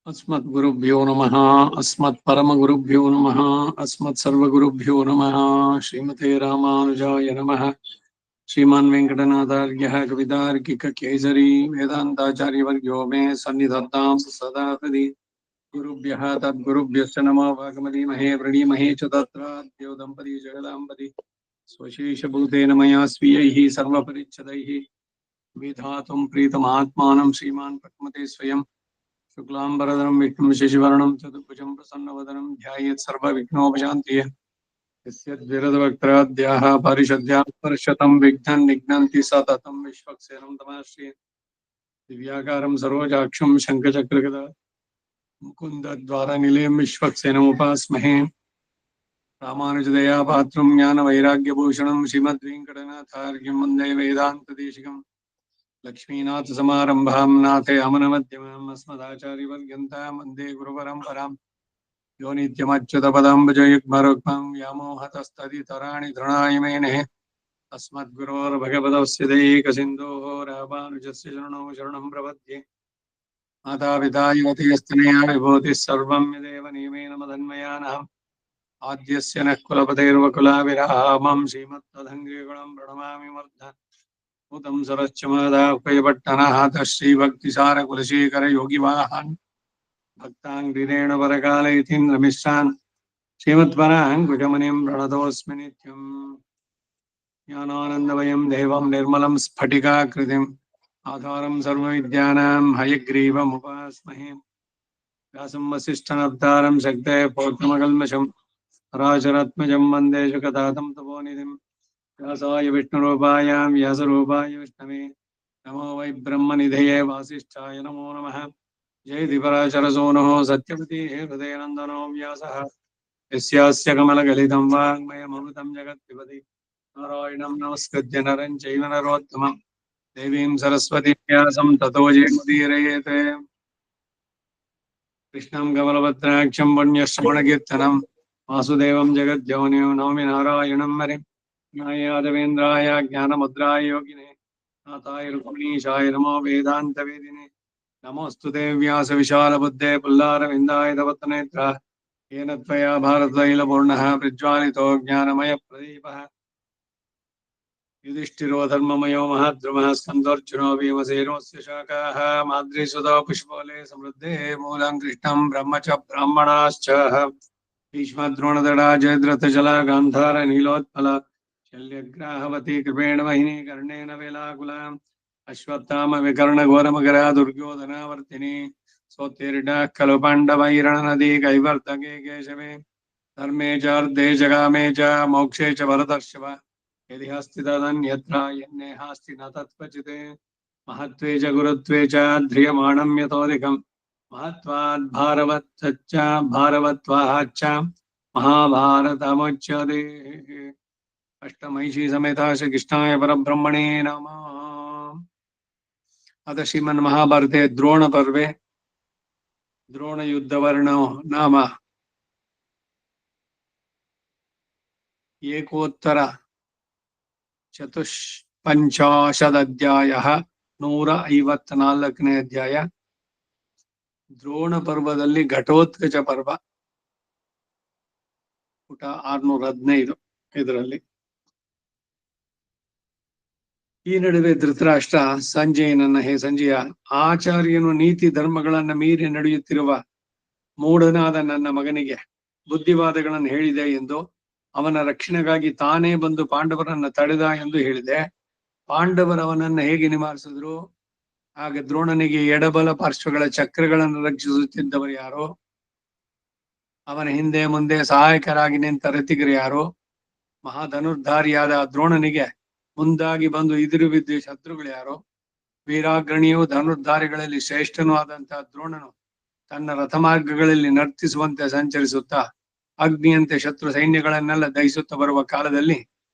अस्मद्गुरुभ्यो नमः। अस्मत्परमगुरुभ्यो नमः। अस्मत्सर्वगुरुभ्यो नमः। श्रीमते रामानुजाय नमः। श्रीमान् वेङ्कटनाथार्यः कवितार्किककेसरी वेदान्ताचार्यवर्यो मे सन्निधत्तां सदा हृदि। गुरुभ्यः तद्गुरुभ्यश्च नमो वागमदीमहे प्रणीमहे च तत्राद्यो दम्पती जगदाम्बति स्वशेषभूतेन मया स्वीयैः सर्वपरिच्छदैः विधातुं प्रीतमात्मानं श्रीमान् पद्मते स्वयं शुक्लाम्बरधरं विष्णुं शशिवर्णं चतुर्भुजं प्रसन्नवदनं ध्यायेत् सर्वविघ्नोपशान्तिः। यस्य द्विरदवक्त्राद्याः पारिषद्याः स्पर्शतं विघ्नं निघ्नन्ति सततं विश्वक्सेनं तमाश्रये। दिव्याकारं सरोजाक्षं शङ्खचक्रगदा मुकुन्दद्वारनिलयं विश्वक्सेनमुपास्महे। रामानुजदयापात्रं ज्ञानवैराग्यभूषणं श्रीमद्वेङ्कटनाथार्यं वन्दे वेदान्तदेशिकम्। लक्ष्मीनाथसमारम्भां नाथे अमनमध्यमाम् अस्मदाचार्यपर्यन्तां वन्दे गुरुपरम्पराम्। यो नित्यमच्युतपदाम्बुजयुग्मरुक्मं व्यामोहतस्तदितराणि तृणाय मेने अस्मद्गुरोर्भगवतस्य दैकसिन्धोः रामानुजस्य चरणौ शरणं प्रपद्ये। मातापिता युवतियस्तनया विभूतिः सर्वं यदेव नियमेन मदन्मयानहम् आद्यस्य नः कुलपतेर्वकुलाविरामं श्रीमत्तदङ्घ्रिकुलं प्रणमामि मूर्धन् भूतं सरश्च महदाह्वयपट्टनः श्रीभक्तिसारकुलशेखर योगिवाहान् भक्ताङ्घ्रिरेण परकालयतीन्द्रमिश्रान् श्रीमत्पराङ्कुशमुनिं प्रणतोऽस्मि नित्यम्। ज्ञानानन्दमयं देवं निर्मलं स्फटिकाकृतिम् आधारं सर्वविद्यानां हयग्रीवमुपास्महे। व्यासं वसिष्ठनप्तारं शक्तेः पौत्रमकल्मषं पराशरात्मजं वन्दे शुकतातं तपोनिधिं। व्यासाय विष्णुरूपाय व्यासरूपाय विष्णवे नमो वै ब्रह्मनिधये वासिष्ठाय नमो नमः। जयति-पराशरसूनुः सत्यवतीः हृदयनन्दनो व्यासः यस्यास्य कमलगलितं वाङ्मयममृतं जगत्पिबति नारायणं नमस्कृत्य नरं चैव नरोत्तमं देवीं सरस्वतीं व्यासं ततो जयमुदीरयेत्। कृष्णं कमलभद्राक्षं पुण्यश्रवणकीर्तनं वासुदेवं जगद्योनिं नौमि नारायणं हरिं। यादवेन्द्राय ज्ञानमुद्राय योगिने नाथाय रुक्मिणीशाय नमो वेदान्तवेदिने नमोऽस्तु ते व्यासविशालबुद्धे पुल्लारविन्दाय तवत्तनेत्र येन त्वया भारततैलपूर्णः प्रज्वालितो ज्ञानमयप्रदीपः। युधिष्ठिरो धर्ममयो महद्रुमः स्कन्दोऽर्जुनो भीमसेनोऽस्य शाखाः माद्रीसुतो पुष्पोले समृद्धे मूलं कृष्णं ब्रह्म च ब्राह्मणाश्च भीष्मद्रोणतडा जयद्रथजला गान्धार नीलोत्पला शल्यग्राहवती कृपेण वहिनी कर्णेन वेलाकुलाम् अश्वत्थाम विकर्णघोरमकरा दुर्योधनावर्तिनी सोत्तीर्णाः खलु पाण्डवैरणनदी कैवर्तके केशवे धर्मे चार्धे जगामे च मोक्षे च भरतर्षभ यदि हस्ति तदन्यत्र यन्नेहास्ति न तत्क्वचित् महत्त्वे च गुरुत्वे च ध्रियमाणं यतोऽधिकम् महत्त्वात् भारवत्वाच्च महाभारतमुच्यते। अष्टमहिषी समेता श्रीकृष्णाय परब्रह्मणे नमः। अथ श्रीमन्महाभारते द्रोणपर्वे द्रोणयुद्धवर्णो नाम एकोत्तर चतुष्पञ्चाशदध्यायः 154ನೇ ಅಧ್ಯಾಯ ದ್ರೋಣ ಪರ್ವದಲ್ಲಿ ಘಟೋತ್ಕಚ ಪರ್ವ ಪುಟ 615 ಇದರಲ್ಲಿ. ಈ ನಡುವೆ ಧೃತರಾಷ್ಟ್ರ ಸಂಜಯನನ್ನ, ಹೇ ಸಂಜಯ, ಆಚಾರ್ಯನು ನೀತಿ ಧರ್ಮಗಳನ್ನ ಮೀರಿ ನಡೆಯುತ್ತಿರುವ ಮೂಢನಾದ ನನ್ನ ಮಗನಿಗೆ ಬುದ್ಧಿವಾದಗಳನ್ನು ಹೇಳಿದೆ ಎಂದು, ಅವನ ರಕ್ಷಣೆಗಾಗಿ ತಾನೇ ಬಂದು ಪಾಂಡವರನ್ನ ತಡೆದ ಎಂದು ಹೇಳಿದೆ. ಪಾಂಡವರವನನ್ನ ಹೇಗೆ ನಿವಾರಿಸಿದ್ರು? ಆಗ ದ್ರೋಣನಿಗೆ ಎಡಬಲ ಪಾರ್ಶ್ವಗಳ ಚಕ್ರಗಳನ್ನು ರಕ್ಷಿಸುತ್ತಿದ್ದವರು ಯಾರೋ? ಅವನ ಹಿಂದೆ ಮುಂದೆ ಸಹಾಯಕರಾಗಿ ನಿಂತ ರಥಿಗರು ಯಾರೋ? ಮಹಾಧನುರ್ಧಾರಿಯಾದ ದ್ರೋಣನಿಗೆ ಮುಂದಾಗಿ ಬಂದು ಎದುರು ಬಿದ್ದ ಶತ್ರುಗಳು ಯಾರೋ? ವೀರಾಗ್ರಣಿಯು ಧನುರ್ಧಾರಿಗಳಲ್ಲಿ ಶ್ರೇಷ್ಠನೂ ಆದಂತಹ ದ್ರೋಣನು ತನ್ನ ರಥಮಾರ್ಗಗಳಲ್ಲಿ ನರ್ತಿಸುವಂತೆ ಸಂಚರಿಸುತ್ತಾ ಅಗ್ನಿಯಂತೆ ಶತ್ರು ಸೈನ್ಯಗಳನ್ನೆಲ್ಲ ದಹಿಸುತ್ತಾ ಬರುವ ಕಾಲದಲ್ಲಿ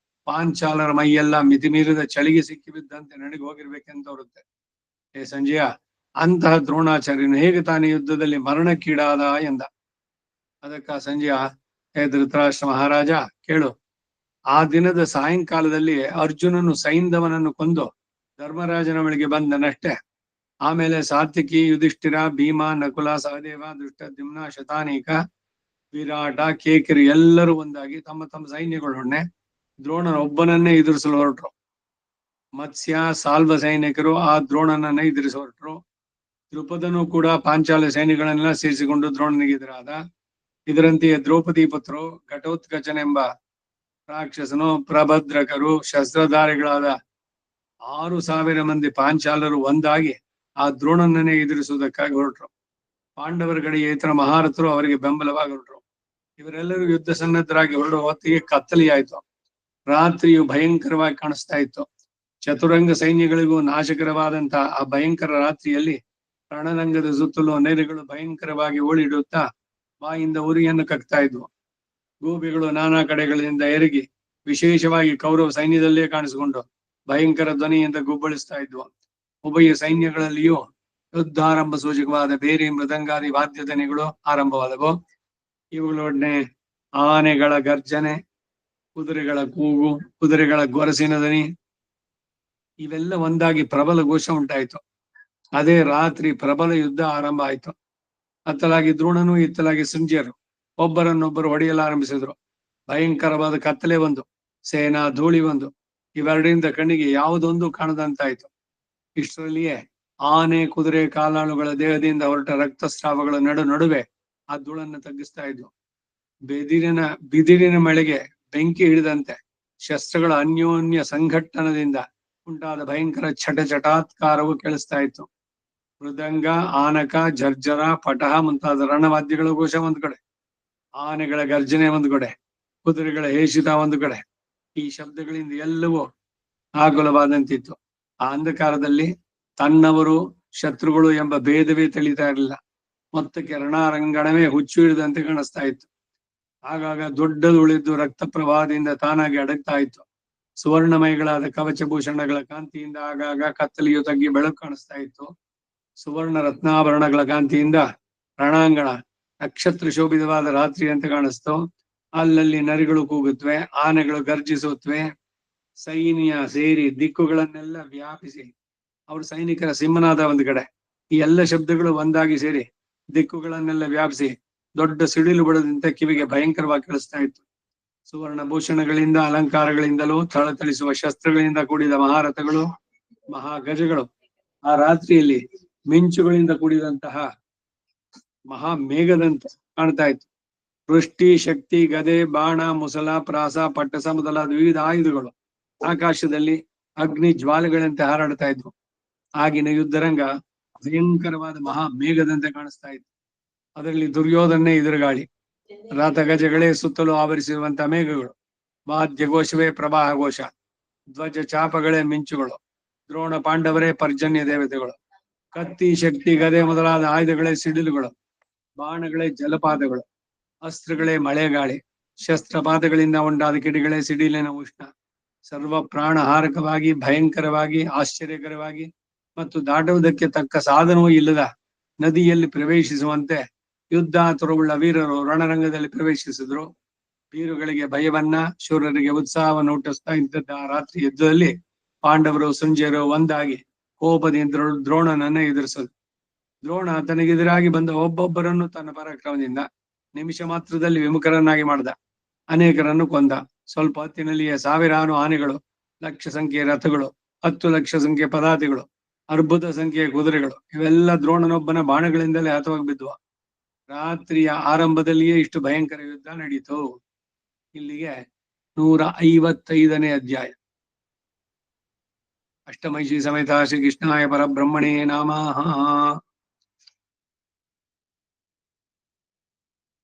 ಪಾಂಚಾಲರ ಮೈಯೆಲ್ಲ ಮಿತಿಮೀರಿದ ಚಳಿಗೆ ಸಿಕ್ಕಿಬಿದ್ದಂತೆ ನಡಿಗೆ ಹೋಗಿರ್ಬೇಕೆಂದು ತೋರುತ್ತೆ. ಹೇ ಸಂಜಯ, ಅಂತಹ ದ್ರೋಣಾಚಾರ್ಯನು ಹೇಗೆ ತಾನೇ ಯುದ್ಧದಲ್ಲಿ ಮರಣಕ್ಕೀಡಾದ ಎಂದ. ಅದಕ್ಕ ಸಂಜಯ, ಹೇ ಧೃತರಾಷ್ಟ್ರ ಮಹಾರಾಜ, ಕೇಳು. ಆ ದಿನದ ಸಾಯಂಕಾಲದಲ್ಲಿ ಅರ್ಜುನನು ಸೈಂಧವನನ್ನು ಕೊಂದು ಧರ್ಮರಾಜನ ಬಳಿಗೆ ಬಂದನಷ್ಟೇ. ಆಮೇಲೆ ಸಾತ್ವಿಕಿ, ಯುಧಿಷ್ಠಿರ, ಭೀಮ, ನಕುಲ, ಸಹದೇವ, ಧೃಷ್ಟದ್ಯುಮ್ನ, ಶತಾನೀಕ, ವಿರಾಟ, ಕೇಕರಿ ಎಲ್ಲರೂ ಒಂದಾಗಿ ತಮ್ಮ ತಮ್ಮ ಸೈನ್ಯಗಳೊಡನೆ ದ್ರೋಣನ ಒಬ್ಬನನ್ನೇ ಎದುರಿಸಲು ಹೊರಟರು. ಮತ್ಸ್ಯ, ಸಾಲ್ವ ಸೈನಿಕರು ಆ ದ್ರೋಣನನ್ನ ಎದುರಿಸಿ ಹೊರಟರು. ದ್ರುಪದನು ಕೂಡ ಪಾಂಚಾಲ ಸೈನಿಗಳನ್ನೆಲ್ಲ ಸೇರಿಸಿಕೊಂಡು ದ್ರೋಣನಿಗೆ ಎದುರಾದ. ಇದರಂತೆಯೇ ದ್ರೌಪದಿ ಪುತ್ರರು, ಘಟೋತ್ಕಚನೆಂಬ ರಾಕ್ಷಸನು, ಪ್ರಭದ್ರಕರು, ಶಸ್ತ್ರಧಾರಿಗಳಾದ 6,000 ಮಂದಿ ಪಾಂಚಾಲರು ಒಂದಾಗಿ ಆ ದ್ರೋಣನನ್ನೇ ಎದುರಿಸುವುದಕ್ಕಾಗಿ ಹೊರಟರು. ಪಾಂಡವರ ಕಡೆಗೆ ಇತರ ಮಹಾರಥರು ಅವರಿಗೆ ಬೆಂಬಲವಾಗಿ ಹೊರಟರು. ಇವರೆಲ್ಲರೂ ಯುದ್ಧ ಸನ್ನದ್ಧರಾಗಿ ಹೊರಡುವ ಹೊತ್ತಿಗೆ ಕತ್ತಲೆಯಾಯಿತು. ರಾತ್ರಿಯು ಭಯಂಕರವಾಗಿ ಕಾಣಿಸ್ತಾ ಇತ್ತು. ಚತುರಂಗ ಸೈನ್ಯಗಳಿಗೂ ನಾಶಕರವಾದಂತಹ ಆ ಭಯಂಕರ ರಾತ್ರಿಯಲ್ಲಿ ರಣರಂಗದ ಸುತ್ತಲೂ ನೆರೆಗಳು ಭಯಂಕರವಾಗಿ ಓಡಿಡುತ್ತಾ ಬಾಯಿಂದ ಉರಿಯನ್ನು ಕಕ್ತಾ ಇದ್ವು. ಗೂಬೆಗಳು ನಾನಾ ಕಡೆಗಳಿಂದ ಎರಗಿ ವಿಶೇಷವಾಗಿ ಕೌರವ ಸೈನ್ಯದಲ್ಲೇ ಕಾಣಿಸಿಕೊಂಡು ಭಯಂಕರ ಧ್ವನಿಯಿಂದ ಗುಬ್ಬಳಿಸ್ತಾ ಇದ್ವು. ಉಭಯ ಸೈನ್ಯಗಳಲ್ಲಿಯೂ ಯುದ್ಧಾರಂಭ ಸೂಚಕವಾದ ಬೇರೆ ಮೃದಂಗಾದಿ ವಾದ್ಯ ಧ್ವನಿಗಳು ಆರಂಭವಾದವು. ಇವುಗಳೊಡನೆ ಆನೆಗಳ ಗರ್ಜನೆ, ಕುದುರೆಗಳ ಕೂಗು, ಕುದುರೆಗಳ ಗೊರಸಿನ ಧ್ವನಿ ಇವೆಲ್ಲ ಒಂದಾಗಿ ಪ್ರಬಲ ಘೋಷ ಉಂಟಾಯಿತು. ಅದೇ ರಾತ್ರಿ ಪ್ರಬಲ ಯುದ್ಧ ಆರಂಭ ಆಯಿತು. ಅತ್ತಲಾಗಿ ದ್ರೋಣನು, ಇತ್ತಲಾಗಿ ಸಂಜಯರು ಒಬ್ಬರನ್ನೊಬ್ಬರು ಹೊಡೆಯಲಾರಂಭಿಸಿದ್ರು. ಭಯಂಕರವಾದ ಕತ್ತಲೆ ಒಂದು, ಸೇನಾ ಧೂಳಿ ಒಂದು, ಇವೆರಡರಿಂದ ಕಣ್ಣಿಗೆ ಯಾವುದೊಂದು ಕಾಣದಂತಾಯಿತು. ಇಷ್ಟರಲ್ಲಿಯೇ ಆನೆ, ಕುದುರೆ, ಕಾಲಾಳುಗಳ ದೇಹದಿಂದ ಹೊರಟ ರಕ್ತಸ್ರಾವಗಳ ನಡುವೆ ಆ ಧೂಳನ್ನು ತಗ್ಗಿಸ್ತಾ ಇದ್ವು. ಬಿದಿರಿನ ಮಳೆಗೆ ಬೆಂಕಿ ಹಿಡಿದಂತೆ ಶಸ್ತ್ರಗಳ ಅನ್ಯೋನ್ಯ ಸಂಘಟನದಿಂದ ಉಂಟಾದ ಭಯಂಕರ ಚಟಾತ್ಕಾರವು ಕೇಳಿಸ್ತಾ ಇತ್ತು. ಮೃದಂಗ, ಆನಕ, ಜರ್ಜರ, ಪಟಹ ಮುಂತಾದ ರಣವಾದ್ಯಗಳ ಘೋಷ ಒಂದು ಕಡೆ, ಆನೆಗಳ ಗರ್ಜನೆ ಒಂದು ಕಡೆ, ಕುದುರೆಗಳ ಹೇಷಿತ ಒಂದು ಕಡೆ. ಈ ಶಬ್ದಗಳಿಂದ ಎಲ್ಲವೂ ಆಗುಲವಾದಂತಿತ್ತು. ಆ ಅಂಧಕಾರದಲ್ಲಿ ತನ್ನವರು ಶತ್ರುಗಳು ಎಂಬ ಭೇದವೇ ತಿಳಿತಾ ಇರಲಿಲ್ಲ. ಮೊತ್ತಕ್ಕೆ ರಣರಂಗಣವೇ ಹುಚ್ಚು ಹಿಡಿದಂತೆ ಕಾಣಿಸ್ತಾ ಇತ್ತು. ಆಗಾಗ ದೊಡ್ಡದುಳಿದ್ದು ರಕ್ತ ಪ್ರವಾಹದಿಂದ ತಾನಾಗಿ ಅಡಗ್ತಾ ಇತ್ತು. ಸುವರ್ಣಮಯಗಳಾದ ಕವಚಭೂಷಣಗಳ ಕಾಂತಿಯಿಂದ ಆಗಾಗ ಕತ್ತಲೆಯು ತಗ್ಗಿ ಬೆಳಕು ಕಾಣಿಸ್ತಾ ಇತ್ತು. ಸುವರ್ಣ ರತ್ನಾಭರಣಗಳ ಕಾಂತಿಯಿಂದ ರಣಾಂಗಣ ನಕ್ಷತ್ರ ಶೋಭಿತವಾದ ರಾತ್ರಿ ಅಂತ ಕಾಣಿಸ್ತು. ಅಲ್ಲಲ್ಲಿ ನರಿಗಳು ಕೂಗುತ್ತವೆ, ಆನೆಗಳು ಗರ್ಜಿಸುತ್ತವೆ. ಸೈನ್ಯ ಸೇರಿ ದಿಕ್ಕುಗಳನ್ನೆಲ್ಲ ವ್ಯಾಪಿಸಿ ಅವ್ರ ಸೈನಿಕರ ಸಿಂಹನಾದ ಒಂದು ಕಡೆ, ಈ ಎಲ್ಲ ಶಬ್ದಗಳು ಒಂದಾಗಿ ಸೇರಿ ದಿಕ್ಕುಗಳನ್ನೆಲ್ಲ ವ್ಯಾಪಿಸಿ ದೊಡ್ಡ ಸಿಡಿಲು ಬಡದಂತೆ ಕಿವಿಗೆ ಭಯಂಕರವಾಗಿ ಕೇಳಿಸ್ತಾ ಇತ್ತು. ಸುವರ್ಣ ಭೂಷಣಗಳಿಂದ, ಅಲಂಕಾರಗಳಿಂದಲೂ ಥಳಥಳಿಸುವ ಶಸ್ತ್ರಗಳಿಂದ ಕೂಡಿದ ಮಹಾರಥಗಳು, ಮಹಾಗಜಗಳು ಆ ರಾತ್ರಿಯಲ್ಲಿ ಮಿಂಚುಗಳಿಂದ ಕೂಡಿದಂತಹ ಮಹಾ ಮೇಘದಂತೆ ಕಾಣ್ತಾ ಇತ್ತು. ವೃಷ್ಟಿ, ಶಕ್ತಿ, ಗದೆ, ಬಾಣ, ಮುಸಲ, ಪ್ರಾಸ, ಪಟ್ಟಸ ಮೊದಲಾದ ವಿವಿಧ ಆಯುಧಗಳು ಆಕಾಶದಲ್ಲಿ ಅಗ್ನಿ ಜ್ವಾಲೆಗಳಂತೆ ಹಾರಾಡ್ತಾ ಇದ್ವು. ಆಗಿನ ಯುದ್ಧರಂಗ ಭಯಂಕರವಾದ ಮಹಾ ಮೇಘದಂತೆ ಕಾಣಿಸ್ತಾ ಇತ್ತು. ಅದರಲ್ಲಿ ದುರ್ಯೋಧನೇ ಎದುರುಗಾಳಿ, ರಥಗಜಗಳೇ ಸುತ್ತಲೂ ಆವರಿಸಿರುವಂತಹ ಮೇಘಗಳು, ವಾದ್ಯಘೋಷವೇ ಪ್ರವಾಹ ಘೋಷ, ಧ್ವಜ ಚಾಪಗಳೇ ಮಿಂಚುಗಳು, ದ್ರೋಣ ಪಾಂಡವರೇ ಪರ್ಜನ್ಯ ದೇವತೆಗಳು, ಕತ್ತಿ, ಶಕ್ತಿ, ಗದೆ ಮೊದಲಾದ ಆಯುಧಗಳೇ ಸಿಡಿಲುಗಳು, ಬಾಣಗಳೇ ಜಲಪಾತಗಳು, ಅಸ್ತ್ರಗಳೇ ಮಳೆಗಾಳಿ, ಶಸ್ತ್ರಪಾತಗಳಿಂದ ಉಂಟಾದ ಕಿಡಿಗಳೇ ಸಿಡಿಲಿನ ಉಷ್ಣ. ಸರ್ವ ಪ್ರಾಣಹಾರಕವಾಗಿ, ಭಯಂಕರವಾಗಿ, ಆಶ್ಚರ್ಯಕರವಾಗಿ ಮತ್ತು ದಾಟುವುದಕ್ಕೆ ತಕ್ಕ ಸಾಧನವೂ ಇಲ್ಲದ ನದಿಯಲ್ಲಿ ಪ್ರವೇಶಿಸುವಂತೆ ಯುದ್ಧಾತುರವುಳ್ಳ ವೀರರು ರಣರಂಗದಲ್ಲಿ ಪ್ರವೇಶಿಸಿದ್ರು. ವೀರುಗಳಿಗೆ ಭಯವನ್ನ, ಶೂರರಿಗೆ ಉತ್ಸಾಹವನ್ನು ಹುಟ್ಟಿಸ್ತಾ ಇದ್ದದ್ದ ಆ ರಾತ್ರಿ ಯುದ್ಧದಲ್ಲಿ ಪಾಂಡವರು, ಸಂಜಯರು ಒಂದಾಗಿ ಕೋಪದಿಂದ ದ್ರೋಣನನ್ನ ಎದುರಿಸಿದ್ರು. ದ್ರೋಣ ತನಗೆದುರಾಗಿ ಬಂದ ಒಬ್ಬೊಬ್ಬರನ್ನು ತನ್ನ ಪರಾಕ್ರಮದಿಂದ ನಿಮಿಷ ಮಾತ್ರದಲ್ಲಿ ವಿಮುಖರನ್ನಾಗಿ ಮಾಡ್ದ. ಅನೇಕರನ್ನು ಕೊಂದ. ಸ್ವಲ್ಪ ಹೊತ್ತಿನಲ್ಲಿಯೇ ಸಾವಿರಾರು ಆನೆಗಳು, ಲಕ್ಷ ಸಂಖ್ಯೆಯ ರಥಗಳು, 10 ಲಕ್ಷ ಸಂಖ್ಯೆಯ ಪದಾತಿಗಳು, ಅರ್ಬುದ ಸಂಖ್ಯೆಯ ಕುದುರೆಗಳು ಇವೆಲ್ಲ ದ್ರೋಣನೊಬ್ಬನ ಬಾಣಗಳಿಂದಲೇ ಹತವಾಗಿ ಬಿದ್ದುವ. ರಾತ್ರಿಯ ಆರಂಭದಲ್ಲಿಯೇ ಇಷ್ಟು ಭಯಂಕರ ಯುದ್ಧ ನಡೀತು. ಇಲ್ಲಿಗೆ 155ನೇ ಅಧ್ಯಾಯ. ಅಷ್ಟಮೈಷಿ ಸಮೇತ ಶ್ರೀ ಕೃಷ್ಣಾಯ ಪರಬ್ರಹ್ಮಣೇ ನಮಃ.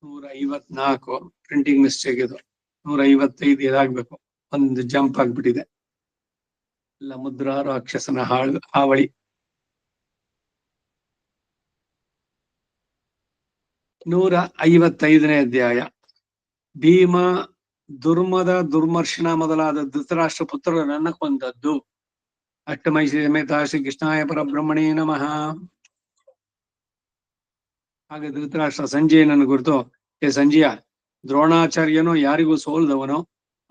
154 ಪ್ರಿಂಟಿಂಗ್ ಮಿಸ್ಟೇಕ್ ಇದು. 155 ಇದಾಗ್ಬೇಕು, ಒಂದು ಜಂಪ್ ಆಗ್ಬಿಟ್ಟಿದೆ. ಎಲ್ಲ ಮುದ್ರಾ ರಾಕ್ಷಸನ ಹಾವಳಿ. 155ನೇ ಅಧ್ಯಾಯ. ಭೀಮ, ದುರ್ಮದ, ದುರ್ಮರ್ಶನ ಮೊದಲಾದ ಧೃತರಾಷ್ಟ್ರ ಪುತ್ರರನ್ನ ಕೊಂದದ್ದು. ಅಷ್ಟಮೈಷಿ ಸಮೇತ ಶ್ರೀ ಕೃಷ್ಣಾಯ ಪರಬ್ರಹ್ಮಣೇ ನಮಃ. ಹಾಗೆ ಧೃತರಾಷ್ಟ್ರ ಸಂಜಯನನ್ನು ಕುರಿತು, ಸಂಜಯ, ದ್ರೋಣಾಚಾರ್ಯನು ಯಾರಿಗೂ ಸೋಲ್ದವನು,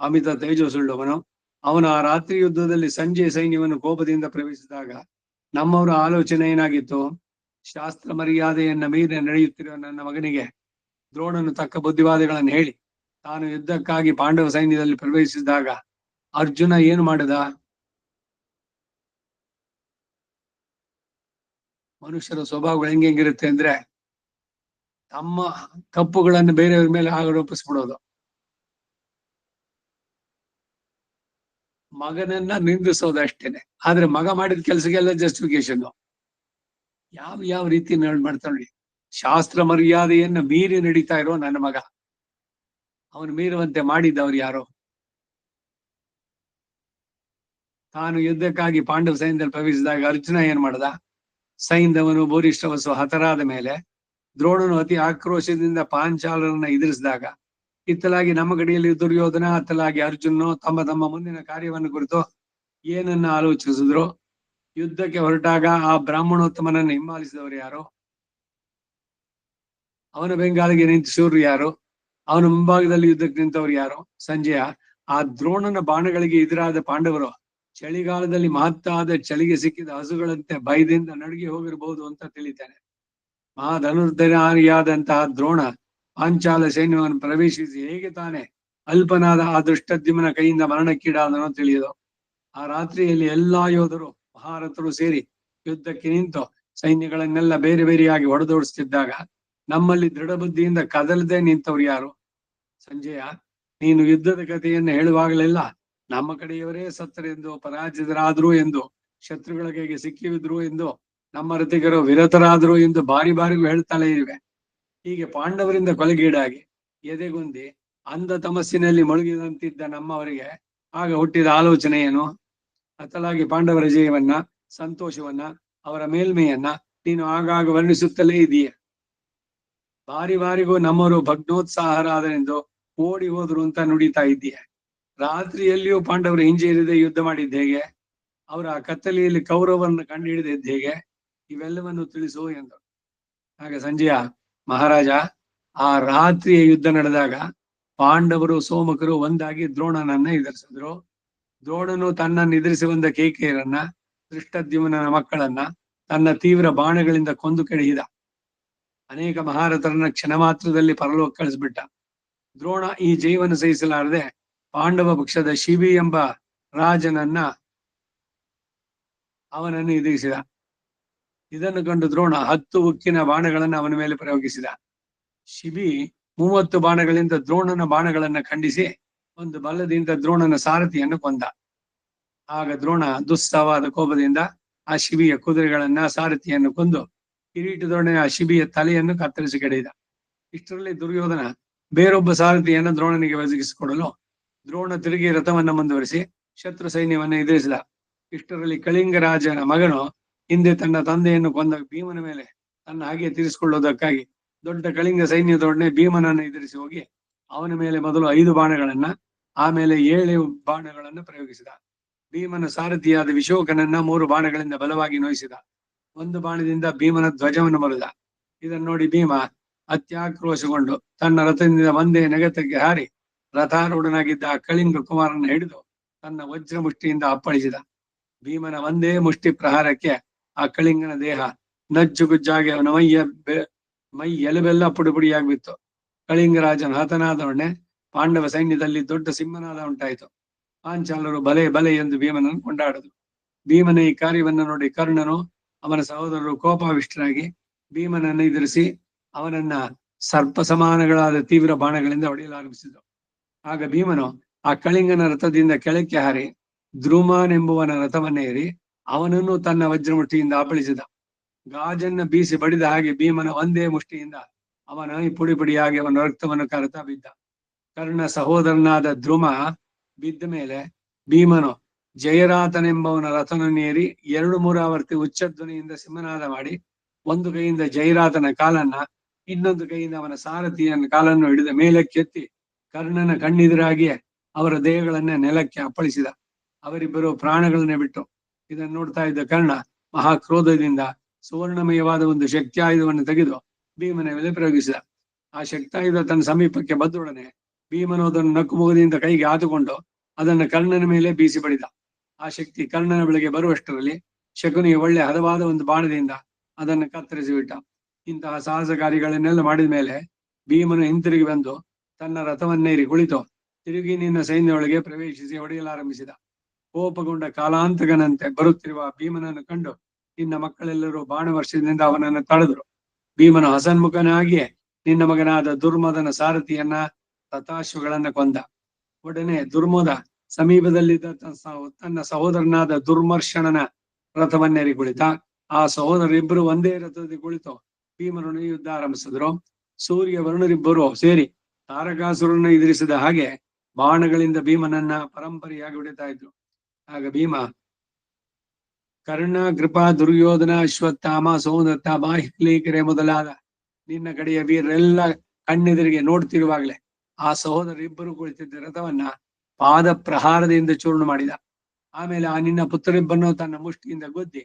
ಅಮಿತ ತೇಜಸ್ಸುಳ್ಳವನು, ಅವನು ಆ ರಾತ್ರಿ ಯುದ್ಧದಲ್ಲಿ ಸಂಜೆ ಸೈನ್ಯವನ್ನು ಕೋಪದಿಂದ ಪ್ರವೇಶಿಸಿದಾಗ ನಮ್ಮವರ ಆಲೋಚನೆ ಏನಾಗಿತ್ತು? ಶಾಸ್ತ್ರ ಮರ್ಯಾದೆಯನ್ನ ಮೀರಿ ನಡೆಯುತ್ತಿರುವ ನನ್ನ ಮಗನಿಗೆ ದ್ರೋಣನು ತಕ್ಕ ಬುದ್ಧಿವಾದಗಳನ್ನು ಹೇಳಿ ತಾನು ಯುದ್ಧಕ್ಕಾಗಿ ಪಾಂಡವ ಸೈನ್ಯದಲ್ಲಿ ಪ್ರವೇಶಿಸಿದಾಗ ಅರ್ಜುನ ಏನು ಮಾಡಿದ? ಮನುಷ್ಯರ ಸ್ವಭಾವಗಳು ಹೆಂಗಿರುತ್ತೆ ಅಂದ್ರೆ ತಮ್ಮ ತಪ್ಪುಗಳನ್ನು ಬೇರೆಯವ್ರ ಮೇಲೆ ಆರೋಪಿಸ್ಬಿಡೋದು. ಮಗನನ್ನ ನಿಂದಿಸೋದು ಅಷ್ಟೇನೆ. ಆದ್ರೆ ಮಗ ಮಾಡಿದ ಕೆಲ್ಸಕ್ಕೆಲ್ಲ ಜಸ್ಟಿಫಿಕೇಶನ್. ಯಾವ ರೀತಿ ಮಾಡ್ತಾನೆ? ಶಾಸ್ತ್ರ ಮರ್ಯಾದೆಯನ್ನ ಮೀರಿ ನಡೀತಾ ಇರೋ ನನ್ನ ಮಗ, ಅವನು ಮೀರುವಂತೆ ಮಾಡಿದ್ದವ್ರು ಯಾರೋ? ತಾನು ಯುದ್ಧಕ್ಕಾಗಿ ಪಾಂಡವ ಸೈನ್ಯದಲ್ಲಿ ಪ್ರವೇಶಿಸಿದಾಗ ಅರ್ಜುನ ಏನ್ ಮಾಡ್ದ? ಸೈನ್ಯದವನು ಭೂರಿಷ್ಠವಸು ಹತರಾದ ಮೇಲೆ ದ್ರೋಣನು ಅತಿ ಆಕ್ರೋಶದಿಂದ ಪಾಂಚಾಲರನ್ನ ಎದುರಿಸಿದಾಗ ಇತ್ತಲಾಗಿ ನಮ್ಮ ಗಡಿಯಲ್ಲಿ ದುರ್ಯೋಧನ, ಅತ್ತಲಾಗಿ ಅರ್ಜುನನು ತಮ್ಮ ತಮ್ಮ ಮುಂದಿನ ಕಾರ್ಯವನ್ನು ಕುರಿತು ಏನನ್ನ ಆಲೋಚಿಸಿದ್ರು? ಯುದ್ಧಕ್ಕೆ ಹೊರಟಾಗ ಆ ಬ್ರಾಹ್ಮಣೋತ್ತಮನನ್ನು ಹಿಂಬಾಲಿಸಿದವರು ಯಾರು? ಅವನ ಬೆಂಗಾಲಿಗೆ ನಿಂತು ಶೂರ್ರು ಯಾರು? ಅವನ ಮುಂಭಾಗದಲ್ಲಿ ಯುದ್ಧಕ್ಕೆ ನಿಂತವ್ರು ಯಾರು? ಸಂಜಯ, ಆ ದ್ರೋಣನ ಬಾಣಗಳಿಗೆ ಎದುರಾದ ಪಾಂಡವರು ಚಳಿಗಾಲದಲ್ಲಿ ಮಹತ್ತಾದ ಚಳಿಗೆ ಸಿಕ್ಕಿದ ಹಸುಗಳಂತೆ ಭಯದಿಂದ ನಡುಗಿ ಹೋಗಿರಬಹುದು ಅಂತ ತಿಳಿತಾನೆ. ಮಹಾಧನುರ್ಧರಿಯಾದಂತಹ ದ್ರೋಣ ಪಾಂಚಾಲ ಸೈನ್ಯವನ್ನು ಪ್ರವೇಶಿಸಿ ಹೇಗೆ ತಾನೆ ಅಲ್ಪನಾದ ಆ ದುಷ್ಟದ್ಯುಮ್ನ ಕೈಯಿಂದ ಮರಣಕ್ಕೀಡಾದನೋ ತಿಳಿಯದು. ಆ ರಾತ್ರಿಯಲ್ಲಿ ಎಲ್ಲಾ ಯೋಧರು ಮಹಾರಥರು ಸೇರಿ ಯುದ್ಧಕ್ಕೆ ನಿಂತು ಸೈನ್ಯಗಳನ್ನೆಲ್ಲ ಬೇರೆ ಬೇರೆಯಾಗಿ ಹೊಡೆದೋಡಿಸ್ತಿದ್ದಾಗ ನಮ್ಮಲ್ಲಿ ದೃಢ ಬುದ್ಧಿಯಿಂದ ಕದಲದೆ ನಿಂತವ್ರು ಯಾರು? ಸಂಜಯ, ನೀನು ಯುದ್ಧದ ಕಥೆಯನ್ನು ಹೇಳುವಾಗಲೆಲ್ಲ ನಮ್ಮ ಕಡೆಯವರೇ ಸತ್ತರೆಂದು, ಪರಾಜಿತರಾದ್ರು ಎಂದು, ಶತ್ರುಗಳ ಕೈಗೆ ಸಿಕ್ಕಿಬಿದ್ರು ಎಂದು, ನಮ್ಮ ರಥಿಗರು ವಿರತರಾದ್ರು ಎಂದು ಬಾರಿ ಬಾರಿಗೂ ಹೇಳ್ತಾಳೆ ಇರುವೆ. ಹೀಗೆ ಪಾಂಡವರಿಂದ ಕೊಲೆಗೀಡಾಗಿ ಎದೆಗುಂದಿ ಅಂಧ ತಮಸ್ಸಿನಲ್ಲಿ ಮುಳುಗಿದಂತಿದ್ದ ನಮ್ಮವರಿಗೆ ಆಗ ಹುಟ್ಟಿದ ಆಲೋಚನೆ ಏನು? ಅತ್ತಲಾಗಿ ಪಾಂಡವರ ಜಯವನ್ನ, ಸಂತೋಷವನ್ನ, ಅವರ ಮೇಲ್ಮೆಯನ್ನ ನೀನು ಆಗಾಗ ವರ್ಣಿಸುತ್ತಲೇ ಇದೀಯ. ಬಾರಿ ಬಾರಿಗೂ ನಮ್ಮವರು ಭಗ್ನೋತ್ಸಾಹರಾದರೆಂದು ಓಡಿ ಹೋದ್ರು ಅಂತ ನುಡಿತಾ ಇದ್ದೀಯ. ರಾತ್ರಿಯಲ್ಲಿಯೂ ಪಾಂಡವರು ಹಿಂಜರಿಯದೆ ಯುದ್ಧ ಮಾಡಿದ್ದ ಹೇಗೆ? ಅವರ ಕತ್ತಲೆಯಲ್ಲಿ ಕೌರವರನ್ನು ಕಂಡು ಹಿಡಿದಿದ್ದ ಹೇಗೆ? ಇವೆಲ್ಲವನ್ನು ತಿಳಿಸು ಎಂದು. ಹಾಗೆ ಸಂಜಯ, ಮಹಾರಾಜ, ಆ ರಾತ್ರಿಯ ಯುದ್ಧ ನಡೆದಾಗ ಪಾಂಡವರು ಸೋಮಕರು ಒಂದಾಗಿ ದ್ರೋಣನನ್ನ ಎದುರಿಸಿದ್ರು. ದ್ರೋಣನು ತನ್ನನ್ನು ಎದುರಿಸಿ ಬಂದ ಕೇಕೆಯರನ್ನ, ದೃಷ್ಟದ್ಯುಮ್ನನ ಮಕ್ಕಳನ್ನ ತನ್ನ ತೀವ್ರ ಬಾಣಗಳಿಂದ ಕೊಂದು ಕೆಡಹಿದ. ಅನೇಕ ಮಹಾರಥರನ್ನ ಕ್ಷಣ ಮಾತ್ರದಲ್ಲಿ ಪರಲೋಕ ಕಳಿಸ್ಬಿಟ್ಟ. ದ್ರೋಣ ಈ ಜೀವನ ಸಹಿಸಲಾರದೆ ಪಾಂಡವ ಪಕ್ಷದ ಶಿಬಿ ಎಂಬ ರಾಜನನ್ನ ಅವನನ್ನು ಎದುರಿಸಿದ. ಇದನ್ನು ಕಂಡು ದ್ರೋಣ 10 ಉಕ್ಕಿನ ಬಾಣಗಳನ್ನು ಅವನ ಮೇಲೆ ಪ್ರಯೋಗಿಸಿದ. ಶಿಬಿ 30 ಬಾಣಗಳಿಂದ ದ್ರೋಣನ ಬಾಣಗಳನ್ನ ಖಂಡಿಸಿ ಒಂದು ಬಲದಿಂದ ದ್ರೋಣನ ಸಾರಥಿಯನ್ನು ಕೊಂದ. ಆಗ ದ್ರೋಣ ದುಸ್ಸವಾದ ಕೋಪದಿಂದ ಆ ಶಿಬಿಯ ಕುದುರೆಗಳನ್ನ, ಸಾರಥಿಯನ್ನು ಕೊಂದು ಕಿರೀಟದೊಡನೆ ಆ ಶಿಬಿಯ ತಲೆಯನ್ನು ಕತ್ತರಿಸಿ ಕೆಡಹಿದ. ಇಷ್ಟರಲ್ಲಿ ದುರ್ಯೋಧನ ಬೇರೊಬ್ಬ ಸಾರಥಿಯನ್ನು ದ್ರೋಣನಿಗೆ ಒದಗಿಸಿಕೊಡಲು ದ್ರೋಣ ತಿರುಗಿ ರಥವನ್ನ ಮುಂದುವರಿಸಿ ಶತ್ರು ಸೈನ್ಯವನ್ನು ಎದುರಿಸಿದ. ಇಷ್ಟರಲ್ಲಿ ಕಳಿಂಗ ರಾಜನ ಮಗನು ಹಿಂದೆ ತನ್ನ ತಂದೆಯನ್ನು ಕೊಂದ ಭೀಮನ ಮೇಲೆ ತನ್ನ ಹಾಗೆ ತೀರಿಸಿಕೊಳ್ಳುವುದಕ್ಕಾಗಿ ದೊಡ್ಡ ಕಳಿಂಗ ಸೈನ್ಯದೊಡನೆ ಭೀಮನನ್ನು ಎದುರಿಸಿ ಹೋಗಿ ಅವನ ಮೇಲೆ ಮೊದಲು 5 ಬಾಣಗಳನ್ನ, ಆಮೇಲೆ 7 ಬಾಣಗಳನ್ನು ಪ್ರಯೋಗಿಸಿದ. ಭೀಮನ ಸಾರಥಿಯಾದ ವಿಶೋಕನನ್ನ 3 ಬಾಣಗಳಿಂದ ಬಲವಾಗಿ ನೋಯಿಸಿದ. 1 ಬಾಣದಿಂದ ಭೀಮನ ಧ್ವಜವನ್ನು ಮುರಿದ. ಇದನ್ನು ನೋಡಿ ಭೀಮ ಅತ್ಯಾಕ್ರೋಶಗೊಂಡು ತನ್ನ ರಥದಿಂದ ಒಂದೇ ನೆಗತಕ್ಕೆ ಹಾರಿ ರಥಾರೂಢನಾಗಿದ್ದ ಆ ಕಳಿಂಗ ಕುಮಾರನ ಹಿಡಿದು ತನ್ನ ವಜ್ರ ಮುಷ್ಟಿಯಿಂದ ಅಪ್ಪಳಿಸಿದ. ಭೀಮನ ಒಂದೇ ಮುಷ್ಟಿ ಪ್ರಹಾರಕ್ಕೆ ಆ ಕಳಿಂಗನ ದೇಹ ನಜ್ಜುಗುಜ್ಜಾಗಿ ಅವನ ಮೈ ಎಲುಬೆಲ್ಲ ಪುಡಿಪುಡಿಯಾಗ್ಬಿತ್ತು. ಕಳಿಂಗರಾಜನ ಹತನಾದವಣ್ಣೆ ಪಾಂಡವ ಸೈನ್ಯದಲ್ಲಿ ದೊಡ್ಡ ಸಿಂಹನಾದ ಉಂಟಾಯಿತು. ಪಾಂಚಾಲರು ಬಲೆ ಬಲೆ ಎಂದು ಭೀಮನನ್ನು ಕೊಂಡಾಡಿದ್ರು. ಭೀಮನ ಈ ಕಾರ್ಯವನ್ನು ನೋಡಿ ಕರ್ಣನು ಅವನ ಸಹೋದರರು ಕೋಪಾವಿಷ್ಟರಾಗಿ ಭೀಮನನ್ನು ಎದುರಿಸಿ ಅವನನ್ನ ಸರ್ಪ ಸಮಾನಗಳಾದ ತೀವ್ರ ಬಾಣಗಳಿಂದ ಹೊಡೆಯಲಾರಂಭಿಸಿದರು. ಆಗ ಭೀಮನು ಆ ಕಳಿಂಗನ ರಥದಿಂದ ಕೆಳಕ್ಕೆ ಹಾರಿ ದ್ರುಮನೆಂಬುವನ ರಥವನ್ನೇರಿ ಅವನನ್ನು ತನ್ನ ವಜ್ರಮುಷ್ಟಿಯಿಂದ ಅಪ್ಪಳಿಸಿದ. ಗಾಜನ್ನ ಬೀಸಿ ಬಡಿದ ಹಾಗೆ ಭೀಮನ ಒಂದೇ ಮುಷ್ಟಿಯಿಂದ ಅವನ ಪುಡಿ ಪುಡಿಯಾಗಿ ಅವನ ರಕ್ತವನ್ನು ಕರೆತ ಬಿದ್ದ. ಕರ್ಣ ಸಹೋದರನಾದ ದ್ರುಮ ಬಿದ್ದ ಮೇಲೆ ಭೀಮನು ಜಯರಾತನೆಂಬವನ ರಥವನ್ನೇರಿ 2-3 ಆವರ್ತಿ ಉಚ್ಚಧ್ವನಿಯಿಂದ ಸಿಂಹನಾದ ಮಾಡಿ ಒಂದು ಕೈಯಿಂದ ಜಯರಾತನ ಕಾಲನ್ನ, ಇನ್ನೊಂದು ಕೈಯಿಂದ ಅವನ ಸಾರಥಿಯನ್ನ ಕಾಲನ್ನು ಹಿಡಿದ ಮೇಲಕ್ಕೆತ್ತಿ ಕರ್ಣನ ಕಣ್ಣೆದುರಾಗಿಯೇ ಅವರ ದೇಹಗಳನ್ನ ನೆಲಕ್ಕೆ ಅಪ್ಪಳಿಸಿದ. ಅವರಿಬ್ಬರು ಪ್ರಾಣಗಳನ್ನೇ ಬಿಟ್ಟು. ಇದನ್ನು ನೋಡ್ತಾ ಇದ್ದ ಕರ್ಣ ಮಹಾಕ್ರೋಧದಿಂದ ಸುವರ್ಣಮಯವಾದ ಒಂದು ಶಕ್ತಿಯಾಯುಧವನ್ನು ತೆಗೆದು ಭೀಮನ ಮೇಲೆ ಪ್ರಯೋಗಿಸಿದ. ಆ ಶಕ್ತಾಯುಧ ತನ್ನ ಸಮೀಪಕ್ಕೆ ಬಂದೊಡನೆ ಭೀಮನು ಅದನ್ನು ನಕ್ಕುಮುಖದಿಂದ ಕೈಗೆ ಆತುಕೊಂಡು ಅದನ್ನ ಕರ್ಣನ ಮೇಲೆ ಬೀಸಿ ಬಡಿದ. ಆ ಶಕ್ತಿ ಕರ್ಣನ ಬಳಿಗೆ ಬರುವಷ್ಟರಲ್ಲಿ ಶಕುನಿಗೆ ಒಳ್ಳೆ ಹದವಾದ ಒಂದು ಬಾಣದಿಂದ ಅದನ್ನು ಕತ್ತರಿಸಿ ಬಿಟ್ಟ. ಇಂತಹ ಸಾಹಸ ಕಾರ್ಯಗಳನ್ನೆಲ್ಲ ಮಾಡಿದ ಮೇಲೆ ಭೀಮನು ಹಿಂತಿರುಗಿ ಬಂದು ತನ್ನ ರಥವನ್ನೇರಿ ಕುಳಿತು ತಿರುಗಿ ನಿನ್ನ ಸೈನ್ಯದೊಳಗೆ ಪ್ರವೇಶಿಸಿ ಹೊಡೆಯಲಾರಂಭಿಸಿದ. ಕೋಪಗೊಂಡ ಕಾಲಾಂತಕನಂತೆ ಬರುತ್ತಿರುವ ಭೀಮನನ್ನು ಕಂಡು ನಿನ್ನ ಮಕ್ಕಳೆಲ್ಲರೂ ಬಾಣವರ್ಷದಿಂದ ಅವನನ್ನು ತಡೆದರು. ಭೀಮನು ಹಸನ್ಮುಖನಾಗಿಯೇ ನಿನ್ನ ಮಗನಾದ ದುರ್ಮದನ ಸಾರಥಿಯನ್ನ ರಥಾಶ್ವಗಳನ್ನ ಕೊಂದ. ಒಡನೆ ದುರ್ಮದ ಸಮೀಪದಲ್ಲಿದ್ದ ತನ್ನ ಸಹೋದರನಾದ ದುರ್ಮರ್ಷಣನ ರಥವನ್ನೇರಿ ಕುಳಿತ. ಆ ಸಹೋದರರಿಬ್ಬರು ಒಂದೇ ರಥದಲ್ಲಿ ಕುಳಿತು ಭೀಮನನ್ನು ಯುದ್ಧ ಆರಂಭಿಸಿದ್ರು. ಸೂರ್ಯ ವರುಣರಿಬ್ಬರು ಸೇರಿ ತಾರಕಾಸುರನ್ನು ಎದುರಿಸಿದ ಹಾಗೆ ಬಾಣಗಳಿಂದ ಭೀಮನನ್ನ ಪರಂಪರೆಯಾಗಿ ಹೊಡಿತಾ ಇದ್ರು. ಆಗ ಭೀಮ ಕರ್ಣ, ಕೃಪಾ, ದುರ್ಯೋಧನ, ಅಶ್ವತ್ಥಾಮ, ಸೋಮದತ್ತ, ಬಾಹ್ಲಿಕರೆ ಮೊದಲಾದ ನಿನ್ನ ಕಡೆಯ ವೀರರೆಲ್ಲ ಕಣ್ಣೆದುರಿಗೆ ನೋಡ್ತಿರುವಾಗಲೇ ಆ ಸಹೋದರರಿಬ್ಬರು ಕುಳಿತಿದ್ದ ರಥವನ್ನ ಪಾದ ಪ್ರಹಾರದಿಂದ ಚೂರ್ಣ ಮಾಡಿದ. ಆಮೇಲೆ ಆ ನಿನ್ನ ಪುತ್ರರಿಬ್ಬರನ್ನು ತನ್ನ ಮುಷ್ಟಿಯಿಂದ ಗುದ್ದಿ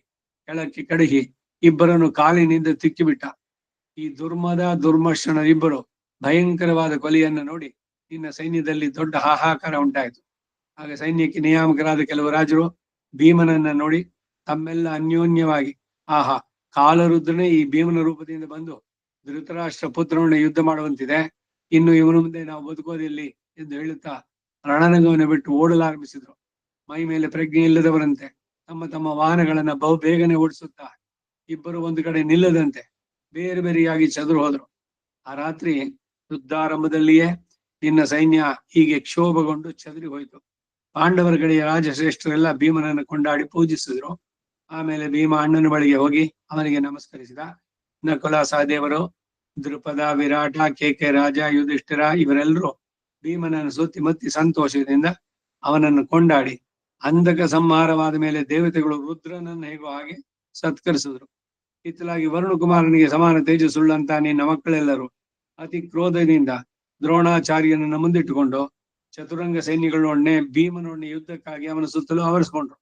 ಕೆಳಕ್ಕೆ ಕಡಹಿ ಇಬ್ಬರನ್ನು ಕಾಲಿನಿಂದ ತಿಕ್ಕಿಬಿಟ್ಟ. ಈ ದುರ್ಮದ ದುರ್ಮರ್ಷಣರಿಬ್ಬರು ಭಯಂಕರವಾದ ಕೊಲೆಯನ್ನು ನೋಡಿ ನಿನ್ನ ಸೈನ್ಯದಲ್ಲಿ ದೊಡ್ಡ ಹಾಹಾಕಾರ ಉಂಟಾಯಿತು. ಆಗ ಸೈನ್ಯಕ್ಕೆ ನಿಯಾಮಕರಾದ ಕೆಲವು ರಾಜರು ಭೀಮನನ್ನ ನೋಡಿ ತಮ್ಮೆಲ್ಲ ಅನ್ಯೋನ್ಯವಾಗಿ, ಆಹಾ, ಕಾಲರುದ್ರನೇ ಈ ಭೀಮನ ರೂಪದಿಂದ ಬಂದು ಧೃತರಾಷ್ಟ್ರ ಪುತ್ರನನ್ನು ಯುದ್ಧ ಮಾಡುವಂತಿದೆ, ಇನ್ನು ಇವನ ಮುಂದೆ ನಾವು ಬದುಕೋದಿಲ್ಲಿ ಎಂದು ಹೇಳುತ್ತಾ ರಣರಂಗವನ್ನು ಬಿಟ್ಟು ಓಡಲಾರಂಭಿಸಿದ್ರು. ಮೈ ಮೇಲೆ ಪ್ರಜ್ಞೆ ಇಲ್ಲದವರಂತೆ ತಮ್ಮ ತಮ್ಮ ವಾಹನಗಳನ್ನ ಬಹುಬೇಗನೆ ಓಡಿಸುತ್ತಾ ಇಬ್ಬರು ಒಂದು ಕಡೆ ನಿಲ್ಲದಂತೆ ಬೇರೆ ಬೇರೆಯಾಗಿ ಚದುರು ಹೋದ್ರು. ಆ ರಾತ್ರಿ ಯುದ್ಧಾರಂಭದಲ್ಲಿಯೇ ನಿನ್ನ ಸೈನ್ಯ ಹೀಗೆ ಕ್ಷೋಭಗೊಂಡು ಚದುರಿ ಹೋಯಿತು. ಪಾಂಡವರ ಕಡೆಯ ರಾಜಶ್ರೇಷ್ಠರೆಲ್ಲ ಭೀಮನನ್ನು ಕೊಂಡಾಡಿ ಪೂಜಿಸಿದ್ರು. ಆಮೇಲೆ ಭೀಮ ಅಣ್ಣನ ಬಳಿಗೆ ಹೋಗಿ ಅವನಿಗೆ ನಮಸ್ಕರಿಸಿದ. ನಕುಲ, ಸಹದೇವರು, ದೃಪದ, ವಿರಾಟ, ಕೇಕೆ ರಾಜ, ಯುಧಿಷ್ಠಿರ ಇವರೆಲ್ಲರೂ ಭೀಮನನ್ನು ಸುತ್ತಿ ಮತ್ತಿ ಸಂತೋಷದಿಂದ ಅವನನ್ನು ಕೊಂಡಾಡಿ ಅಂಧಕ ಸಂಹಾರವಾದ ಮೇಲೆ ದೇವತೆಗಳು ರುದ್ರನನ್ನು ಹೇಗೋ ಹಾಗೆ ಸತ್ಕರಿಸಿದ್ರು. ಇತ್ತಲಾಗಿ ವರುಣಕುಮಾರನಿಗೆ ಸಮಾನ ತೇಜಸ್ಸುಳ್ಳಂತ ನಿನ್ನ ಮಕ್ಕಳೆಲ್ಲರೂ ಅತಿ ಕ್ರೋಧದಿಂದ ದ್ರೋಣಾಚಾರ್ಯನನ್ನು ಮುಂದಿಟ್ಟುಕೊಂಡು ಚತುರಂಗ ಸೈನ್ಯಗಳೊಡನೆ ಭೀಮನೊಡನೆ ಯುದ್ಧಕ್ಕಾಗಿ ಅವನ ಸುತ್ತಲೂ ಆವರಿಸಿಕೊಂಡ್ರು.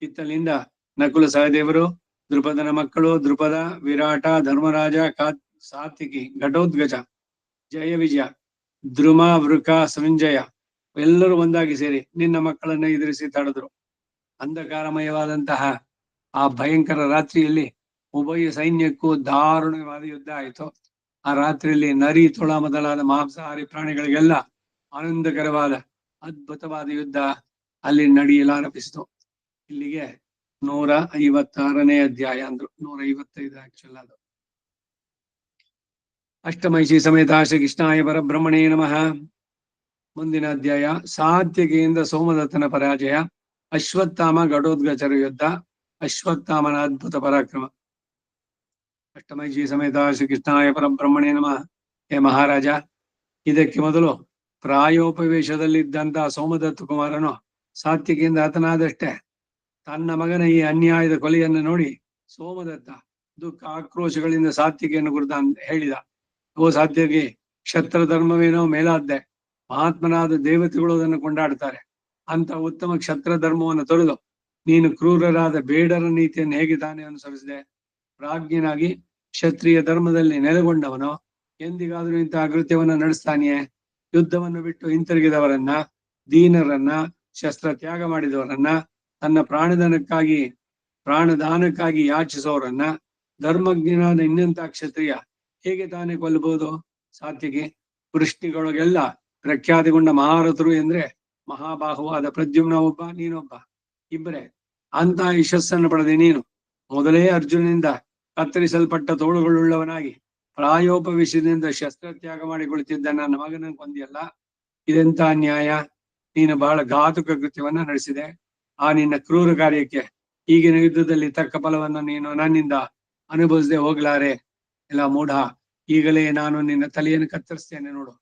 ಇತ್ತಲಿಂದ ನಕುಲ, ಸಹದೇವರು, ದೃಪದನ ಮಕ್ಕಳು ದೃಪದ, ವಿರಾಟ, ಧರ್ಮರಾಜ, ಸಾತ್ವಿಕಿ, ಘಟೋದ್ಗಜ, ಜಯ ವಿಜಯ, ದ್ರುಮ, ವೃಕ, ಸಂಜಯ ಎಲ್ಲರೂ ಒಂದಾಗಿ ಸೇರಿ ನಿನ್ನ ಮಕ್ಕಳನ್ನ ಎದುರಿಸಿ ತಡೆದ್ರು. ಅಂಧಕಾರಮಯವಾದಂತಹ ಆ ಭಯಂಕರ ರಾತ್ರಿಯಲ್ಲಿ ಉಭಯ ಸೈನ್ಯಕ್ಕೂ ದಾರುಣವಾದ ಯುದ್ಧ ಆಯಿತು. ಆ ರಾತ್ರಿಯಲ್ಲಿ ನರಿ, ತುಳ ಮೊದಲಾದ ಮಾಂಸಾಹಾರಿ ಪ್ರಾಣಿಗಳಿಗೆಲ್ಲ ಆನಂದಕರವಾದ ಅದ್ಭುತವಾದ ಯುದ್ಧ ಅಲ್ಲಿ ನಡೆಯಲಾರಂಭಿಸಿತು. ಇಲ್ಲಿಗೆ 156ನೇ ಅಧ್ಯಾಯ ಅಂದ್ರು. 155 ಆಕ್ಚುಲ್ ಅದು. ಅಷ್ಟಮೈಷಿ ಸಮೇತ ಶ್ರೀ ಕೃಷ್ಣಾಯ ಪರಬ್ರಹ್ಮಣೇ ನಮಃ. ಮುಂದಿನ ಅಧ್ಯಾಯ ಸಾತ್ಯಕಿಯಿಂದ ಸೋಮದತ್ತನ ಪರಾಜಯ, ಅಶ್ವತ್ಥಾಮ ಘಟೋದ್ಗಜರ ಯುದ್ಧ, ಅಶ್ವತ್ಥಾಮನ ಅದ್ಭುತ ಪರಾಕ್ರಮ. ಅಷ್ಟಮೈಷಿ ಸಮೇತ ಶ್ರೀ ಕೃಷ್ಣಾಯ ಪರಬ್ರಹ್ಮಣೇ ನಮಃ. ಹೇ ಮಹಾರಾಜ, ಇದಕ್ಕೆ ಮೊದಲು ಪ್ರಾಯೋಪವೇಶದಲ್ಲಿದ್ದಂತಹ ಸೋಮದತ್ತ ಕುಮಾರನು ಸಾತ್ಯಕಿಯಿಂದ ಹತನಾದಷ್ಟೇ ತನ್ನ ಮಗನ ಈ ಅನ್ಯಾಯದ ಕೊಲೆಯನ್ನು ನೋಡಿ ಸೋಮದತ್ತ ದುಃಖ ಆಕ್ರೋಶಗಳಿಂದ ಸಾತ್ಯಕಿಯನ್ನು ಕುರಿತ ಹೇಳಿದ. ಓ ಸಾತ್ಯಕಿ, ಕ್ಷತ್ರ ಧರ್ಮವೇನೋ ಮೇಲಾದ್ದೆ, ಮಹಾತ್ಮನಾದ ದೇವತೆಗಳು ಅದನ್ನು ಕೊಂಡಾಡ್ತಾರೆ. ಅಂತ ಉತ್ತಮ ಕ್ಷತ್ರ ಧರ್ಮವನ್ನು ತೊರೆದು ನೀನು ಕ್ರೂರರಾದ ಬೇಡರ ನೀತಿಯನ್ನು ಹೇಗೆ ತಾನೇ ಅನುಸರಿಸಿದೆ? ಪ್ರಾಜ್ಞನಾಗಿ ಕ್ಷತ್ರಿಯ ಧರ್ಮದಲ್ಲಿ ನೆಲೆಗೊಂಡವನು ಎಂದಿಗಾದ್ರೂ ಇಂತಹ ಕೃತ್ಯವನ್ನು ನಡೆಸ್ತಾನೆಯೇ? ಯುದ್ಧವನ್ನು ಬಿಟ್ಟು ಹಿಂತಿರುಗಿದವರನ್ನ, ದೀನರನ್ನ, ಶಸ್ತ್ರ ತ್ಯಾಗ ಮಾಡಿದವರನ್ನ, ತನ್ನ ಪ್ರಾಣದಾನಕ್ಕಾಗಿ ಯಾಚಿಸೋರನ್ನ ಧರ್ಮಜ್ಞನಾದ ಇನ್ನಂತ ಕ್ಷತ್ರಿಯ ಹೇಗೆ ತಾನೇ ಕೊಲ್ಲಬಹುದು? ಸಾತ್ಯಕಿ, ವೃಷ್ಟಿಗಳಿಗೆಲ್ಲ ಪ್ರಖ್ಯಾತಿಗೊಂಡ ಮಹಾರಥರು ಎಂದ್ರೆ ಮಹಾಬಾಹುವಾದ ಪ್ರದ್ಯುಮ್ನ ಒಬ್ಬ, ನೀನೊಬ್ಬ, ಇಬ್ಬರೇ. ಅಂತ ಯಶಸ್ಸನ್ನು ಪಡೆದೆ ನೀನು ಮೊದಲೇ ಅರ್ಜುನನಿಂದ ಕತ್ತರಿಸಲ್ಪಟ್ಟ ತೋಳುಗಳುಳ್ಳವನಾಗಿ ಪ್ರಾಯೋಪವೇಶದಿಂದ ಶಸ್ತ್ರತ್ಯಾಗ ಮಾಡಿ ಕುಳಿತಿದ್ದ ನನ್ನ ಮಗನನ್ನು ಕೊಂದಿಯಲ್ಲ. ಇದೆಂತ ಅನ್ಯಾಯ! ನೀನು ಬಹಳ ಘಾತುಕ ಕೃತ್ಯವನ್ನ ನಡೆಸಿದೆ. ಆ ನಿನ್ನ ಕ್ರೂರ ಕಾರ್ಯಕ್ಕೆ ಈಗಿನ ಯುದ್ಧದಲ್ಲಿ ತಕ್ಕ ಫಲವನ್ನು ನೀನು ನನ್ನಿಂದ ಅನುಭವಿಸದೆ ಹೋಗ್ಲಾರೆ. ಎಲ್ಲ ಮೂಢ, ಈಗಲೇ ನಾನು ನಿನ್ನ ತಲೆಯನ್ನು ಕತ್ತರಿಸ್ತೇನೆ ನೋಡು.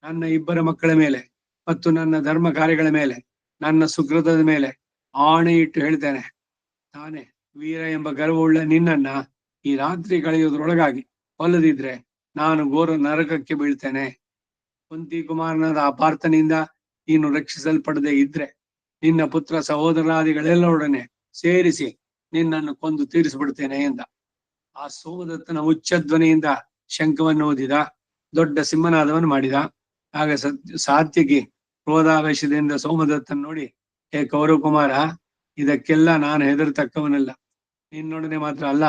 ನನ್ನ ಇಬ್ಬರ ಮಕ್ಕಳ ಮೇಲೆ ಮತ್ತು ನನ್ನ ಧರ್ಮ ಕಾರ್ಯಗಳ ಮೇಲೆ, ನನ್ನ ಸುಕೃತದ ಮೇಲೆ ಆಣೆ ಇಟ್ಟು ಹೇಳ್ತೇನೆ, ತಾನೇ ವೀರ ಎಂಬ ಗರ್ವವುಳ್ಳ ನಿನ್ನನ್ನ ಈ ರಾತ್ರಿ ಕಳೆಯುವುದರೊಳಗಾಗಿ ಕೊಲ್ಲದಿದ್ರೆ ನಾನು ಘೋರ ನರಕಕ್ಕೆ ಬೀಳ್ತೇನೆ. ಕುಂತಿ ಕುಮಾರನಾದ ಅಪಾರ್ಥನಿಂದ ನೀನು ರಕ್ಷಿಸಲ್ಪಡದೆ ಇದ್ರೆ ನಿನ್ನ ಪುತ್ರ ಸಹೋದರಾದಿಗಳೆಲ್ಲರೊಡನೆ ಸೇರಿಸಿ ನಿನ್ನನ್ನು ಕೊಂದು ತೀರಿಸಿಬಿಡ್ತೇನೆ ಎಂದ. ಆ ಸೋಮದತ್ತನ ಉಚ್ಚಧ್ವನಿಯಿಂದ ಶಂಖವನ್ನು ಓದಿದ, ದೊಡ್ಡ ಸಿಂಹನಾದವನ್ನು ಮಾಡಿದ. ಆಗ ಸಾತ್ಯಕಿ ಕ್ರೋಧಾವೇಶದಿಂದ ಸೋಮದತ್ತನ್ ನೋಡಿ, ಹೇ ಕೌರವಕುಮಾರ, ಇದಕ್ಕೆಲ್ಲ ನಾನು ಹೆದರ್ತಕ್ಕವನಲ್ಲ. ನಿನ್ನೊಡನೆ ಮಾತ್ರ ಅಲ್ಲ,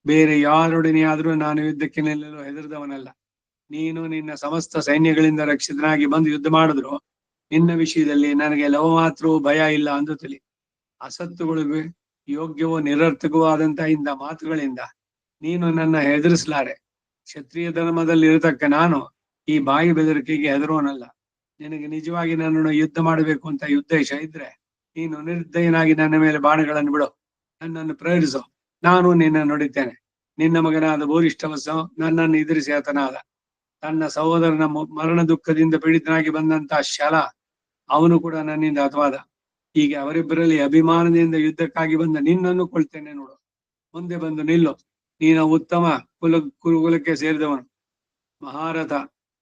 ಬೇರೆ ಯಾರೊಡನೆ ಆದ್ರೂ ನಾನು ಯುದ್ಧಕ್ಕೆ ನಿಲ್ಲಲು ಹೆದರ್ದವನಲ್ಲ. ನೀನು ನಿನ್ನ ಸಮಸ್ತ ಸೈನ್ಯಗಳಿಂದ ರಕ್ಷಿತನಾಗಿ ಬಂದು ಯುದ್ಧ ಮಾಡಿದ್ರು ನಿನ್ನ ವಿಷಯದಲ್ಲಿ ನನಗೆ ಲವ ಮಾತ್ರವೂ ಭಯ ಇಲ್ಲ ಅಂದು ತಿಳಿ. ಅಸತ್ತುಗಳಿಗೂ ಯೋಗ್ಯವೋ ನಿರರ್ಥಕವೂ ಆದಂತಹ ಇಂಥ ಮಾತುಗಳಿಂದ ನೀನು ನನ್ನ ಹೆದರಿಸಲಾರೆ. ಕ್ಷತ್ರಿಯ ಧರ್ಮದಲ್ಲಿ ಇರತಕ್ಕ ನಾನು ಈ ಬಾಯಿ ಬೆದರಿಕೆಗೆ ಹೆದರುವನಲ್ಲ. ನಿನಗೆ ನಿಜವಾಗಿ ನನ್ನನ್ನು ಯುದ್ಧ ಮಾಡಬೇಕು ಅಂತ ಉದ್ದೇಶ ಇದ್ರೆ ನೀನು ನಿರ್ದಯನಾಗಿ ನನ್ನ ಮೇಲೆ ಬಾಣಗಳನ್ನು ಬಿಡು, ನನ್ನನ್ನು ಪ್ರೇರಿಸು, ನಾನು ನಿನ್ನ ನುಡಿತೇನೆ. ನಿನ್ನ ಮಗನಾದ ಭೂರಿಷ್ಠವಸ ನನ್ನನ್ನು ಎದುರಿಸಿ ಆತನಾದ. ತನ್ನ ಸಹೋದರನ ಮರಣ ದುಃಖದಿಂದ ಪೀಡಿತನಾಗಿ ಬಂದಂತಹ ಶಲ, ಅವನು ಕೂಡ ನನ್ನಿಂದ ಹತವಾದ. ಹೀಗೆ ಅವರಿಬ್ಬರಲ್ಲಿ ಅಭಿಮಾನದಿಂದ ಯುದ್ಧಕ್ಕಾಗಿ ಬಂದ ನಿನ್ನನ್ನು ಕೊಳ್ತೇನೆ ನೋಡು. ಮುಂದೆ ಬಂದು ನಿಲ್ಲು. ನೀನು ಉತ್ತಮ ಕುರುಕುಲಕ್ಕೆ ಸೇರಿದವನು, ಮಹಾರಥ.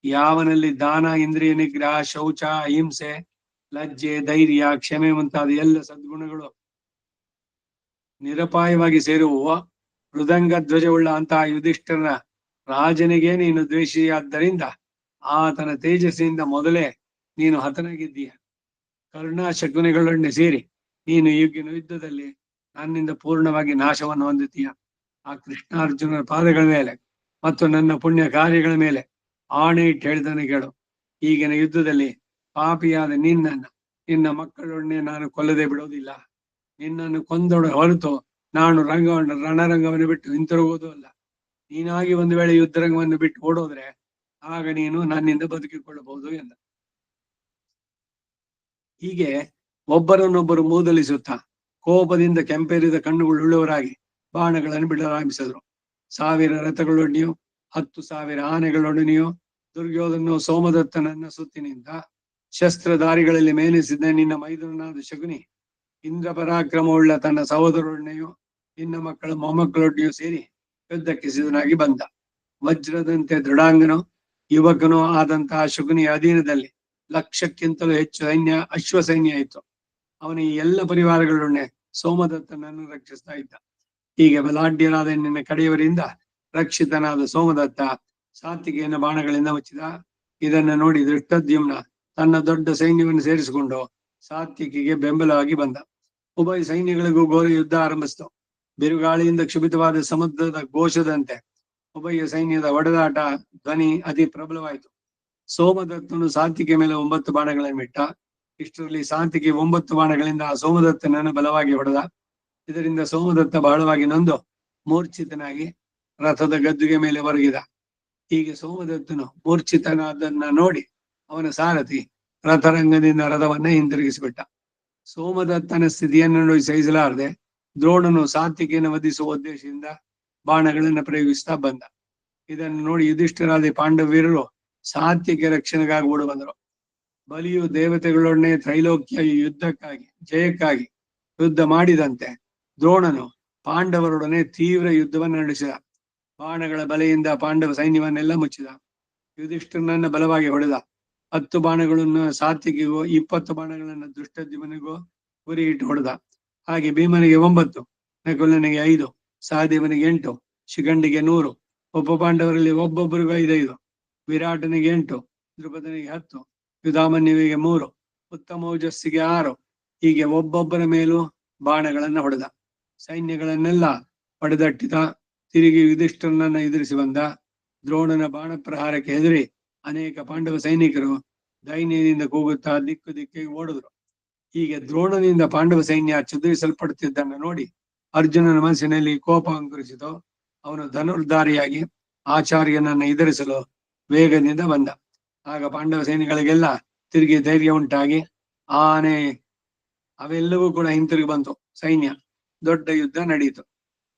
ಯಾವನಲ್ಲಿ ದಾನ, ಇಂದ್ರಿಯ ನಿಗ್ರಹ, ಶೌಚ, ಅಹಿಂಸೆ, ಲಜ್ಜೆ, ಧೈರ್ಯ, ಕ್ಷಮೆ ಮುಂತಾದ ಎಲ್ಲ ಸದ್ಗುಣಗಳು ನಿರಪಾಯವಾಗಿ ಸೇರುವ ಮೃದಂಗ ಧ್ವಜವುಳ್ಳ ಅಂತಹ ಯುಧಿಷ್ಠಿರನ ರಾಜನಿಗೆ ನೀನು ದ್ವೇಷಿಯಾದ್ದರಿಂದ ಆತನ ತೇಜಸ್ಸಿನಿಂದ ಮೊದಲೇ ನೀನು ಹತನಾಗಿದ್ದೀಯ. ಕರುಣಾ ಶಕುನಿಗಳೊಡನೆ ಸೇರಿ ನೀನು ಈಗಿನ ಯುದ್ಧದಲ್ಲಿ ನನ್ನಿಂದ ಪೂರ್ಣವಾಗಿ ನಾಶವನ್ನು ಹೊಂದುತ್ತೀಯ. ಆ ಕೃಷ್ಣಾರ್ಜುನರ ಪಾದಗಳ ಮೇಲೆ ಮತ್ತು ನನ್ನ ಪುಣ್ಯ ಕಾರ್ಯಗಳ ಮೇಲೆ ಆಣೆ ಇಟ್ಟು ಹೇಳಿದನು ಕೇಳು. ಈಗಿನ ಯುದ್ಧದಲ್ಲಿ ಪಾಪಿಯಾದ ನಿನ್ನ ಮಕ್ಕಳೊಡನೆ ನಾನು ಕೊಲ್ಲದೆ ಬಿಡೋದಿಲ್ಲ. ನಿನ್ನನ್ನು ಕೊಂದೊಡ ಹೊರತು ನಾನು ರಣರಂಗವನ್ನು ಬಿಟ್ಟು ಹಿಂತಿರುಗುವುದೂ ಅಲ್ಲ. ನೀನಾಗಿ ಒಂದು ವೇಳೆ ಯುದ್ಧರಂಗವನ್ನು ಬಿಟ್ಟು ಓಡೋದ್ರೆ ಆಗ ನೀನು ನನ್ನಿಂದ ಬದುಕಿಕೊಳ್ಳಬಹುದು ಎಂದ. ಹೀಗೆ ಒಬ್ಬರನ್ನೊಬ್ಬರು ಮೂದಲಿಸುತ್ತಾ ಕೋಪದಿಂದ ಕೆಂಪೇರಿದ ಕಣ್ಣುಗಳುಳ್ಳವರಾಗಿ ಬಾಣಗಳನ್ನು ಬಿಡಲಾರಂಭಿಸಿದ್ರು. 1000 ರಥಗಳೊಡನೆಯೋ 10,000 ಆನೆಗಳೊಡನೆಯೋ ದುರ್ಯೋಧನ ಸೋಮದತ್ತನನ್ನ ಸುತ್ತಿನಿಂದ ಶಸ್ತ್ರಧಾರಿಗಳಲ್ಲಿ ಮೇಲಿಸಿದ್ದ ನಿನ್ನ ಮೈದುನನಾದ ಶಕುನಿ ಇಂದ್ರ ಪರಾಕ್ರಮವುಳ್ಳ ತನ್ನ ಸಹೋದರೊಡನೆಯೋ ನಿನ್ನ ಮಕ್ಕಳ ಮೊಮ್ಮಕ್ಕಳೊಡನೆಯೋ ಸೇರಿ ಯುದ್ಧಕ್ಕೆ ಸಿದ್ಧನಾಗಿ ಬಂದ. ವಜ್ರದಂತೆ ದೃಢಾಂಗನೋ ಯುವಕನೋ ಆದಂತಹ ಶಕುನಿಯ ಅಧೀನದಲ್ಲಿ 1,00,000ಕ್ಕಿಂತಲೂ ಹೆಚ್ಚು ಅಶ್ವ ಸೈನ್ಯ ಇತ್ತು. ಅವನ ಈ ಎಲ್ಲ ಪರಿವಾರಗಳೊಡನೆ ಸೋಮದತ್ತನನ್ನು ರಕ್ಷಿಸ್ತಾ ಇದ್ದ. ಹೀಗೆ ಬಲಾಢ್ಯರಾದ ನಿನ್ನ ಕಡೆಯವರಿಂದ ರಕ್ಷಿತನಾದ ಸೋಮದತ್ತ ಸಾತ್ವಿಕೆಯನ್ನು ಬಾಣಗಳಿಂದ ಮುಚ್ಚಿದ. ಇದನ್ನು ನೋಡಿ ದೃಷ್ಟದ್ಯುಮ್ನ ತನ್ನ ದೊಡ್ಡ ಸೈನ್ಯವನ್ನು ಸೇರಿಸಿಕೊಂಡು ಸಾತ್ವಿಕಿಗೆ ಬೆಂಬಲವಾಗಿ ಬಂದ. ಉಭಯ ಸೈನ್ಯಗಳಿಗೂ ಘೋರ ಯುದ್ಧ ಆರಂಭಿಸಿತು. ಬಿರುಗಾಳಿಯಿಂದ ಕ್ಷುಭಿತವಾದ ಸಮುದ್ರದ ಘೋಷದಂತೆ ಉಭಯ ಸೈನ್ಯದ ಒಡೆದಾಟ ಧ್ವನಿ ಅತಿ ಪ್ರಬಲವಾಯಿತು. ಸೋಮದತ್ತನು ಸಾತ್ವಿಕೆ ಮೇಲೆ 9 ಬಾಣಗಳನ್ನು ಬಿಟ್ಟ. ಇಷ್ಟರಲ್ಲಿ ಸಾತ್ವಿಕೆ 9 ಬಾಣಗಳಿಂದ ಆ ಸೋಮದತ್ತನನ್ನು ಬಲವಾಗಿ ಹೊಡೆದ. ಇದರಿಂದ ಸೋಮದತ್ತ ಬಹಳವಾಗಿ ನೊಂದು ಮೂರ್ಛಿತನಾಗಿ ರಥದ ಗದ್ದುಗೆ ಮೇಲೆ ಒರಗಿದ. ಹೀಗೆ ಸೋಮದತ್ತನು ಮೂರ್ಛಿತನಾದನ್ನ ನೋಡಿ ಅವನ ಸಾರಥಿ ರಥರಂಗದಿಂದ ರಥವನ್ನ ಹಿಂತಿರುಗಿಸಿಬಿಟ್ಟ. ಸೋಮದತ್ತನ ಸ್ಥಿತಿಯನ್ನು ಸಹಿಸಲಾರದೆ ದ್ರೋಣನು ಸಾತ್ವಿಕೆಯನ್ನು ವಧಿಸುವ ಉದ್ದೇಶದಿಂದ ಬಾಣಗಳನ್ನು ಪ್ರಯೋಗಿಸ್ತಾ ಬಂದ. ಇದನ್ನು ನೋಡಿ ಯುಧಿಷ್ಠಿರಾದಿ ಪಾಂಡವೀರರು ಸಾತ್ವಿಕ ರಕ್ಷಣೆಗಾಗಿ ಓಡಿ ಬಂದರು. ಬಲಿಯು ದೇವತೆಗಳೊಡನೆ ತ್ರೈಲೋಕ್ಯ ಜಯಕ್ಕಾಗಿ ಯುದ್ಧ ಮಾಡಿದಂತೆ ದ್ರೋಣನು ಪಾಂಡವರೊಡನೆ ತೀವ್ರ ಯುದ್ಧವನ್ನು ನಡೆಸಿದ. ಬಾಣಗಳ ಬಲೆಯಿಂದ ಪಾಂಡವ ಸೈನ್ಯವನ್ನೆಲ್ಲ ಮುಚ್ಚಿದ. ಯುಧಿಷ್ಠಿರನನ್ನು ಬಲವಾಗಿ ಹೊಡೆದ. 10 ಬಾಣಗಳನ್ನು ಸಾತ್ವಿಕಿಗೂ 20 ಬಾಣಗಳನ್ನು ದೃಷ್ಟದ್ಯುಮ್ನಿಗೂ ಗುರಿ ಇಟ್ಟು ಹೊಡೆದ. ಹಾಗೆ ಭೀಮನಿಗೆ 9, ನಕುಲನಿಗೆ 5, ಸಹದೇವನಿಗೆ 8, ಶಿಖಂಡಿಗೆ 100, ಉಪಪಾಂಡವರಲ್ಲಿ ಒಬ್ಬೊಬ್ಬರಿಗೂ 5, ವಿರಾಟನಿಗೆ 8, ದ್ರುಪದನಿಗೆ 10, ಯುಧಾಮನ್ಯುವಿಗೆ 3, ಉತ್ತಮೋಜಸ್ಸಿಗೆ 6. ಹೀಗೆ ಒಬ್ಬೊಬ್ಬರ ಮೇಲೂ ಬಾಣಗಳನ್ನ ಹೊಡೆದ. ಸೈನ್ಯಗಳನ್ನೆಲ್ಲ ಹೊಡೆದಟ್ಟಿದ. ತಿರುಗಿ ಯುಧಿಷ್ಠಿರನನ್ನ ಎದುರಿಸಿ ಬಂದ. ದ್ರೋಣನ ಬಾಣ ಪ್ರಹಾರಕ್ಕೆ ಹೆದರಿ ಅನೇಕ ಪಾಂಡವ ಸೈನಿಕರು ದೈನ್ಯದಿಂದ ಕೂಗುತ್ತಾ ದಿಕ್ಕಿಗೆ ಓಡಿದ್ರು. ಹೀಗೆ ದ್ರೋಣನಿಂದ ಪಾಂಡವ ಸೈನ್ಯ ಚದುರಿಸಲ್ಪಡುತ್ತಿದ್ದನ್ನು ನೋಡಿ ಅರ್ಜುನನ ಮನಸ್ಸಿನಲ್ಲಿ ಕೋಪ ಅಂಕುರಿಸಿತು. ಅವನು ಧನುರ್ಧಾರಿಯಾಗಿ ಆಚಾರ್ಯನನ್ನು ಎದುರಿಸಲು ವೇಗದಿಂದ ಬಂದ. ಆಗ ಪಾಂಡವ ಸೈನ್ಯಗಳಿಗೆಲ್ಲ ತಿರುಗಿ ಧೈರ್ಯ ಉಂಟಾಗಿ ಆನೆ ಅವೆಲ್ಲವೂ ಕೂಡ ಹಿಂತಿರುಗಿ ಬಂತು. ಸೈನ್ಯ ದೊಡ್ಡ ಯುದ್ಧ ನಡೆಯಿತು.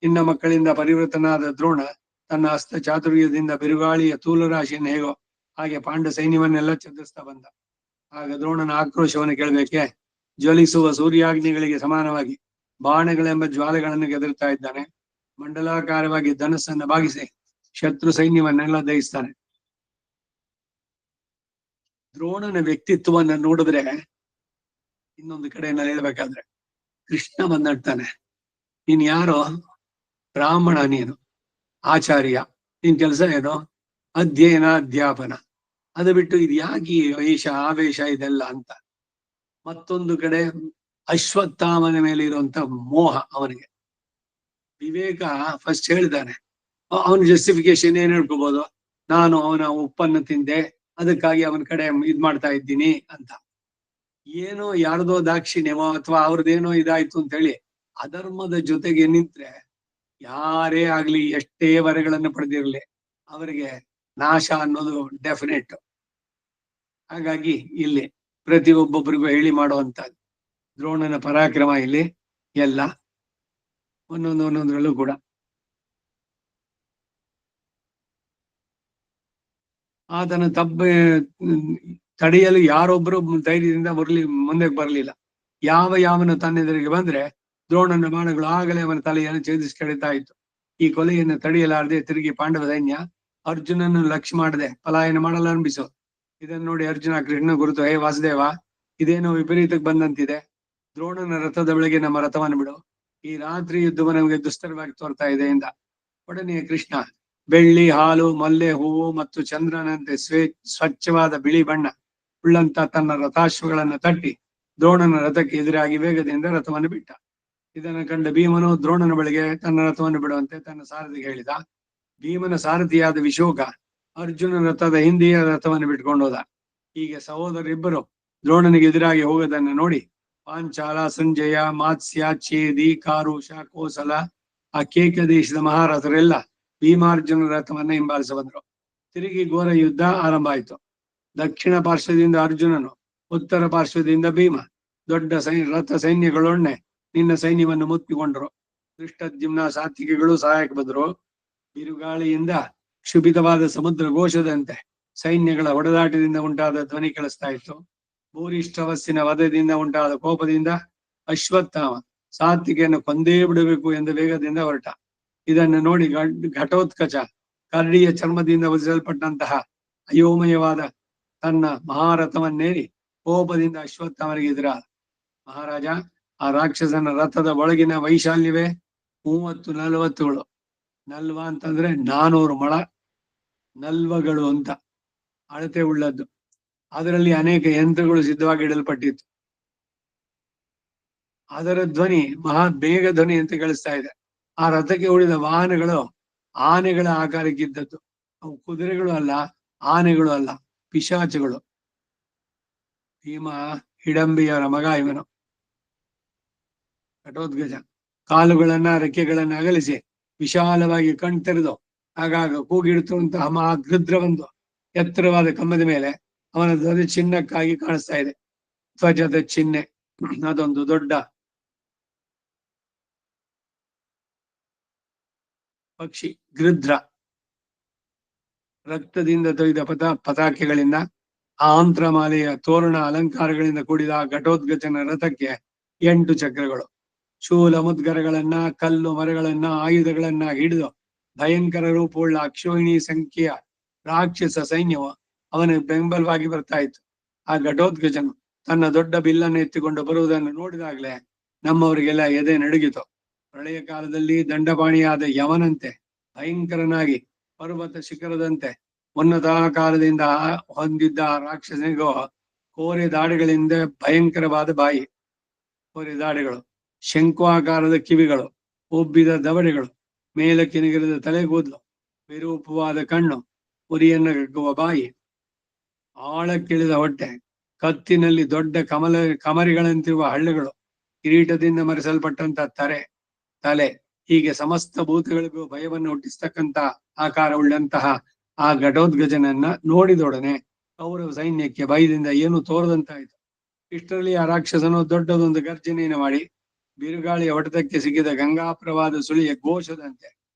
ಇನ್ನ ಮಕ್ಕಳಿಂದ ಪರಿವೃತನಾದ ದ್ರೋಣ ತನ್ನ ಹಸ್ತ ಚಾತುರ್ಯದಿಂದ ಬಿರುಗಾಳಿಯ ತೂಲರಾಶಿಯನ್ನು ಹೇಗೋ ಹಾಗೆ ಪಾಂಡ ಸೈನ್ಯವನ್ನೆಲ್ಲ ಚದುರಿಸ್ತಾ ಬಂದ. ಆಗ ದ್ರೋಣನ ಆಕ್ರೋಶವನ್ನು ಕೇಳಬೇಕೆ? ಜ್ವಲಿಸುವ ಸೂರ್ಯಾಗ್ನಿಗಳಿಗೆ ಸಮಾನವಾಗಿ ಬಾಣಗಳೆಂಬ ಜ್ವಾಲೆಗಳನ್ನು ಗೆದರ್ತಾ ಇದ್ದಾನೆ. ಮಂಡಲಾಕಾರವಾಗಿ ಧನಸ್ಸನ್ನು ಬಾಗಿಸಿ ಶತ್ರು ಸೈನ್ಯವನ್ನೆಲ್ಲ ದಹಿಸ್ತಾನೆ. ದ್ರೋಣನ ವ್ಯಕ್ತಿತ್ವವನ್ನ ನೋಡಿದ್ರೆ ಇನ್ನೊಂದು ಕಡೆ ನಾನು ಹೇಳ್ಬೇಕಾದ್ರೆ ಕೃಷ್ಣ ಬಂದಾಡ್ತಾನೆ. ನೀನ್ ಯಾರೋ ಬ್ರಾಹ್ಮಣ, ನೀನು ಆಚಾರ್ಯ, ನಿನ್ ಕೆಲಸ ಏನೋ ಅಧ್ಯಯನ ಅಧ್ಯಾಪನ, ಅದು ಬಿಟ್ಟು ಇದು ಯಾಕೆ ವೇಷ ಆವೇಶ ಇದೆಲ್ಲ ಅಂತ ಮತ್ತೊಂದು ಕಡೆ ಅಶ್ವತ್ಥಾಮನ ಮೇಲೆ ಇರುವಂತ ಮೋಹ ಅವನಿಗೆ. ವಿವೇಕ ಫಸ್ಟ್ ಹೇಳಿದ್ದಾನೆ, ಅವನ ಜಸ್ಟಿಫಿಕೇಶನ್ ಏನ್ ಹೇಳ್ಕೋಬಹುದು, ನಾನು ಅವನ ಉಪ್ಪನ್ನು ತಿಂದೆ ಅದಕ್ಕಾಗಿ ಅವನ ಕಡೆ ಇದ್ ಮಾಡ್ತಾ ಇದ್ದೀನಿ ಅಂತ. ಏನೋ ಯಾರ್ದೋ ದಾಕ್ಷಿಣ್ಯವೋ ಅಥವಾ ಅವ್ರದ್ದೇನೋ ಇದಾಯ್ತು ಅಂತ ಹೇಳಿ ಅಧರ್ಮದ ಜೊತೆಗೆ ನಿಂತ್ರೆ ಯಾರೇ ಆಗ್ಲಿ ಎಷ್ಟೇ ವರಗಳನ್ನು ಪಡೆದಿರ್ಲಿ ಅವರಿಗೆ ನಾಶ ಅನ್ನೋದು ಡೆಫಿನೆಟ್. ಹಾಗಾಗಿ ಇಲ್ಲಿ ಪ್ರತಿಯೊಬ್ಬೊಬ್ಬರಿಗೂ ಹೇಳಿ ಮಾಡುವಂತದ್ದು ದ್ರೋಣನ ಪರಾಕ್ರಮ ಇಲ್ಲಿ ಎಲ್ಲ ಒಂದೊಂದರಲ್ಲೂ ಕೂಡ. ಆತನ ತಡೆಯಲು ಯಾರೊಬ್ಬರು ಧೈರ್ಯದಿಂದ ಮುಂದೆ ಬರಲಿಲ್ಲ. ಯಾವನ ತನ್ನೆದುರಿಗೆ ಬಂದ್ರೆ ದ್ರೋಣನ ಬಾಣಗಳು ಆಗಲೇ ಅವನ ತಲೆಯನ್ನು ಛೇದಿಸಿ ಕೆಡಿತಾ ಇತ್ತು. ಈ ಕೊಲೆಯನ್ನು ತಡೆಯಲಾರದೆ ತಿರುಗಿ ಪಾಂಡವ ಸೈನ್ಯ ಅರ್ಜುನನ್ನು ಲಕ್ಷ್ಯ ಮಾಡದೆ ಪಲಾಯನ ಮಾಡಲಾರಂಭಿಸು. ಇದನ್ನು ನೋಡಿ ಅರ್ಜುನ ಕೃಷ್ಣ ಗುರುತು, ಹೇ ವಾಸುದೇವ, ಇದೇನೋ ವಿಪರೀತಕ್ಕೆ ಬಂದಂತಿದೆ. ದ್ರೋಣನ ರಥದ ಬಳಿಗೆ ನಮ್ಮ ರಥವನ್ನು ಬಿಡು. ಈ ರಾತ್ರಿ ಯುದ್ಧವು ನಮಗೆ ದುಸ್ತರವಾಗಿ ತೋರ್ತಾ ಇದೆ ಎಂದ. ಒಡನೆಯ ಕೃಷ್ಣ ಬೆಳ್ಳಿ, ಹಾಲು, ಮಲ್ಲೆ ಹೂವು ಮತ್ತು ಚಂದ್ರನಂತೆ ಸ್ವಚ್ಛವಾದ ಬಿಳಿ ಬಣ್ಣ ಉಳ್ಳಂತ ತನ್ನ ರಥಾಶ್ವಗಳನ್ನು ತಟ್ಟಿ ದ್ರೋಣನ ರಥಕ್ಕೆ ಎದುರಾಗಿ ವೇಗದಿಂದ ರಥವನ್ನು ಬಿಟ್ಟ. ಇದನ್ನು ಕಂಡ ಭೀಮನು ದ್ರೋಣನ ಬಳಿಗೆ ತನ್ನ ರಥವನ್ನು ಬಿಡುವಂತೆ ತನ್ನ ಸಾರಥಿಗೆ ಹೇಳಿದ. ಭೀಮನ ಸಾರಥಿಯಾದ ವಿಶೋಕ ಅರ್ಜುನ ರಥದ ಹಿಂದೆಯೇ ರಥವನ್ನು ಬಿಟ್ಕೊಂಡು ಹೋದ. ಹೀಗೆ ಸಹೋದರಿಬ್ಬರು ದ್ರೋಣನಿಗೆ ಎದುರಾಗಿ ಹೋಗೋದನ್ನು ನೋಡಿ ಪಾಂಚಾಲ, ಸಂಜಯ, ಮಾತ್ಸ್ಯ, ಛೇದಿ, ಕಾರುಷ, ಕೋಸಲ ಆ ಕೇಕ ದೇಶದ ಮಹಾರಥರೆಲ್ಲ ಭೀಮಾರ್ಜುನ ರಥವನ್ನ ಹಿಂಬಾಲಿಸ ಬಂದ್ರು. ತಿರುಗಿ ಘೋರ ಯುದ್ಧ ಆರಂಭ ಆಯಿತು. ದಕ್ಷಿಣ ಪಾರ್ಶ್ವದಿಂದ ಅರ್ಜುನನು, ಉತ್ತರ ಪಾರ್ಶ್ವದಿಂದ ಭೀಮ ದೊಡ್ಡ ರಥ ಸೈನ್ಯಗಳೊಡನೆ ನಿನ್ನ ಸೈನ್ಯವನ್ನು ಮುತ್ತಿಕೊಂಡರು. ಧೃಷ್ಟದ್ಯುಮ್ನ ಸಾತ್ವಿಕಿಗಳು ಸಹಾಯಕ್ಕೆ ಬಂದರು. ಬಿರುಗಾಳಿಯಿಂದ ಕ್ಷುಭಿತವಾದ ಸಮುದ್ರ ಘೋಷದಂತೆ ಸೈನ್ಯಗಳ ಹೊಡೆದಾಟದಿಂದ ಉಂಟಾದ ಧ್ವನಿ ಕೇಳಿಸ್ತಾ ಇತ್ತು. ಭೂರಿಷ್ಠವಸ್ಸಿನ ವಧದಿಂದ ಉಂಟಾದ ಕೋಪದಿಂದ ಅಶ್ವತ್ಥಾಮ ಸಾತ್ವಿಕೆಯನ್ನು ಕೊಂದೇ ಬಿಡಬೇಕು ಎಂದು ವೇಗದಿಂದ ಹೊರಟ. ಇದನ್ನು ನೋಡಿ ಘಟೋತ್ಕಚ ಕರಡಿಯ ಚರ್ಮದಿಂದ ಹೊದಿಸಲ್ಪಟ್ಟಂತಹ ಅಯೋಮಯವಾದ ತನ್ನ ಮಹಾರಥವನ್ನೇರಿ ಕೋಪದಿಂದ ಅಶ್ವತ್ಥಾಮನಿಗೆ ಎದುರಾದ. ಮಹಾರಾಜ, ಆ ರಾಕ್ಷಸನ ರಥದ ಒಳಗಿನ ವೈಶಾಲ್ಯವೇ 30-40ಗಳು. ನಲ್ವ ಅಂತಂದ್ರೆ 400 ಮೊಳ, ನಲ್ವಗಳು ಅಂತ ಅಳತೆ ಉಳ್ಳದ್ದು. ಅದರಲ್ಲಿ ಅನೇಕ ಯಂತ್ರಗಳು ಸಿದ್ಧವಾಗಿ ಇಡಲ್ಪಟ್ಟಿತ್ತು. ಅದರ ಧ್ವನಿ ಮಹಾ ಬೇಗ ಧ್ವನಿ ಅಂತ ಕೇಳಿಸ್ತಾ ಇದೆ. ಆ ರಥಕ್ಕೆ ಉಳಿದ ವಾಹನಗಳು ಆನೆಗಳ ಆಕಾರಕ್ಕಿದ್ದದ್ದು. ಅವು ಕುದುರೆಗಳು ಅಲ್ಲ, ಆನೆಗಳು ಅಲ್ಲ, ಪಿಶಾಚಗಳು. ಭೀಮ ಹಿಡಂಬಿಯರ ಮಗ ಇವನು ಘಟೋತ್ಕಚ. ಕಾಲುಗಳನ್ನ ರೆಕ್ಕೆಗಳನ್ನ ಅಗಲಿಸಿ ವಿಶಾಲವಾಗಿ ಕಣ್ತೆರೆದು ಆಗಾಗ ಕೂಗಿಡುತ್ತಿರುವಂತಹ ಮಹಾಗೃದ್ರವೊಂದು ಎತ್ತರವಾದ ಕಂಬದ ಮೇಲೆ ಅವನ ಧ್ವಜ ಚಿಹ್ನಕ್ಕಾಗಿ ಕಾಣಿಸ್ತಾ ಇದೆ. ಧ್ವಜದ ಚಿಹ್ನೆ ಅದೊಂದು ದೊಡ್ಡ ಪಕ್ಷಿ ಗೃಧ್ರ. ರಕ್ತದಿಂದ ತೊಯ್ದ ಪತಾಕೆಗಳಿಂದ ಆಂತ್ರಮಾಲೆಯ ತೋರಣ ಅಲಂಕಾರಗಳಿಂದ ಕೂಡಿದ ಘಟೋತ್ಕಚನ ರಥಕ್ಕೆ 8 ಚಕ್ರಗಳು. ಶೂಲ ಮುದ್ಗರಗಳನ್ನ, ಕಲ್ಲು ಮರಗಳನ್ನ, ಆಯುಧಗಳನ್ನ ಹಿಡಿದು ಭಯಂಕರ ರೂಪವುಳ್ಳ ಅಕ್ಷೋಹಿಣಿ ಸಂಖ್ಯೆಯ ರಾಕ್ಷಸ ಸೈನ್ಯವು ಅವನ ಬೆಂಬಲವಾಗಿ ಬರ್ತಾ ಇತ್ತು. ಆ ಘಟೋತ್ಕಚನು ತನ್ನ ದೊಡ್ಡ ಬಿಲ್ಲನ್ನು ಎತ್ತಿಕೊಂಡು ಬರುವುದನ್ನು ನೋಡಿದಾಗಲೇ ನಮ್ಮವರಿಗೆಲ್ಲ ಎದೆ ನಡುಗಿತು. ಪ್ರಳಯ ಕಾಲದಲ್ಲಿ ದಂಡಪಾಣಿಯಾದ ಯವನಂತೆ ಭಯಂಕರನಾಗಿ ಪರ್ವತ ಶಿಖರದಂತೆ ಉನ್ನತಾಕಾರದಿಂದ ಹೊಂದಿದ್ದ ರಾಕ್ಷಸನಿಗೂ ಕೋರೆ ದಾಡಿಗಳಿಂದ ಭಯಂಕರವಾದ ಬಾಯಿ, ಕೋರೆ ದಾಡಿಗಳು, ಶಂಕು ಕಿವಿಗಳು, ಉಬ್ಬಿದ ದವಡೆಗಳು, ಮೇಲಕ್ಕೆ ನಿಗಿರಿದ ತಲೆಗೂದಲು, ವಿರೂಪವಾದ ಕಣ್ಣು, ಉರಿಯನ್ನು ಕಕ್ಕುವ ಬಾಯಿ, ಆಳಕ್ಕಿಳಿದ ಹೊಟ್ಟೆ, ಕತ್ತಿನಲ್ಲಿ ದೊಡ್ಡ ಕಮರಿಗಳಂತಿರುವ ಹಳ್ಳಿಗಳು, ಕಿರೀಟದಿಂದ ಮರೆಸಲ್ಪಟ್ಟಂತ ತಲೆ, ಹೀಗೆ ಸಮಸ್ತ ಭೂತಗಳಿಗೂ ಭಯವನ್ನು ಹುಟ್ಟಿಸ್ತಕ್ಕಂತ ಆಕಾರ ಉಳ್ಳಂತಹ ಆ ಘಟೋತ್ಕಚನನ್ನ ನೋಡಿದೊಡನೆ ಕೌರವ ಸೈನ್ಯಕ್ಕೆ ಭಯದಿಂದ ಏನು ತೋರದಂತಾಯಿತು. ಇಷ್ಟರಲ್ಲಿ ಆ ರಾಕ್ಷಸನು ದೊಡ್ಡದೊಂದು ಗರ್ಜನೆಯನ್ನು ಮಾಡಿ ಬಿರುಗಾಳಿಯ ಹೊಡೆತಕ್ಕೆ ಸಿಕ್ಕಿದ ಗಂಗಾಪ್ರವಾದ ಸುಳಿಯ ಘೋಷದಂತೆ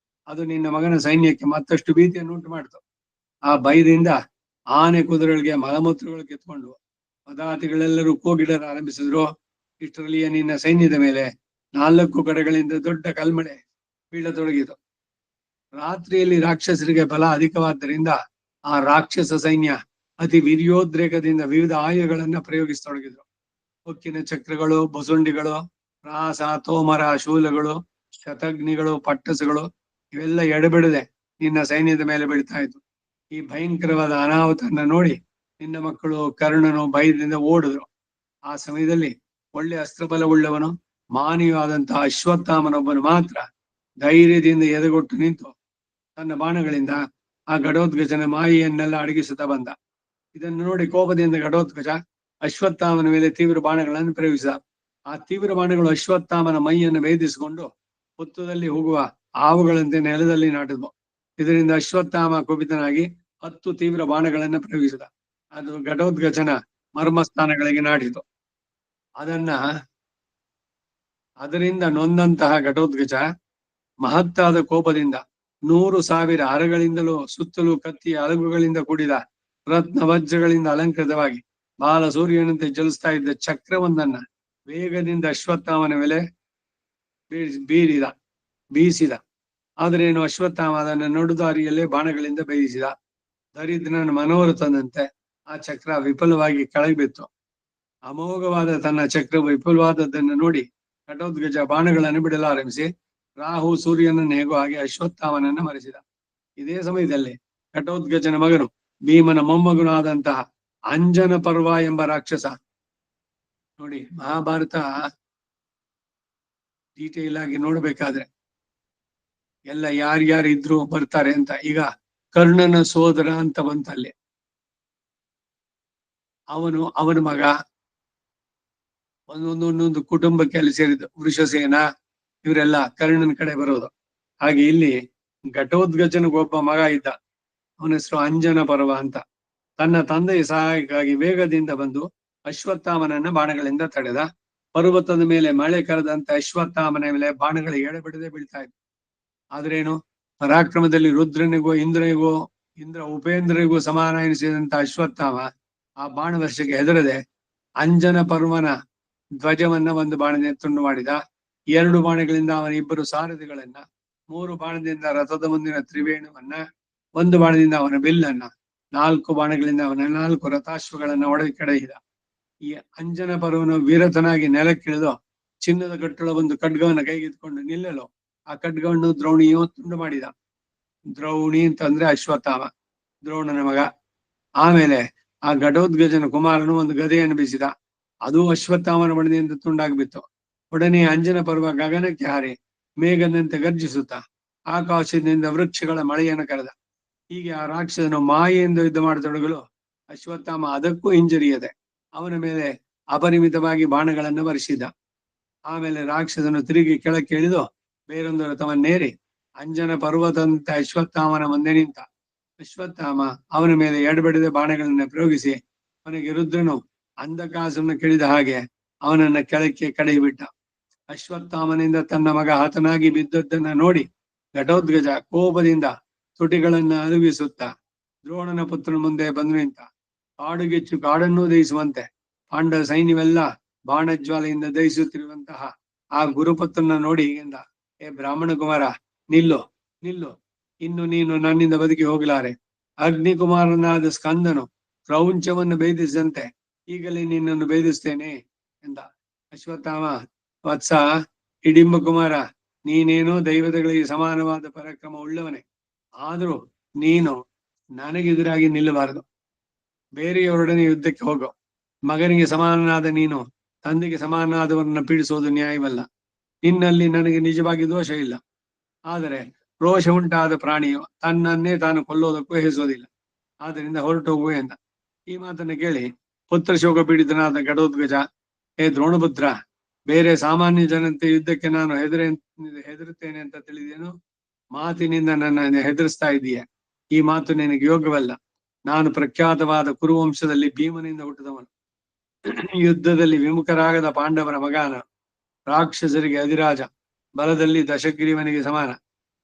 ಅದು ನಿನ್ನ ಮಗನ ಸೈನ್ಯಕ್ಕೆ ಮತ್ತಷ್ಟು ಭೀತಿಯನ್ನು ಉಂಟು ಮಾಡಿತು. ಆ ಭಯದಿಂದ ಆನೆ ಕುದುರೆಗಳಿಗೆ ಮಲಮೂತ್ರಗಳು ಕಿತ್ಕೊಂಡು ಪದಾತಿಗಳೆಲ್ಲರೂ ಕೂಗಿಡಲು ಆರಂಭಿಸಿದ್ರು. ಇಷ್ಟರಲ್ಲಿಯೇ ನಿನ್ನ ಸೈನ್ಯದ ಮೇಲೆ 4 ಕಡೆಗಳಿಂದ ದೊಡ್ಡ ಕಲ್ಮಳೆ ಬೀಳತೊಡಗಿತು. ರಾತ್ರಿಯಲ್ಲಿ ರಾಕ್ಷಸರಿಗೆ ಬಲ ಅಧಿಕವಾದ್ದರಿಂದ ಆ ರಾಕ್ಷಸ ಸೈನ್ಯ ಅತಿ ವೀರ್ಯೋದ್ರೇಕದಿಂದ ವಿವಿಧ ಆಯುಧಗಳನ್ನ ಪ್ರಯೋಗಿಸತೊಡಗಿದ್ರು. ಹೊಕ್ಕಿನ ಚಕ್ರಗಳು, ಬಸುಂಡಿಗಳು, ರಾಸ, ತೋಮರ, ಶೂಲಗಳು, ಶತಗ್ನಿಗಳು, ಪಟ್ಟಸಗಳು ಇವೆಲ್ಲ ಎಡಬಿಡದೆ ನಿನ್ನ ಸೈನ್ಯದ ಮೇಲೆ ಬೀಳ್ತಾ ಇದ್ವು. ಈ ಭಯಂಕರವಾದ ಅನಾಹುತನ್ನ ನೋಡಿ ನಿನ್ನ ಮಕ್ಕಳು ಕರ್ಣನು ಭಯದಿಂದ ಓಡಿದ್ರು. ಆ ಸಮಯದಲ್ಲಿ ಒಳ್ಳೆ ಅಸ್ತ್ರಬಲವುಳ್ಳವನು ಮಾನಿಯಾದಂತಹ ಅಶ್ವತ್ಥಾಮನೊಬ್ಬನು ಮಾತ್ರ ಧೈರ್ಯದಿಂದ ಎದೆಗೊಟ್ಟು ನಿಂತು ತನ್ನ ಬಾಣಗಳಿಂದ ಆ ಘಟೋತ್ಕಚನ ಮಾಯೆಯನ್ನೆಲ್ಲ ಅಡಗಿಸುತ್ತಾ ಬಂದ. ಇದನ್ನು ನೋಡಿ ಕೋಪದಿಂದ ಘಟೋತ್ಕಚ ಅಶ್ವತ್ಥಾಮನ ಮೇಲೆ ತೀವ್ರ ಬಾಣಗಳನ್ನು ಪ್ರಯೋಗಿಸಿದ. ಆ ತೀವ್ರ ಬಾಣಗಳು ಅಶ್ವತ್ಥಾಮನ ಮೈಯನ್ನು ಭೇದಿಸಿಕೊಂಡು ಹುತ್ತದಲ್ಲಿ ಹೋಗುವ ಹಾವುಗಳಂತೆ ನೆಲದಲ್ಲಿ ನಾಟಿದ್ವು. ಇದರಿಂದ ಅಶ್ವತ್ಥಾಮ ಕುಪಿತನಾಗಿ 10 ತೀವ್ರ ಬಾಣಗಳನ್ನು ಪ್ರಯೋಗಿಸಿದ. ಅದು ಘಟೋತ್ಕಚನ ಮರ್ಮಸ್ಥಾನಗಳಿಗೆ ನಾಟಿತು. ಅದರಿಂದ ನೊಂದಂತಹ ಘಟೋತ್ಕಚ ಮಹತ್ತಾದ ಕೋಪದಿಂದ 100,000 ಅರಗಳಿಂದಲೂ ಸುತ್ತಲೂ ಕತ್ತಿಯ ಅಲಗುಗಳಿಂದ ಕೂಡಿದ ರತ್ನ ವಜ್ರಗಳಿಂದ ಅಲಂಕೃತವಾಗಿ ಬಾಲ ಸೂರ್ಯನಂತೆ ಜಲಿಸ್ತಾ ಇದ್ದ ಚಕ್ರವೊಂದನ್ನ ವೇಗದಿಂದ ಅಶ್ವತ್ಥಾಮನ ಮೇಲೆ ಬೀಸಿದ. ಆದ್ರೇನು ಅಶ್ವತ್ಥಾಮ ಅದನ್ನು ನಡುದಾರಿಯಲ್ಲೇ ಬಾಣಗಳಿಂದ ಬೇಯಿಸಿದ. ದರಿದ್ರನ ಮನೋರಥದಂತೆ ಆ ಚಕ್ರ ವಿಫಲವಾಗಿ ಕೆಳಗೆ ಬಿತ್ತು. ಅಮೋಘವಾದ ತನ್ನ ಚಕ್ರ ವಿಫಲವಾದದ್ದನ್ನು ನೋಡಿ ಘಟೋತ್ಕಚ ಬಾಣಗಳನ್ನು ಬಿಡಲಾರಂಭಿಸಿ ರಾಹು ಸೂರ್ಯನನ್ನು ಹೇಗೋ ಹಾಗೆ ಅಶ್ವತ್ಥಾಮನನ್ನ ಮರೆಸಿದ. ಇದೇ ಸಮಯದಲ್ಲಿ ಘಟೋತ್ಕಚನ ಮಗನು ಭೀಮನ ಮೊಮ್ಮಗನಾದಂತಹ ಅಂಜನ ಪರ್ವ ಎಂಬ ರಾಕ್ಷಸ, ನೋಡಿ ಮಹಾಭಾರತ ಡೀಟೇಲ್ ಆಗಿ ನೋಡ್ಬೇಕಾದ್ರೆ ಎಲ್ಲ ಯಾರ್ಯಾರು ಇದ್ರು ಬರ್ತಾರೆ ಅಂತ. ಈಗ ಕರ್ಣನ ಸೋದರ ಅಂತ ಬಂತಲ್ಲಿ, ಅವನ ಮಗ ಒಂದೊಂದು ಕುಟುಂಬಕ್ಕೆ ಅಲ್ಲಿ ಸೇರಿದ್ದು ವೃಷಸೇನ, ಇವರೆಲ್ಲ ಕರ್ಣನ ಕಡೆ ಬರೋದು. ಹಾಗೆ ಇಲ್ಲಿ ಘಟೋತ್ಕಚನಿಗೊಬ್ಬ ಮಗ ಇದ್ದ, ಅವನ ಹೆಸರು ಅಂಜನ ಪರ್ವ ಅಂತ. ತನ್ನ ತಂದೆಯ ಸಹಾಯಕ್ಕಾಗಿ ವೇಗದಿಂದ ಬಂದು ಅಶ್ವತ್ಥಾಮನನ್ನ ಬಾಣಗಳಿಂದ ತಡೆದ. ಪರ್ವತದ ಮೇಲೆ ಮಳೆ ಕರೆದಂತ ಅಶ್ವತ್ಥಾಮನ ಮೇಲೆ ಬಾಣಗಳು ಎಡೆಬಿಡದೆ ಬೀಳ್ತಾ ಇದ್ವು. ಆದ್ರೇನು ಪರಾಕ್ರಮದಲ್ಲಿ ರುದ್ರನಿಗೂ ಇಂದ್ರ ಉಪೇಂದ್ರನಿಗೂ ಸಮಾನ ಎನಿಸಿದಂತ ಅಶ್ವತ್ಥಾಮ ಆ ಬಾಣ ವರ್ಷಕ್ಕೆ ಹೆದರದೆ ಅಂಜನ ಪರ್ವನ ಧ್ವಜವನ್ನ ಒಂದು ಬಾಣದಿಂದ ತುಂಡು ಮಾಡಿದ. 2 ಬಾಣಗಳಿಂದ ಅವನ 2 ಸಾರಥಿಗಳನ್ನ, 3 ಬಾಣದಿಂದ ರಥದ ಮುಂದಿನ ತ್ರಿವೇಣವನ್ನ, 1 ಬಾಣದಿಂದ ಅವನ ಬಿಲ್ಲನ್ನ, 4 ಬಾಣಗಳಿಂದ ಅವನ 4 ರಥಾಶ್ವಗಳನ್ನ ಒಡೆದು ಕೆಡಹಿದ. ಈ ಅಂಜನ ಪರ್ವನು ವೀರತನಾಗಿ ನೆಲಕ್ಕಿಳಿದು ಚಿನ್ನದ ಕಟ್ಟುಳ ಒಂದು ಖಡ್ಗವನ್ನು ಕೈಗೆತ್ಕೊಂಡು ನಿಲ್ಲಲು ಆ ಖಡ್ಗವನ್ನು ದ್ರೋಣಿಯು ತುಂಡು ಮಾಡಿದ. ದ್ರೌಣಿ ಅಂತಂದ್ರೆ ಅಶ್ವತ್ಥಾಮ, ದ್ರೋಣನ ಮಗ. ಆಮೇಲೆ ಆ ಘಟೋತ್ಕಚನ ಕುಮಾರನು ಒಂದು ಗದೆಯನ್ನು ಬೀಸಿದ, ಅದು ಅಶ್ವತ್ಥಾಮನ ಬಣದಿಂದ ತುಂಡಾಗ್ಬಿತ್ತು. ಒಡನೆ ಅಂಜನ ಪರ್ವ ಗಗನಕ್ಕೆ ಹಾರಿ ಮೇಘದಂತೆ ಗರ್ಜಿಸುತ್ತಾ ಆಕಾಶದಿಂದ ವೃಕ್ಷಗಳ ಮಳೆಯನ್ನು ಕರೆದ. ಹೀಗೆ ಆ ರಾಕ್ಷಸನು ಮಾಯೆಯಿಂದ ಯುದ್ಧ ಮಾಡತೊಡಗಲು ಅಶ್ವತ್ಥಾಮ ಅದಕ್ಕೂ ಹಿಂಜರಿಯದೆ ಅವನ ಮೇಲೆ ಅಪರಿಮಿತವಾಗಿ ಬಾಣಗಳನ್ನು ಬರೆಸಿದ. ಆಮೇಲೆ ರಾಕ್ಷಸನು ತಿರುಗಿ ಕೆಳಕ್ಕೆ ಇಳಿದು ಬೇರೊಂದು ರಥವನ್ನೇರಿ ಅಂಜನ ಪರ್ವತದಂತೆ ಅಶ್ವತ್ಥಾಮನ ಮುಂದೆ ನಿಂತ. ಅಶ್ವತ್ಥಾಮ ಅವನ ಮೇಲೆ ಎಡಬಿಡದೆ ಬಾಣಗಳನ್ನು ಪ್ರಯೋಗಿಸಿ ಅವನಿಗೆ ರುದ್ರನು ಅಂಧಕಾಸನ್ನು ಕೆಳಿದ ಹಾಗೆ ಅವನನ್ನ ಕೆಳಕ್ಕೆ ಕಡೆಯಿಬಿಟ್ಟ. ಅಶ್ವತ್ಥಾಮನಿಂದ ತನ್ನ ಮಗ ಹತನಾಗಿ ಬಿದ್ದದ್ದನ್ನ ನೋಡಿ ಘಟೋತ್ಕಚ ಕೋಪದಿಂದ ತುಟಿಗಳನ್ನ ಅಲುಗಿಸುತ್ತಾ ದ್ರೋಣನ ಪುತ್ರನ ಮುಂದೆ ಬಂದು ನಿಂತ. ಕಾಡುಗಿಚ್ಚು ಕಾಡನ್ನೂ ದಹಿಸುವಂತೆ ಪಾಂಡವ ಸೈನ್ಯವೆಲ್ಲ ಬಾಣಜ್ವಾಲೆಯಿಂದ ದಹಿಸುತ್ತಿರುವಂತಹ ಆ ಗುರುಪುತ್ರನ ನೋಡಿ ಹೀಗೆಂದ, ಏ ಬ್ರಾಹ್ಮಣ ಕುಮಾರ, ನಿಲ್ಲು, ಇನ್ನು ನೀನು ನನ್ನಿಂದ ಬದುಕಿ ಹೋಗಲಾರೆ. ಅಗ್ನಿಕುಮಾರನಾದ ಸ್ಕಂದನು ಕ್ರೌಂಚವನ್ನು ಭೇದಿಸಿದಂತೆ ಈಗಲೇ ನಿನ್ನನ್ನು ಭೇದಿಸ್ತೇನೆ ಎಂದ. ಅಶ್ವತ್ಥಾಮ, ವತ್ಸ, ಹಿಡಿಂಬ ಕುಮಾರ, ನೀನೇನೋ ದೈವತೆಗಳಿಗೆ ಸಮಾನವಾದ ಪರಾಕ್ರಮ ಉಳ್ಳವನೇ, ಆದರೂ ನೀನು ನನಗೆದುರಾಗಿ ನಿಲ್ಲಬಾರದು. ಬೇರೆಯವರೊಡನೆ ಯುದ್ಧಕ್ಕೆ ಹೋಗೋ. ಮಗನಿಗೆ ಸಮಾನನಾದ ನೀನು ತಂದೆಗೆ ಸಮಾನನಾದವರನ್ನ ಪೀಡಿಸೋದು ನ್ಯಾಯವಲ್ಲ. ನಿನ್ನಲ್ಲಿ ನನಗೆ ನಿಜವಾಗಿ ದೋಷ ಇಲ್ಲ, ಆದರೆ ರೋಷ ಉಂಟಾದ ಪ್ರಾಣಿಯು ತನ್ನನ್ನೇ ತಾನು ಕೊಲ್ಲೋದಕ್ಕೂ ಹೆಸೋದಿಲ್ಲ. ಆದ್ದರಿಂದ ಹೊರಟೋಗುವೆ ಎಂದ. ಈ ಮಾತನ್ನು ಕೇಳಿ ಪುತ್ರ ಶೋಕ ಪೀಡಿತನಾದ ಘಟೋತ್ಕಚ, ಹೇ ದ್ರೋಣಪುತ್ರ, ಬೇರೆ ಸಾಮಾನ್ಯ ಜನಂತೆ ಯುದ್ಧಕ್ಕೆ ನಾನು ಹೆದರುತ್ತೇನೆ ಅಂತ ತಿಳಿದೇನು? ಮಾತಿನಿಂದ ನನ್ನ ಹೆದರಿಸ್ತಾ ಇದೀಯ. ಈ ಮಾತು ನಿನಗೆ ಯೋಗ್ಯವಲ್ಲ. ನಾನು ಪ್ರಖ್ಯಾತವಾದ ಕುರುವಂಶದಲ್ಲಿ ಭೀಮನಿಂದ ಹುಟ್ಟಿದವನು. ಯುದ್ಧದಲ್ಲಿ ವಿಮುಖರಾಗದ ಪಾಂಡವರ ಮಗಾನ, ರಾಕ್ಷಸರಿಗೆ ಅಧಿರಾಜ, ಬಲದಲ್ಲಿ ದಶಗ್ರೀವನಿಗೆ ಸಮಾನ.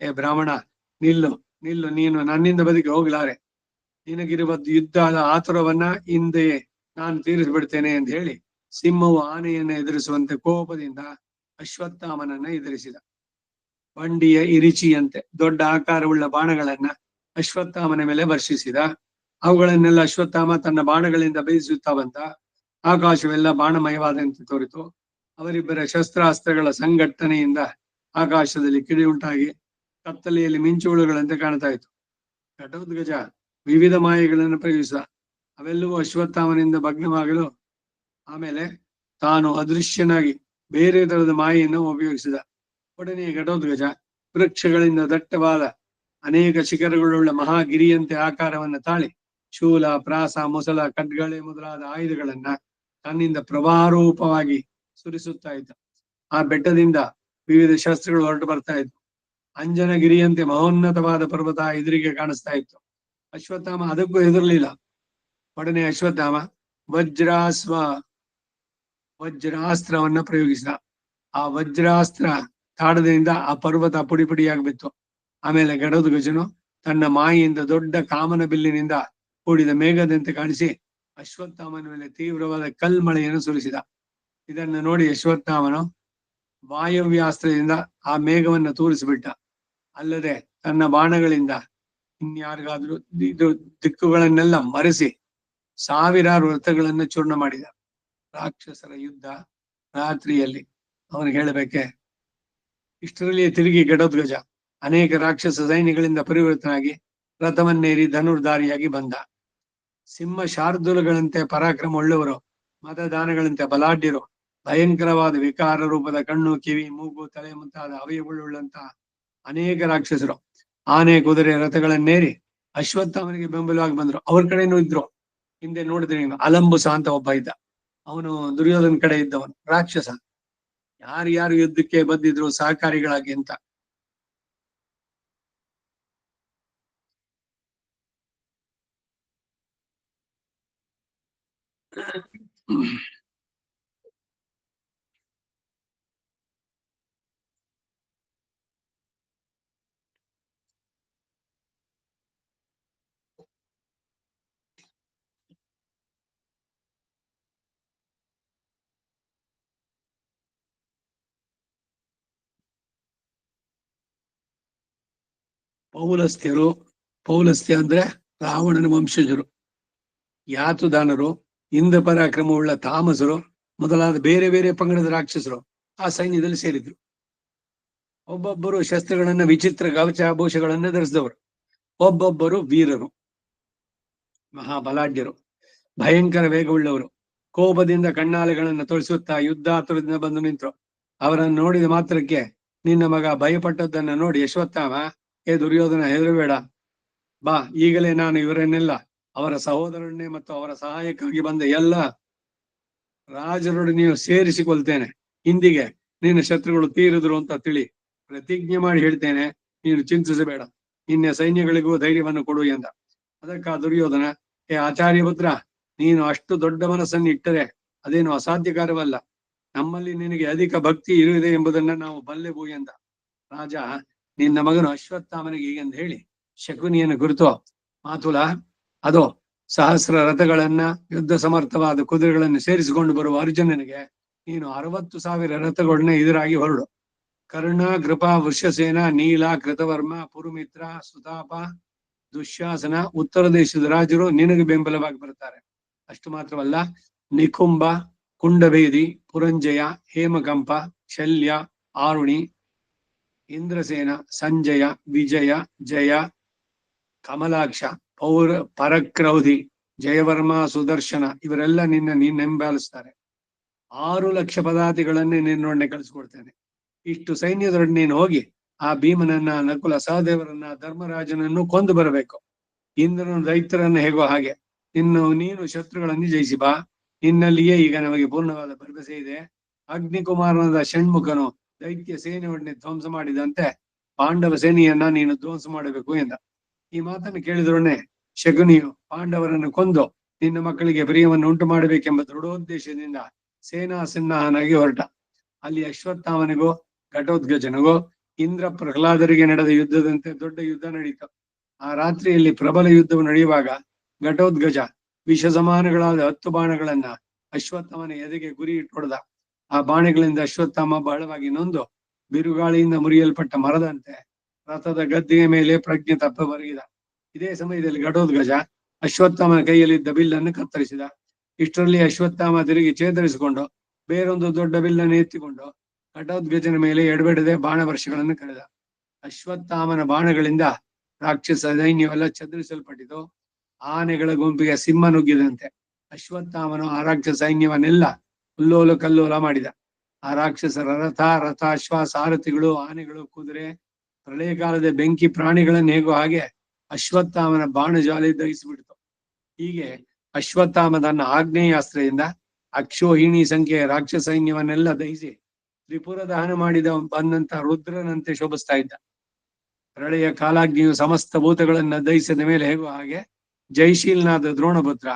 ಏ ಬ್ರಾಹ್ಮಣ, ನಿಲ್ಲು, ನೀನು ನನ್ನಿಂದ ಬದುಕಿ ಹೋಗಲಾರೆ. ನಿನಗಿರುವ ಯುದ್ಧದ ಆತುರವನ್ನ ಹಿಂದೆಯೇ ನಾನು ತೀರಿಸಿಬಿಡ್ತೇನೆ ಎಂದು ಹೇಳಿ ಸಿಂಹವು ಆನೆಯನ್ನು ಎದುರಿಸುವಂತೆ ಕೋಪದಿಂದ ಅಶ್ವತ್ಥಾಮನನ್ನ ಎದುರಿಸಿದ. ಬಂಡಿಯ ಇರಿಚಿಯಂತೆ ದೊಡ್ಡ ಆಕಾರವುಳ್ಳ ಬಾಣಗಳನ್ನ ಅಶ್ವತ್ಥಾಮನ ಮೇಲೆ ವರ್ಷಿಸಿದ. ಅವುಗಳನ್ನೆಲ್ಲ ಅಶ್ವತ್ಥಾಮ ತನ್ನ ಬಾಣಗಳಿಂದ ಬೇಯಿಸುತ್ತಾ ಬಂದ. ಆಕಾಶವೆಲ್ಲ ಬಾಣಮಯವಾದಂತೆ ತೋರಿತು. ಅವರಿಬ್ಬರ ಶಸ್ತ್ರಾಸ್ತ್ರಗಳ ಸಂಘಟನೆಯಿಂದ ಆಕಾಶದಲ್ಲಿ ಕಿಡಿ ಉಂಟಾಗಿ ಕತ್ತಲೆಯಲ್ಲಿ ಮಿಂಚುಳುಗಳಂತೆ ಕಾಣ್ತಾ ಇತ್ತು. ಘಟೋತ್ಕಚ ವಿವಿಧ ಮಾಯೆಗಳನ್ನು ಪ್ರಯೋಗಿಸಿದ. ಅವೆಲ್ಲವೂ ಅಶ್ವತ್ಥಾಮನಿಂದ ಭಗ್ನವಾಗಲು ಆಮೇಲೆ ತಾನು ಅದೃಶ್ಯನಾಗಿ ಬೇರೆ ತರದ ಮಾಯೆಯನ್ನು ಉಪಯೋಗಿಸಿದ. ಒಡನೆ ಘಟೋತ್ಕಚ ವೃಕ್ಷಗಳಿಂದ ದಟ್ಟವಾದ ಅನೇಕ ಶಿಖರಗಳುಳ್ಳ ಮಹಾಗಿರಿಯಂತೆ ಆಕಾರವನ್ನು ತಾಳಿ ಶೂಲ, ಪ್ರಾಸ, ಮುಸಲ, ಖಡ್ಗಳೆ ಮೊದಲಾದ ಆಯುಧಗಳನ್ನ ತನ್ನಿಂದ ಪ್ರಭಾರೂಪವಾಗಿ ಸುರಿಸುತ್ತಾ ಇದ್ದ. ಆ ಬೆಟ್ಟದಿಂದ ವಿವಿಧ ಶಸ್ತ್ರಗಳು ಹೊರಟು ಬರ್ತಾ ಇದ್ವು. ಅಂಜನಗಿರಿಯಂತೆ ಮಹೋನ್ನತವಾದ ಪರ್ವತ ಎದುರಿಗೆ ಕಾಣಿಸ್ತಾ ಇತ್ತು. ಅಶ್ವತ್ಥಾಮ ಅದಕ್ಕೂ ಹೆದರ್ಲಿಲ್ಲ. ಒಡನೆ ಅಶ್ವತ್ಥಾಮ ವಜ್ರಾಸ್ತ್ರವನ್ನ ಪ್ರಯೋಗಿಸಿದ. ಆ ವಜ್ರಾಸ್ತ್ರ ತಾಡದಿಂದ ಆ ಪರ್ವತ ಪುಡಿ ಪುಡಿಯಾಗಿ ಬಿತ್ತು. ಆಮೇಲೆ ಘಟೋತ್ಕಚನು ತನ್ನ ಮಾಯೆಯಿಂದ ದೊಡ್ಡ ಕಾಮನ ಬಿಲ್ಲಿನಿಂದ ಕೂಡಿದ ಮೇಘದಂತೆ ಕಾಣಿಸಿ ಅಶ್ವತ್ಥಾಮನ ಮೇಲೆ ತೀವ್ರವಾದ ಕಲ್ಮಳೆಯನ್ನು ಸುರಿಸಿದ. ಇದನ್ನು ನೋಡಿ ಅಶ್ವತ್ಥಾಮನು ವಾಯವ್ಯಾಸ್ತ್ರದಿಂದ ಆ ಮೇಘವನ್ನು ತೂರಿಸಿಬಿಟ್ಟ. ಅಲ್ಲದೆ ತನ್ನ ಬಾಣಗಳಿಂದ ಇನ್ಯಾರಿಗಾದ್ರೂ ಇದು ದಿಕ್ಕುಗಳನ್ನೆಲ್ಲ ಮರೆಸಿ ಸಾವಿರಾರು ರಥಗಳನ್ನು ಚೂರ್ಣ ಮಾಡಿದ. ರಾಕ್ಷಸರ ಯುದ್ಧ ರಾತ್ರಿಯಲ್ಲಿ ಅವನಿಗೆ ಹೇಳಬೇಕೆ. ಇಷ್ಟರಲ್ಲಿಯೇ ತಿರುಗಿ ಘಟೋತ್ಕಚ ಅನೇಕ ರಾಕ್ಷಸ ಸೈನ್ಯಗಳಿಂದ ಪರಿವರ್ತನಾಗಿ ರಥವನ್ನೇರಿ ಧನುರ್ಧಾರಿಯಾಗಿ ಬಂದ. ಸಿಂಹ ಶಾರ್ದೂಲಗಳಂತೆ ಪರಾಕ್ರಮ ಉಳ್ಳವರು, ಮತದಾನಗಳಂತೆ ಬಲಾಢ್ಯರು, ಭಯಂಕರವಾದ ವಿಕಾರ ರೂಪದ ಕಣ್ಣು, ಕಿವಿ, ಮೂಗು, ತಲೆ ಮುಂತಾದ ಅವಯವುಳ್ಳುಳ್ಳಂತಹ ಅನೇಕ ರಾಕ್ಷಸರು ಆನೆ, ಕುದುರೆ, ರಥಗಳನ್ನೇರಿ ಅಶ್ವತ್ಥಾಮನಿಗೆ ಬೆಂಬಲವಾಗಿ ಬಂದ್ರು. ಅವ್ರ ಕಡೆನೂ ಇದ್ರು. ಹಿಂದೆ ನೋಡಿದ್ರೆ ಅಲಂಬುಸ ಅಂತ ಒಬ್ಬ ಇದ್ದ. ಅವನು ದುರ್ಯೋಧನ ಕಡೆ ಇದ್ದವನು, ರಾಕ್ಷಸ. ಯಾರ್ಯಾರು ಯುದ್ಧಕ್ಕೆ ಬಂದಿದ್ರು ಸಹಕಾರಿಗಳಾಗಿ ಅಂತ. ಪೌಲಸ್ತ್ಯ ಅಂದ್ರೆ ರಾವಣನ ವಂಶಜರು. ಯಾತುದಾನರು, ಇಂದ ಪರಾಕ್ರಮವುಳ್ಳ ತಾಮಸರು ಮೊದಲಾದ ಬೇರೆ ಬೇರೆ ಪಂಗಡದ ರಾಕ್ಷಸರು ಆ ಸೈನ್ಯದಲ್ಲಿ ಸೇರಿದ್ರು. ಒಬ್ಬೊಬ್ಬರು ಶಸ್ತ್ರಗಳನ್ನ, ವಿಚಿತ್ರ ಕವಚಾಭೂಷಗಳನ್ನ ಧರಿಸಿದವರು. ಒಬ್ಬೊಬ್ಬರು ವೀರರು, ಮಹಾಬಲಾಢ್ಯರು, ಭಯಂಕರ ವೇಗವುಳ್ಳವರು. ಕೋಪದಿಂದ ಕಣ್ಣಾಲೆಗಳನ್ನು ತೋರಿಸುತ್ತಾ ಯುದ್ಧಾತುರದಿಂದ ಬಂದು ನಿಂತರು. ಅವರನ್ನು ನೋಡಿದ ಮಾತ್ರಕ್ಕೆ ನಿನ್ನ ಮಗ ಭಯಪಟ್ಟದ್ದನ್ನ ನೋಡಿ ಅಶ್ವತ್ಥಾಮ, ಏ ದುರ್ಯೋಧನ, ಹೆದರಬೇಡ, ಬಾ, ಈಗಲೇ ನಾನು ಇವರನ್ನೆಲ್ಲ, ಅವರ ಸಹೋದರನ್ನೇ ಮತ್ತು ಅವರ ಸಹಾಯಕ್ಕಾಗಿ ಬಂದ ಎಲ್ಲ ರಾಜರೊಡನೆ ನೀವು ಸೇರಿಸಿಕೊಳ್ತೇನೆ. ಇಂದಿಗೆ ನಿನ್ನ ಶತ್ರುಗಳು ತೀರಿದ್ರು ಅಂತ ತಿಳಿ ಪ್ರತಿಜ್ಞೆ ಮಾಡಿ ಹೇಳ್ತೇನೆ. ನೀನು ಚಿಂತಿಸಬೇಡ, ನಿನ್ನ ಸೈನ್ಯಗಳಿಗೂ ಧೈರ್ಯವನ್ನು ಕೊಡು ಎಂದ. ಅದಕ್ಕ ದುರ್ಯೋಧನ, ಏ ಆಚಾರ್ಯ ಪುತ್ರ, ನೀನು ಅಷ್ಟು ದೊಡ್ಡ ಮನಸ್ಸನ್ನು ಇಟ್ಟರೆ ಅದೇನು ಅಸಾಧ್ಯಕಾರವಲ್ಲ. ನಮ್ಮಲ್ಲಿ ನಿನಗೆ ಅಧಿಕ ಭಕ್ತಿ ಇರುವುದೇ ಎಂಬುದನ್ನ ನಾವು ಬಲ್ಲೆವು ಎಂದ. ರಾಜ, ನಿನ್ನ ಮಗನು ಅಶ್ವತ್ಥಾಮನಿಗೆ ಹೀಗೆಂದು ಹೇಳಿ ಶಕುನಿಯನ್ನು ಕುರಿತು, ಮಾತುಲ, ಅದೋ ಸಹಸ್ರ ರಥಗಳನ್ನ, ಯುದ್ಧ ಸಮರ್ಥವಾದ ಕುದುರೆಗಳನ್ನು ಸೇರಿಸಿಕೊಂಡು ಬರುವ ಅರ್ಜುನನಿಗೆ ನೀನು 60,000 ರಥಗಳನ್ನ ಎದುರಾಗಿ ಹೊರಡು. ಕರ್ಣ, ಕೃಪ, ವೃಷಸೇನ, ನೀಲ, ಕೃತವರ್ಮ, ಪುರುಮಿತ್ರ, ಸುತಾಪ, ದುಶ್ಯಾಸನ, ಉತ್ತರ ದೇಶದ ರಾಜರು ನಿನಗೆ ಬೆಂಬಲವಾಗಿ ಬರುತ್ತಾರೆ. ಅಷ್ಟು ಮಾತ್ರವಲ್ಲ, ನಿಕುಂಬ, ಕುಂಡಭೇದಿ, ಪುರಂಜಯ, ಹೇಮಕಂಪ, ಶಲ್ಯ, ಆರುಣಿ, ಇಂದ್ರಸೇನ, ಸಂಜಯ, ವಿಜಯ, ಜಯ, ಕಮಲಾಕ್ಷ, ಪರಕ್ರೌಧಿ, ಜಯವರ್ಮ, ಸುದರ್ಶನ ಇವರೆಲ್ಲ ಹಿಂಬಾಲಿಸ್ತಾರೆ. 6,00,000 ಪದಾತಿಗಳನ್ನೇ ನಿನ್ನೊಡನೆ ಕಳಿಸ್ಕೊಡ್ತೇನೆ. ಇಷ್ಟು ಸೈನ್ಯದೊಡನೆ ನೀನು ಹೋಗಿ ಆ ಭೀಮನನ್ನ, ನಕುಲ ಸಹದೇವರನ್ನ, ಧರ್ಮರಾಜನನ್ನು ಕೊಂದು ಬರಬೇಕು. ಇಂದ್ರನ ದೈತ್ಯರನ್ನು ಹೇಗೋ ಹಾಗೆ ನೀನು ಶತ್ರುಗಳನ್ನು ಜಯಿಸಿ ಬಾ. ನಿನ್ನಲ್ಲಿಯೇ ಈಗ ನಮಗೆ ಪೂರ್ಣವಾದ ಭರವಸೆ ಇದೆ. ಅಗ್ನಿಕುಮಾರನಾದ ಷಣ್ಮುಖನು ದೈತ್ಯ ಸೇನೆಯೊಡನೆ ಧ್ವಂಸ ಮಾಡಿದಂತೆ ಪಾಂಡವ ಸೇನೆಯನ್ನ ನೀನು ಧ್ವಂಸ ಮಾಡಬೇಕು ಎಂದ. ಈ ಮಾತನ್ನು ಕೇಳಿದೊಡನೆ ಶಕುನಿಯು ಪಾಂಡವರನ್ನು ಕೊಂದು ನಿನ್ನ ಮಕ್ಕಳಿಗೆ ಪ್ರಿಯವನ್ನು ಉಂಟು ಮಾಡಬೇಕೆಂಬ ದೃಢೋದ್ದೇಶದಿಂದ ಸೇನಾ ಸಿನ್ನಾಹನಾಗಿ ಹೊರಟ. ಅಲ್ಲಿ ಅಶ್ವತ್ಥಾಮನಿಗೂ ಘಟೋತ್ಕಚನಿಗೂ ಇಂದ್ರ ಪ್ರಹ್ಲಾದರಿಗೆ ನಡೆದ ಯುದ್ಧದಂತೆ ದೊಡ್ಡ ಯುದ್ಧ ನಡೀತು. ಆ ರಾತ್ರಿಯಲ್ಲಿ ಪ್ರಬಲ ಯುದ್ಧವು ನಡೆಯುವಾಗ ಘಟೋತ್ಕಚ ವಿಷ ಸಮಾನಗಳಾದ 10 ಬಾಣಗಳನ್ನ ಅಶ್ವತ್ಥಾಮನ ಎದೆಗೆ ಗುರಿ ಇಟ್ಟು ಹೊಡೆದ. ಆ ಬಾಣಗಳಿಂದ ಅಶ್ವತ್ಥಾಮ ಬಹಳವಾಗಿ ನೊಂದು ಬಿರುಗಾಳಿಯಿಂದ ಮುರಿಯಲ್ಪಟ್ಟ ಮರದಂತೆ ರಥದ ಗದ್ದೆಯ ಮೇಲೆ ಪ್ರಜ್ಞೆ ತಪ್ಪ ಬರಗಿದ. ಇದೇ ಸಮಯದಲ್ಲಿ ಘಟೋತ್ಕಚ ಅಶ್ವತ್ಥಾಮನ ಕೈಯಲ್ಲಿದ್ದ ಬಿಲ್ಲನ್ನು ಕತ್ತರಿಸಿದ. ಇಷ್ಟರಲ್ಲಿ ಅಶ್ವತ್ಥಾಮ ತಿರುಗಿ ಚೇತರಿಸಿಕೊಂಡು ಬೇರೊಂದು ದೊಡ್ಡ ಬಿಲ್ಲನ್ನು ಎತ್ತಿಕೊಂಡು ಘಟೋತ್ಕಚನ ಮೇಲೆ ಎಡಬಿಡದೆ ಬಾಣ ವರ್ಷಗಳನ್ನು ಕರೆದ. ಅಶ್ವತ್ಥಾಮನ ಬಾಣಗಳಿಂದ ರಾಕ್ಷಸ ಸೈನ್ಯವೆಲ್ಲ ಚದುರಿಸಲ್ಪಟ್ಟಿತು. ಆನೆಗಳ ಗುಂಪಿಗೆ ಸಿಂಹ ನುಗ್ಗಿದಂತೆ ಅಶ್ವತ್ಥಾಮನು ಆ ರಾಕ್ಷಸ ಸೈನ್ಯವನ್ನೆಲ್ಲ ಉಲ್ಲೋಲ ಕಲ್ಲೋಲ ಮಾಡಿದ. ಆ ರಾಕ್ಷಸರ ರಥಾಶ್ವ ಸಾರಥಿಗಳು, ಆನೆಗಳು, ಕುದುರೆ, ಪ್ರಳಯ ಕಾಲದ ಬೆಂಕಿ ಪ್ರಾಣಿಗಳನ್ನ ಹೇಗೋ ಹಾಗೆ ಅಶ್ವತ್ಥಾಮನ ಬಾಣಜಾಲಿ ದಹಿಸಿಬಿಡ್ತು. ಹೀಗೆ ಅಶ್ವತ್ಥಾಮ ತನ್ನ ಆಗ್ನೇಯಾಸ್ತ್ರದಿಂದ ಅಕ್ಷೋಹಿಣಿ ಸಂಖ್ಯೆಯ ರಾಕ್ಷಸ ಸೈನ್ಯವನ್ನೆಲ್ಲ ದಹಿಸಿ ತ್ರಿಪುರ ದಹನ ಮಾಡಿದ ಬಂದಂತ ರುದ್ರನಂತೆ ಶೋಭಿಸ್ತಾ ಇದ್ದ. ಪ್ರಳಯ ಕಾಲಾಗ್ನಿಯು ಸಮಸ್ತ ಭೂತಗಳನ್ನ ದಹಿಸಿದ ಮೇಲೆ ಹೇಗೋ ಹಾಗೆ ಜೈಶೀಲ್ನಾದ ದ್ರೋಣಪುತ್ರ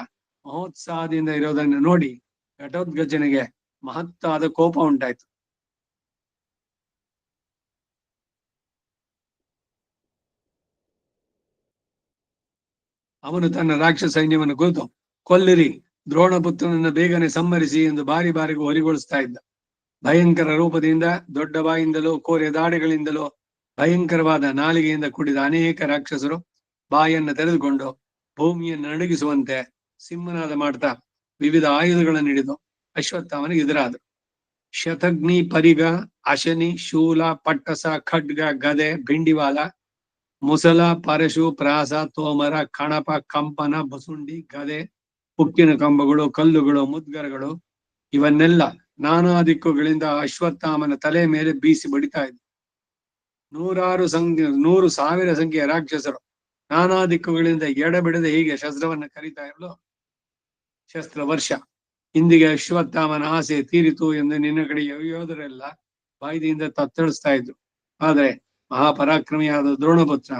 ಮಹೋತ್ಸಾಹದಿಂದ ಇರೋದನ್ನು ನೋಡಿ ಘಟೋದ್ಗಜನಿಗೆ ಮಹತ್ತಾದ ಕೋಪ ಉಂಟಾಯ್ತು. ಅವನು ತನ್ನ ರಾಕ್ಷಸ ಸೈನ್ಯವನ್ನು ಕುರಿತು, ಕೊಲ್ಲಿರಿ, ದ್ರೋಣಪುತ್ರನನ್ನ ಬೇಗನೆ ಸಂಹರಿಸಿ ಎಂದು ಬಾರಿ ಬಾರಿಗೂ ಹೊರಿಗೊಳಿಸ್ತಾ ಇದ್ದ. ಭಯಂಕರ ರೂಪದಿಂದ, ದೊಡ್ಡ ಬಾಯಿಂದಲೋ ಕೋರೆ ದಾಡೆಗಳಿಂದಲೋ ಭಯಂಕರವಾದ ನಾಲಿಗೆಯಿಂದ ಕೂಡಿದ ಅನೇಕ ರಾಕ್ಷಸರು ಬಾಯನ್ನು ತೆರೆದುಕೊಂಡು ಭೂಮಿಯನ್ನು ನಡುಗಿಸುವಂತೆ ಸಿಂಹನಾದ ಮಾಡ್ತಾ ವಿವಿಧ ಆಯುಧಗಳನ್ನು ಹಿಡಿದು ಅಶ್ವತ್ಥಾಮನಿಗೆ ಎದುರಾದರು. ಶತಗ್ನಿ, ಪರಿಗ, ಅಶನಿ, ಶೂಲ, ಪಟ್ಟಸ, ಖಡ್ಗ, ಗದೆ, ಭಿಂಡಿವಾಲ, ಮುಸಲ, ಪರಶು, ಪ್ರಾಸ, ತೋಮರ, ಕಣಪ, ಕಂಪನ, ಬಸುಂಡಿ, ಗದೆ, ಉಕ್ಕಿನ ಕಂಬಗಳು, ಕಲ್ಲುಗಳು, ಮುದ್ಗರಗಳು ಇವನ್ನೆಲ್ಲ ನಾನಾ ದಿಕ್ಕುಗಳಿಂದ ಅಶ್ವತ್ಥಾಮನ ತಲೆ ಮೇಲೆ ಬೀಸಿ ಬಡಿತಾ ಇದ್ದರು. 100,000 ಸಂಖ್ಯೆಯ ರಾಕ್ಷಸರು ನಾನಾ ದಿಕ್ಕುಗಳಿಂದ ಎಡಬಿಡದೆ ಹೀಗೆ ಶಸ್ತ್ರವನ್ನು ಕರೀತಾ ಇರಲು ಶಸ್ತ್ರ ವರ್ಷ. ಇಂದಿಗೆ ಅಶ್ವತ್ಥಾಮನ ಆಸೆ ತೀರಿತು ಎಂದು ನಿನ್ನ ಕಡೆ ಯೋಧರೆಲ್ಲ ಬಾಯಿದಿಂದ ತತ್ತಳಿಸ್ತಾ ಇದ್ರು. ಆದರೆ ಮಹಾಪರಾಕ್ರಮಿಯಾದ ದ್ರೋಣಪುತ್ರ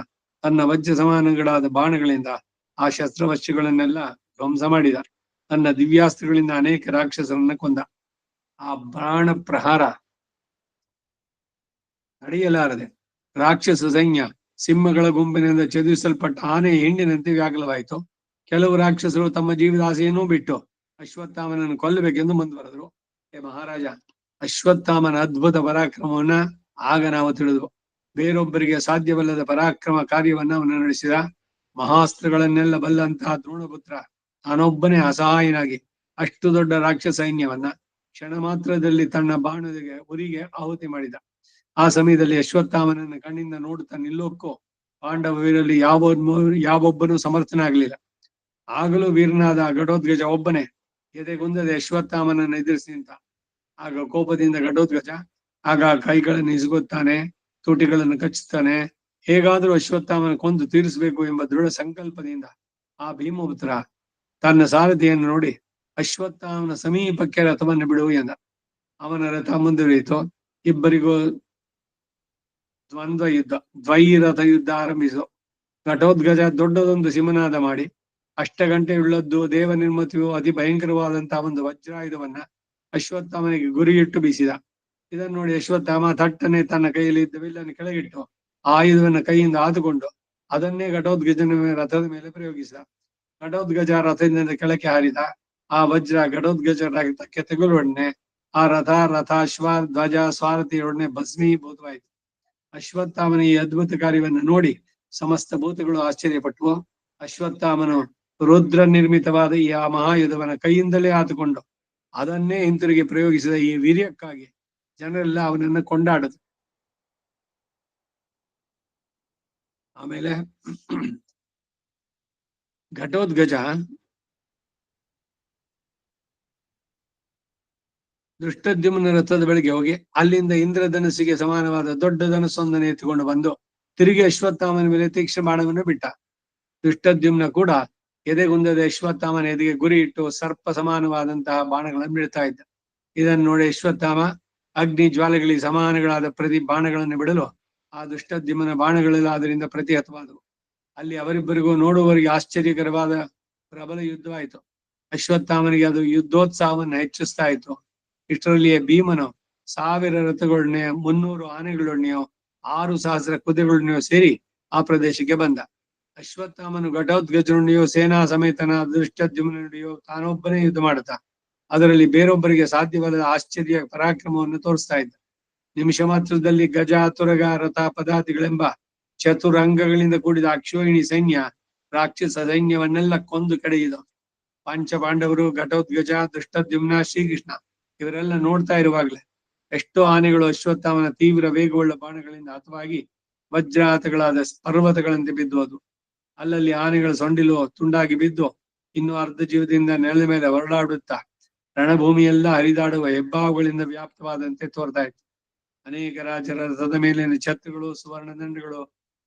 ತನ್ನ ವಜ್ರ ಸಮಾನಗಳಾದ ಬಾಣಗಳಿಂದ ಆ ಶಸ್ತ್ರವರ್ಷಗಳನ್ನೆಲ್ಲ ಧ್ವಂಸ ಮಾಡಿದ. ತನ್ನ ದಿವ್ಯಾಸ್ತ್ರಗಳಿಂದ ಅನೇಕ ರಾಕ್ಷಸರನ್ನ ಕೊಂದ. ಆ ಬಾಣ ಪ್ರಹಾರ ನಡೆಯಲಾರದೆ ರಾಕ್ಷಸ ಸೈನ್ಯ ಸಿಂಹಗಳ ಗುಂಪಿನಿಂದ ಚದುರಿಸಲ್ಪಟ್ಟ ಆನೆ ಹೆಣ್ಣಿನಂತೆ ವ್ಯಾಕುಲವಾಯಿತು. ಕೆಲವು ರಾಕ್ಷಸರು ತಮ್ಮ ಜೀವದ ಆಸೆಯನ್ನೂ ಬಿಟ್ಟು ಅಶ್ವತ್ಥಾಮನನ್ನು ಕೊಲ್ಲಬೇಕೆಂದು ಮುಂದುವರೆದರು. ಮಹಾರಾಜ, ಅಶ್ವತ್ಥಾಮನ ಅದ್ಭುತ ಪರಾಕ್ರಮವನ್ನ ಆಗ ನಾವು ತಿಳಿದು ಬೇರೊಬ್ಬರಿಗೆ ಸಾಧ್ಯವಲ್ಲದ ಪರಾಕ್ರಮ ಕಾರ್ಯವನ್ನ ಅವನು ನಡೆಸಿದ. ಮಹಾಸ್ತ್ರಗಳನ್ನೆಲ್ಲ ಬಲ್ಲಂತಹ ದ್ರೋಣಪುತ್ರ ತಾನೊಬ್ಬನೇ ಅಸಹಾಯನಾಗಿ ಅಷ್ಟು ದೊಡ್ಡ ರಾಕ್ಷಸ ಸೈನ್ಯವನ್ನ ಕ್ಷಣ ಮಾತ್ರದಲ್ಲಿ ತನ್ನ ಬಾಣದಿಗೆ ಉರಿಗೆ ಆಹುತಿ ಮಾಡಿದ. ಆ ಸಮಯದಲ್ಲಿ ಅಶ್ವತ್ಥಾಮನನ್ನ ಕಣ್ಣಿಂದ ನೋಡುತ್ತಾ ನಿಲ್ಲೋಕ್ಕೂ ಪಾಂಡವ ವೀರಲ್ಲಿ ಯಾವೊಬ್ಬನೂ ಸಮರ್ಥನಾಗಲಿಲ್ಲ. ಆಗಲೂ ವೀರನಾದ ಘಟೋದ್ಗಜ ಒಬ್ಬನೇ ಎದೆಗುಂದದೆ ಅಶ್ವತ್ಥಾಮನನ್ನು ಎದುರಿಸಿ ನಿಂತ. ಆಗ ಕೋಪದಿಂದ ಘಟೋದ್ಗಜ ಆಗ ಕೈಗಳನ್ನು ಇಸುಗುತ್ತಾನೆ, ತುಟಿಗಳನ್ನು ಕಚ್ಚುತ್ತಾನೆ. ಹೇಗಾದರೂ ಅಶ್ವತ್ಥಾಮನ ಕೊಂದು ತೀರಿಸಬೇಕು ಎಂಬ ದೃಢ ಸಂಕಲ್ಪದಿಂದ ಆ ಭೀಮಪುತ್ರ ತನ್ನ ಸಾರಥಿಯನ್ನು ನೋಡಿ ಅಶ್ವತ್ಥಾಮನ ಸಮೀಪಕ್ಕೆ ರಥವನ್ನು ಬಿಡು ಎಂದ. ಅವನ ರಥ ಮುಂದುವರಿಯಿತು. ಇಬ್ಬರಿಗೂ ದ್ವೈರಥ ಯುದ್ಧ ಆರಂಭಿಸಿತು. ಘಟೋದ್ಗಜ ದೊಡ್ಡದೊಂದು ಸಿಂಹನಾದ ಮಾಡಿ ಅಷ್ಟಗಂಟೆಯುಳ್ಳದ್ದು ದೇವ ನಿರ್ಮಿತಿಯು ಅತಿ ಭಯಂಕರವಾದಂತಹ ಒಂದು ವಜ್ರಾಯುಧವನ್ನ ಅಶ್ವತ್ಥಾಮನಿಗೆ ಗುರಿಯಿಟ್ಟು ಬೀಸಿದ. ಇದನ್ನು ನೋಡಿ ಅಶ್ವತ್ಥಾಮ ಥಟ್ಟನೆ ತನ್ನ ಕೈಯಲ್ಲಿ ಇದ್ದ ವಿಲ್ಲನ್ನು ಕೆಳಗಿಟ್ಟು ಆಯುಧವನ್ನ ಕೈಯಿಂದ ಆದುಕೊಂಡು ಅದನ್ನೇ ಘಟೋದ್ಗಜನ ರಥದ ಮೇಲೆ ಪ್ರಯೋಗಿಸಿದ. ಘಟೋದ್ಗಜ ರಥದಿಂದ ಕೆಳಕ್ಕೆ ಹಾರಿದ. ಆ ವಜ್ರ ಘಟೋದ್ಗಜ ರಥಕ್ಕೆ ತಗುಲೊಡನೆ ಆ ರಥಾಶ್ವ ಧ್ವಜ ಸಾರಥಿಯೊಡನೆ ಭಸ್ಮೀಭೂತವಾಯಿತು. ಅಶ್ವತ್ಥಾಮನ ಈ ಅದ್ಭುತ ಕಾರ್ಯವನ್ನು ನೋಡಿ ಸಮಸ್ತ ಭೂತಗಳು ಆಶ್ಚರ್ಯಪಟ್ಟವು. ಅಶ್ವತ್ಥಾಮನು ರುದ್ರ ನಿರ್ಮಿತವಾದ ಈ ಆ ಮಹಾಯುಧವನ್ನ ಕೈಯಿಂದಲೇ ಆತುಕೊಂಡು ಅದನ್ನೇ ಹಿಂತಿರುಗಿ ಪ್ರಯೋಗಿಸಿದ ಈ ವೀರ್ಯಕ್ಕಾಗಿ ಜನರೆಲ್ಲ ಅವನನ್ನ ಕೊಂಡಾಡದು. ಆಮೇಲೆ ಘಟೋದ್ಗಜ ದೃಷ್ಟದ್ಯುಮ್ನ ರಥದ ಬಳಿಗೆ ಹೋಗಿ ಅಲ್ಲಿಂದ ಇಂದ್ರಧನಸ್ಸಿಗೆ ಸಮಾನವಾದ ದೊಡ್ಡ ಧನಸ್ಸೊಂದನ್ನು ಎತ್ತಿಕೊಂಡು ಬಂದು ತಿರುಗಿ ಅಶ್ವತ್ಥಾಮನ ಮೇಲೆ ತೀಕ್ಷ್ಣ ಬಾಣವನ್ನು ಬಿಟ್ಟ. ದೃಷ್ಟದ್ಯುಮ್ನ ಕೂಡ ಎದೆಗುಂದದ ಅಶ್ವತ್ಥಾಮನ ಎದೆಗೆ ಗುರಿ ಇಟ್ಟು ಸರ್ಪ ಸಮಾನವಾದಂತಹ ಬಾಣಗಳನ್ನು ಬಿಡ್ತಾ ಇದ್ದ. ಇದನ್ನು ನೋಡಿ ಅಶ್ವತ್ಥಾಮ ಅಗ್ನಿ ಜ್ವಾಲೆಗಳಿಗೆ ಸಮಾನಗಳಾದ ಪ್ರತಿ ಬಾಣಗಳನ್ನು ಬಿಡಲು ಆ ದುಷ್ಟದ್ಯುಮ್ನ ಬಾಣಗಳೆಲ್ಲ ಅದರಿಂದ ಪ್ರತಿಹತವಾದವು. ಅಲ್ಲಿ ಅವರಿಬ್ಬರಿಗೂ ನೋಡುವವರಿಗೆ ಆಶ್ಚರ್ಯಕರವಾದ ಪ್ರಬಲ ಯುದ್ಧವಾಯಿತು. ಅಶ್ವತ್ಥಾಮನಿಗೆ ಅದು ಯುದ್ಧೋತ್ಸಾಹವನ್ನು ಹೆಚ್ಚಿಸ್ತಾ ಇತ್ತು. ಇಷ್ಟರಲ್ಲಿಯೇ ಭೀಮನು 1000 ರಥಗಳನ್ನೇ 300 ಆನೆಗಳನ್ನೆಯೋ 6,000 ಕುದುರೆಗಳನ್ನೆಯೋ ಸೇರಿ ಆ ಪ್ರದೇಶಕ್ಕೆ ಬಂದ. ಅಶ್ವತ್ಥಾಮನು ಘಟೋದ್ಗಜನೊಡೆಯೋ ಸೇನಾ ಸಮೇತನ ದೃಷ್ಟದ್ಯುಮ್ನೊಡೆಯೋ ತಾನೊಬ್ಬನೇ ಯುದ್ಧ ಮಾಡುತ್ತಾ ಅದರಲ್ಲಿ ಬೇರೊಬ್ಬರಿಗೆ ಸಾಧ್ಯವಲ್ಲದ ಆಶ್ಚರ್ಯ ಪರಾಕ್ರಮವನ್ನು ತೋರಿಸ್ತಾ ಇದ್ದ. ನಿಮಿಷ ಮಾತ್ರದಲ್ಲಿ ಗಜ, ತುರಗ, ರಥ, ಪದಾತಿಗಳೆಂಬ ಚತುರಂಗಗಳಿಂದ ಕೂಡಿದ ಅಕ್ಷೋಹಿಣಿ ಸೈನ್ಯ ರಾಕ್ಷಸ ಸೈನ್ಯವನ್ನೆಲ್ಲ ಕೊಂದು ಕಡೆಯಿದ. ಪಂಚಪಾಂಡವರು, ಘಟೋದ್ಗಜ, ದೃಷ್ಟದ್ಯುಮ್ನ, ಶ್ರೀಕೃಷ್ಣ ಇವರೆಲ್ಲ ನೋಡ್ತಾ ಇರುವಾಗಲೇ ಎಷ್ಟೋ ಆನೆಗಳು ಅಶ್ವತ್ಥಾಮನ ತೀವ್ರ ವೇಗವುಳ್ಳ ಬಾಣಗಳಿಂದ ಹತವಾಗಿ ವಜ್ರಾಹತಗಳಾದ ಪರ್ವತಗಳಂತೆ ಬಿದ್ದು ಅದು ಅಲ್ಲಲ್ಲಿ ಆನೆಗಳ ಸೊಂಡಿಲು ತುಂಡಾಗಿ ಬಿದ್ದು ಇನ್ನು ಅರ್ಧ ಜೀವದಿಂದ ನೆಲದ ಮೇಲೆ ಹೊರಳಾಡುತ್ತಾ ರಣಭೂಮಿಯೆಲ್ಲ ಹರಿದಾಡುವ ಹೆಬ್ಬಾವುಗಳಿಂದ ವ್ಯಾಪ್ತವಾದಂತೆ ತೋರ್ತಾ ಇತ್ತು. ಅನೇಕ ರಾಜರ ರಥದ ಮೇಲಿನ ಛತ್ರಗಳು ಸುವರ್ಣದಂಡಗಳು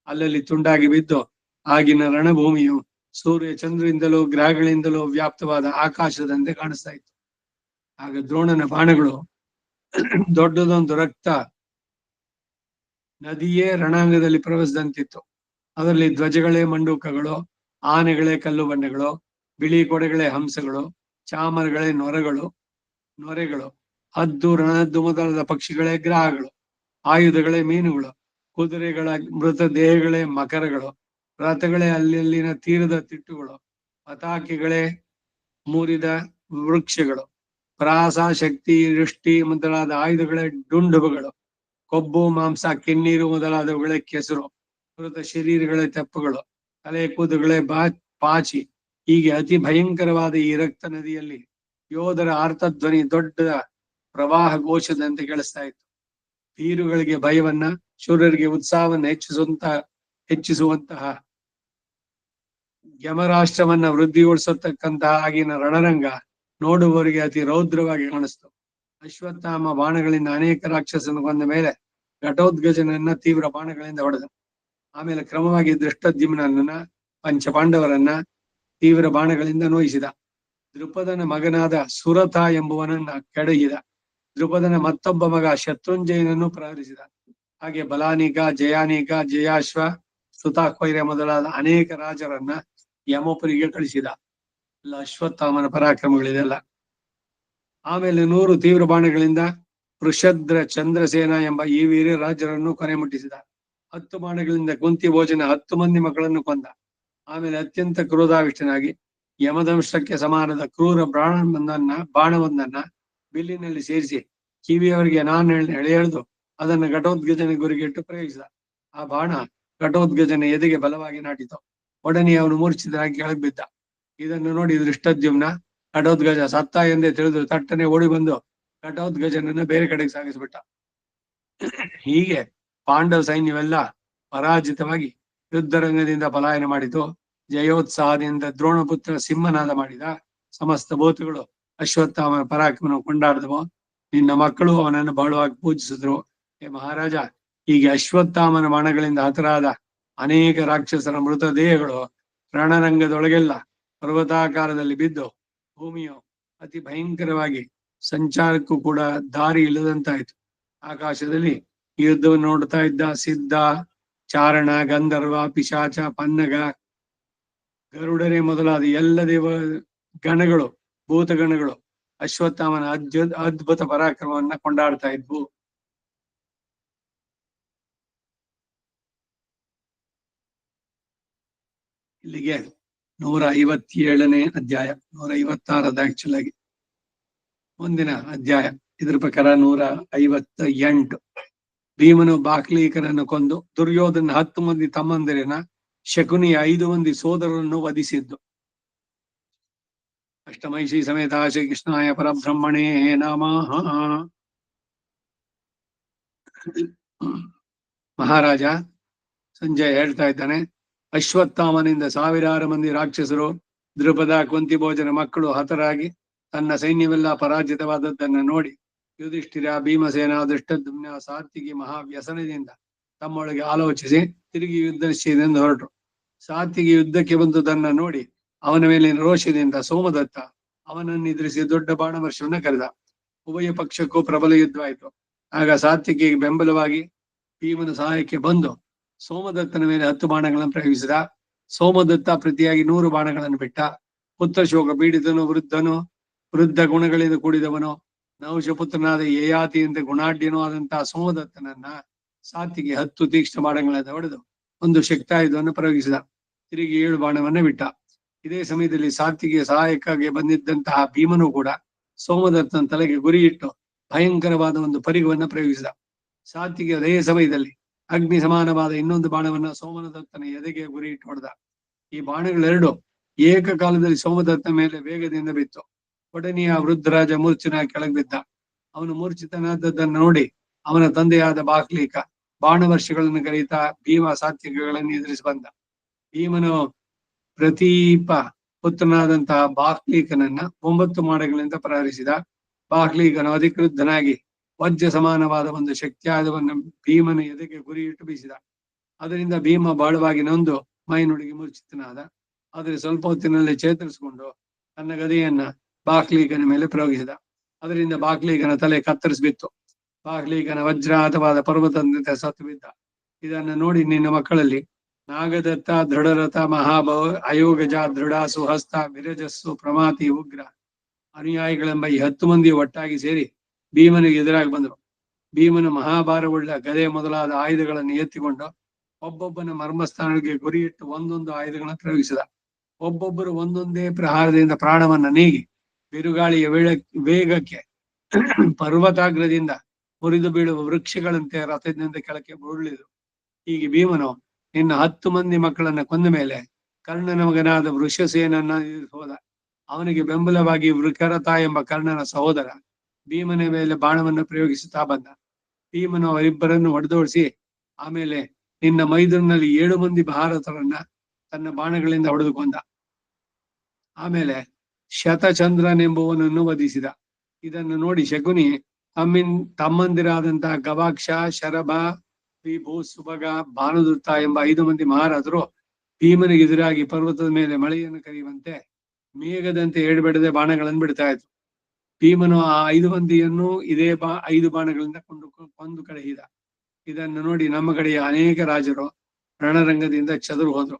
ಅಲ್ಲಲ್ಲಿ ತುಂಡಾಗಿ ಬಿದ್ದು ಆಗಿನ ರಣಭೂಮಿಯು ಸೂರ್ಯ ಚಂದ್ರರಿಂದಲೂ ಗ್ರಹಗಳಿಂದಲೂ ವ್ಯಾಪ್ತವಾದ ಆಕಾಶದಂತೆ ಕಾಣಿಸ್ತಾ ಇತ್ತು. ಆಗ ದ್ರೋಣನ ಬಾಣಗಳು ದೊಡ್ಡದೊಂದು ರಕ್ತ ನದಿಯೇ ರಣಾಂಗದಲ್ಲಿ ಪ್ರವಹಿಸಿದಂತಿತ್ತು. ಅದರಲ್ಲಿ ಧ್ವಜಗಳೇ ಮಂಡೂಕಗಳು, ಆನೆಗಳೇ ಕಲ್ಲು ಬಂಡೆಗಳು, ಬಿಳಿ ಕೊಡೆಗಳೇ ಹಂಸಗಳು, ಚಾಮರಗಳೇ ನೊರೆಗಳು, ಹದ್ದು ರಣಹದ್ದು ಮೊದಲಾದ ಪಕ್ಷಿಗಳೇ ಗ್ರಹಗಳು, ಆಯುಧಗಳೇ ಮೀನುಗಳು, ಕುದುರೆಗಳ ಮೃತ ದೇಹಗಳೇ ಮಕರಗಳು, ರಥಗಳೇ ಅಲ್ಲಿನ ತೀರದ ತಿಟ್ಟುಗಳು, ಪತಾಕೆಗಳೇ ಮುರಿದ ವೃಕ್ಷಗಳು, ಪ್ರಾಸ ಶಕ್ತಿ ವೃಷ್ಟಿ ಮೊದಲಾದ ಆಯುಧಗಳೇ ಡುಂಡುಬಗಳು, ಕೊಬ್ಬು ಮಾಂಸ ಕೆನ್ನೀರು ಮೊದಲಾದವುಗಳೇ ಕೆಸರು, ಮೃತ ಶರೀರಗಳೇ ತೆಪ್ಪಗಳು, ತಲೆ ಕೂದಲುಗಳೇ ಪಾಚಿ. ಹೀಗೆ ಅತಿ ಭಯಂಕರವಾದ ಈ ರಕ್ತ ನದಿಯಲ್ಲಿ ಯೋಧರ ಆರ್ತಧ್ವನಿ ದೊಡ್ಡ ಪ್ರವಾಹ ಘೋಷದಂತೆ ಕೇಳಿಸ್ತಾ ಇತ್ತು. ವೀರುಗಳಿಗೆ ಭಯವನ್ನ, ಶೂರರಿಗೆ ಉತ್ಸಾಹವನ್ನ ಹೆಚ್ಚಿಸುವಂತಹ ಯಮರಾಷ್ಟ್ರವನ್ನ ವೃದ್ಧಿಗೊಳಿಸತಕ್ಕಂತಹ ಆಗಿನ ರಣರಂಗ ನೋಡುವವರಿಗೆ ಅತಿ ರೌದ್ರವಾಗಿ ಕಾಣಿಸ್ತು. ಅಶ್ವತ್ಥಾಮ ಬಾಣಗಳಿಂದ ಅನೇಕ ರಾಕ್ಷಸನ ಕೊಂದ ಮೇಲೆ ಘಟೋದ್ಗಜನನ್ನ ತೀವ್ರ ಬಾಣಗಳಿಂದ ಹೊಡೆದ. ಆಮೇಲೆ ಕ್ರಮವಾಗಿ ದೃಷ್ಟದ್ಯುಮ್ನನ್ನ ಪಂಚಪಾಂಡವರನ್ನ ತೀವ್ರ ಬಾಣಗಳಿಂದ ನೋಯಿಸಿದ. ದೃಪದನ ಮಗನಾದ ಸುರಥ ಎಂಬುವನನ್ನ ಕೆಡಹಿದ. ದೃಪದನ ಮತ್ತೊಬ್ಬ ಮಗ ಶತ್ರುಂಜಯನನ್ನು ಪ್ರಹರಿಸಿದ. ಹಾಗೆ ಬಲಾನೀಕ, ಜಯಾನೀಕ, ಜಯಾಶ್ವ, ಸ್ತುತಾಕ್ವೈರ್ಯ ಮೊದಲಾದ ಅನೇಕ ರಾಜರನ್ನ ಯಮಪುರಿಗೆ ಕಳಿಸಿದ. ಇಲ್ಲ ಅಶ್ವತ್ಥಾಮನ ಪರಾಕ್ರಮಗಳಿದೆಲ್ಲ. ಆಮೇಲೆ 100 ತೀವ್ರ ಬಾಣಗಳಿಂದ ವೃಷದ್ರ ಚಂದ್ರಸೇನ ಎಂಬ ಈ ವೀರ ರಾಜರನ್ನು ಕೊನೆ ಮುಟ್ಟಿಸಿದ. 10 ಬಾಣಗಳಿಂದ ಕುಂತಿ ಭೋಜನ 10 ಮಂದಿ ಮಕ್ಕಳನ್ನು ಕೊಂದ. ಆಮೇಲೆ ಅತ್ಯಂತ ಕ್ರೋಧಾವಿಷ್ಟನಾಗಿ ಯಮದಂಶಕ್ಕೆ ಸಮಾನದ ಕ್ರೂರ ಬಾಣವೊಂದನ್ನ ಬಿಲ್ಲಿನಲ್ಲಿ ಸೇರಿಸಿ ಕಿವಿಯವರಿಗೆ ನಾನು ಎಳೆಯೆಳೆದು ಅದನ್ನು ಘಟೋದ್ಗಜನ ಗುರಿಗಿಟ್ಟು ಪ್ರಯೋಗಿಸಿದ. ಆ ಬಾಣ ಘಟೋದ್ಗಜನ ಎದೆಗೆ ಬಲವಾಗಿ ನಾಟಿತು. ಒಡನೆ ಅವನು ಮೂರ್ಛಿತನಾಗಿ ಕೆಳಗೆ ಬಿದ್ದ. ಇದನ್ನು ನೋಡಿ ದೃಷ್ಟದ್ಯುಮ್ನ ಘಟೋದ್ಗಜ ಸತ್ತ ಎಂದೇ ತಿಳಿದು ತಟ್ಟನೆ ಓಡಿ ಬಂದು ಘಟೋದ್ಗಜನನ್ನ ಬೇರೆ ಕಡೆಗೆ ಸಾಗಿಸ್ಬಿಟ್ಟ. ಹೀಗೆ ಪಾಂಡವ ಸೈನ್ಯವೆಲ್ಲ ಪರಾಜಿತವಾಗಿ ಯುದ್ಧರಂಗದಿಂದ ಪಲಾಯನ ಮಾಡಿತು. ಜಯೋತ್ಸಾಹದಿಂದ ದ್ರೋಣಪುತ್ರ ಸಿಂಹನಾದ ಮಾಡಿದ. ಸಮಸ್ತ ಭೂತಗಳು ಅಶ್ವತ್ಥಾಮನ ಪರಾಕ್ರಮವನ್ನು ಕೊಂಡಾಡಿದವು. ನಿನ್ನ ಮಕ್ಕಳು ಅವನನ್ನು ಬಹಳವಾಗಿ ಪೂಜಿಸಿದ್ರು. ಹೇ ಮಹಾರಾಜ, ಹೀಗೆ ಅಶ್ವತ್ಥಾಮನ ಬಾಣಗಳಿಂದ ಹತರಾದ ಅನೇಕ ರಾಕ್ಷಸರ ಮೃತದೇಹಗಳು ರಣರಂಗದೊಳಗೆಲ್ಲ ಪರ್ವತಾಕಾರದಲ್ಲಿ ಬಿದ್ದು ಭೂಮಿಯು ಅತಿ ಭಯಂಕರವಾಗಿ ಸಂಚಾರಕ್ಕೂ ಕೂಡ ದಾರಿ ಇಲ್ಲದಂತಾಯ್ತು. ಆಕಾಶದಲ್ಲಿ ಈ ಯುದ್ಧವನ್ನು ನೋಡ್ತಾ ಇದ್ದ ಸಿದ್ಧ, ಚಾರಣ, ಗಂಧರ್ವ, ಪಿಶಾಚ, ಪನ್ನಗ, ಗರುಡರೇ ಮೊದಲಾದ ಎಲ್ಲ ಗಣಗಳು, ಭೂತಗಣಗಳು ಅಶ್ವತ್ಥಾಮನ ಅದ್ಭುತ ಪರಾಕ್ರಮವನ್ನ ಕೊಂಡಾಡ್ತಾ ಇದ್ವು. ಇಲ್ಲಿಗೆ 157ನೇ ಅಧ್ಯಾಯ, 156 ಆಕ್ಚುಲ್ ಆಗಿ. ಮುಂದಿನ ಅಧ್ಯಾಯ ಇದ್ರ ಪ್ರಕಾರ 158. ಭೀಮನು ಬಾಕ್ಲೀಕರನ್ನು ಕೊಂದು ದುರ್ಯೋಧನ 10 ಮಂದಿ ತಮ್ಮಂದಿರನ್ನ, ಶಕುನಿಯ 5 ಮಂದಿ ಸೋದರರನ್ನು ವಧಿಸಿದ್ದು. ಅಷ್ಟಮೈಷಿ ಸಮೇತ ಶ್ರೀಕೃಷ್ಣಾಯ ಪರಬ್ರಹ್ಮಣೇ ನಮಃ. ಮಹಾರಾಜ ಸಂಜಯ ಹೇಳ್ತಾ ಇದ್ದಾನೆ, ಅಶ್ವತ್ಥಾಮನಿಂದ ಸಾವಿರಾರು ಮಂದಿ ರಾಕ್ಷಸರು, ದೃಪದ, ಕುಂತಿ ಭೋಜನ ಮಕ್ಕಳು ಹತರಾಗಿ ತನ್ನ ಸೈನ್ಯವೆಲ್ಲ ಪರಾಜಿತವಾದದ್ದನ್ನು ನೋಡಿ ಯುಧಿಷ್ಠಿರ, ಭೀಮಸೇನ, ದೃಷ್ಟದ್ಯುಮ್ನ, ಸಾತ್ವಿಕಿ ಮಹಾವ್ಯಸನದಿಂದ ತಮ್ಮೊಳಗೆ ಆಲೋಚಿಸಿ ತಿರುಗಿ ಯುದ್ಧ ನಿಶ್ಚಯದಿಂದ ಹೊರಟರು. ಸಾತ್ವಿಕಿ ಯುದ್ಧಕ್ಕೆ ಬಂದುದನ್ನ ನೋಡಿ ಅವನ ಮೇಲಿನ ರೋಷದಿಂದ ಸೋಮದತ್ತ ಅವನನ್ನು ಎದುರಿಸಿ ದೊಡ್ಡ ಬಾಣವರ್ಷವನ್ನ ಕರೆದ. ಉಭಯ ಪಕ್ಷಕ್ಕೂ ಪ್ರಬಲ ಯುದ್ಧವಾಯಿತು. ಆಗ ಸಾತ್ವಿಕಿಗೆ ಬೆಂಬಲವಾಗಿ ಭೀಮನ ಸಹಾಯಕ್ಕೆ ಬಂದು ಸೋಮದತ್ತನ ಮೇಲೆ 10 ಬಾಣಗಳನ್ನು ಪ್ರಯೋಗಿಸಿದ. ಸೋಮದತ್ತ ಪ್ರತಿಯಾಗಿ 100 ಬಾಣಗಳನ್ನು ಬಿಟ್ಟ. ಪುತ್ರ ಶೋಕ ಪೀಡಿತನು, ವೃದ್ಧ ಗುಣಗಳಿಂದ ಕೂಡಿದವನು, ನಹುಷಪುತ್ರನಾದ ಯಯಾತಿಯಿಂದ ಗುಣಾಢ್ಯನೂ ಆದಂತಹ ಸೋಮದತ್ತನನ್ನ ಸಾತ್ವಿಗೆ 10 ತೀಕ್ಷ್ಣ ಬಾಣಗಳನ್ನು ಹೊಡೆದು ಒಂದು ಶಕ್ತಾಯುಧವನ್ನು ಪ್ರಯೋಗಿಸಿದ. ತಿರುಗಿ 7 ಬಾಣವನ್ನ ಬಿಟ್ಟ. ಇದೇ ಸಮಯದಲ್ಲಿ ಸಾತ್ವಿಗೆ ಸಹಾಯಕ್ಕಾಗಿ ಬಂದಿದ್ದಂತಹ ಭೀಮನು ಕೂಡ ಸೋಮದತ್ತನ ತಲೆಗೆ ಗುರಿ ಇಟ್ಟು ಭಯಂಕರವಾದ ಒಂದು ಪರಿಗವನ್ನ ಪ್ರಯೋಗಿಸಿದ. ಸಾತ್ವಿಗೆ ಅದೇ ಸಮಯದಲ್ಲಿ ಅಗ್ನಿ ಸಮಾನವಾದ ಇನ್ನೊಂದು ಬಾಣವನ್ನ ಸೋಮದತ್ತನ ಎದೆಗೆ ಗುರಿ ಇಟ್ಟು ಹೊಡೆದ. ಈ ಬಾಣಗಳೆರಡು ಏಕಕಾಲದಲ್ಲಿ ಸೋಮದತ್ತನ ಮೇಲೆ ವೇಗದಿಂದ ಬಿತ್ತು. ಒಡನೆಯ ವೃದ್ಧರಾಜ ಮೂರ್ಛಿನ ಕೆಳಗೆ ಬಿದ್ದ. ಅವನು ಮೂರ್ಛಿತನಾದದ್ದನ್ನು ನೋಡಿ ಅವನ ತಂದೆಯಾದ ಬಾಕ್ಲೀಕ ಬಾಣವರ್ಷಗಳನ್ನು ಕರೀತಾ ಭೀಮ ಸಾತ್ವಿಕಗಳನ್ನು ಎದುರಿಸಿ ಬಂದ. ಭೀಮನು ಪ್ರತೀಪ ಪುತ್ರನಾದಂತಹ ಬಾಹ್ಲೀಕನನ್ನ 9 ಮಾಡೆಗಳಿಂದ ಪ್ರಹರಿಸಿದ. ಬಾಹ್ಲೀಕನು ಅಧಿಕೃತನಾಗಿ ವಜ್ರ ಸಮಾನವಾದ ಒಂದು ಶಕ್ತಿಯಾದವನ್ನು ಭೀಮನ ಎದೆಗೆ ಗುರಿಯಿಟ್ಟು ಬೀಸಿದ. ಅದರಿಂದ ಭೀಮ ಬಾಳವಾಗಿ ನೊಂದು ಮೈನುಡಿಗೆ ಮೂರ್ಛಿತನಾದ. ಆದರೆ ಸ್ವಲ್ಪ ಹೊತ್ತಿನಲ್ಲಿ ಚೇತರಿಸಿಕೊಂಡು ತನ್ನ ಗದೆಯನ್ನ ಬಾಹ್ಲೀಕನ ಮೇಲೆ ಪ್ರಯೋಗಿಸಿದ. ಅದರಿಂದ ಬಾಹ್ಲೀಕನ ತಲೆ ಕತ್ತರಿಸಿಬಿತ್ತು. ಬಾಹ್ಲೀಕನ ವಜ್ರಾತವಾದ ಪರ್ವತದಂತೆ ಸತ್ತು ಬಿದ್ದ. ಇದನ್ನು ನೋಡಿ ನಿನ್ನ ಮಕ್ಕಳಲ್ಲಿ ನಾಗದತ್ತ, ದೃಢರಥ, ಮಹಾಭವ, ಅಯೋಗಜ, ದೃಢ, ಸುಹಸ್ತ, ವಿರಜಸ್ಸು, ಪ್ರಮಾತಿ, ಉಗ್ರ ಅನುಯಾಯಿಗಳೆಂಬ ಈ 10 ಮಂದಿ ಒಟ್ಟಾಗಿ ಸೇರಿ ಭೀಮನಿಗೆ ಎದುರಾಗಿ ಬಂದರು. ಭೀಮನ ಮಹಾಭಾರವುಳ್ಳ ಗದೆ ಮೊದಲಾದ ಆಯುಧಗಳನ್ನು ಎತ್ತಿಕೊಂಡು ಒಬ್ಬೊಬ್ಬನ ಮರ್ಮಸ್ಥಾನಕ್ಕೆ ಗುರಿಯಿಟ್ಟು ಒಂದೊಂದು ಆಯುಧಗಳನ್ನು ಪ್ರಯೋಗಿಸಿದ. ಒಬ್ಬೊಬ್ಬರು ಒಂದೊಂದೇ ಪ್ರಹಾರದಿಂದ ಪ್ರಾಣವನ್ನ ನೀಗಿ ಬಿರುಗಾಳಿಯ ವೇಗಕ್ಕೆ ಪರ್ವತಾಗ್ರದಿಂದ ಮುರಿದು ಬೀಳುವ ವೃಕ್ಷಗಳಂತೆ ರಥದಿಂದ ಕೆಳಕ್ಕೆ ಉರುಳಿದರು. ಹೀಗೆ ಭೀಮನು ನಿನ್ನ 10 ಮಂದಿ ಮಕ್ಕಳನ್ನ ಕೊಂದ ಮೇಲೆ ಕರ್ಣನ ಮಗನಾದ ವೃಷಸೇನನ್ನ ಹೋದ. ಅವನಿಗೆ ಬೆಂಬಲವಾಗಿ ವೃಕರಥ ಎಂಬ ಕರ್ಣನ ಸಹೋದರ ಭೀಮನ ಮೇಲೆ ಬಾಣವನ್ನು ಪ್ರಯೋಗಿಸುತ್ತಾ ಬಂದ. ಭೀಮನು ಅವರಿಬ್ಬರನ್ನು ಹೊಡೆದೋಡಿಸಿ ಆಮೇಲೆ ನಿನ್ನ ಮೈದುನಲ್ಲಿ 7 ಮಂದಿ ಭಾರತರನ್ನ ತನ್ನ ಬಾಣಗಳಿಂದ ಹೊಡೆದುಕೊಂಡ. ಆಮೇಲೆ ಶತಚಂದ್ರನೆಂಬುವನನ್ನು ವಧಿಸಿದ. ಇದನ್ನು ನೋಡಿ ಶಕುನಿ ತಮ್ಮಂದಿರಾದಂತಹ ಗವಾಕ್ಷ, ಶರಭ, ವಿಭೂ, ಸುಭಗ, ಭಾನುದತ್ತ ಎಂಬ 5 ಮಂದಿ ಮಹಾರಾಜರು ಭೀಮನಿಗೆ ಎದುರಾಗಿ ಪರ್ವತದ ಮೇಲೆ ಮಳೆಯನ್ನು ಕರೆಯುವಂತೆ ಮೇಘದಂತೆ ಏಡ್ಬಿಡದೆ ಬಾಣಗಳನ್ನು ಬಿಡ್ತಾ ಇದ್ರು. ಭೀಮನು ಆ 5 ಮಂದಿಯನ್ನು ಇದೇ 5 ಬಾಣಗಳಿಂದ ಕೊಂದು ಕಳೆಹಿದ. ಇದನ್ನು ನೋಡಿ ನಮ್ಮ ಕಡೆಯ ಅನೇಕ ರಾಜರು ರಣರಂಗದಿಂದ ಚದುರು ಹೋದ್ರು.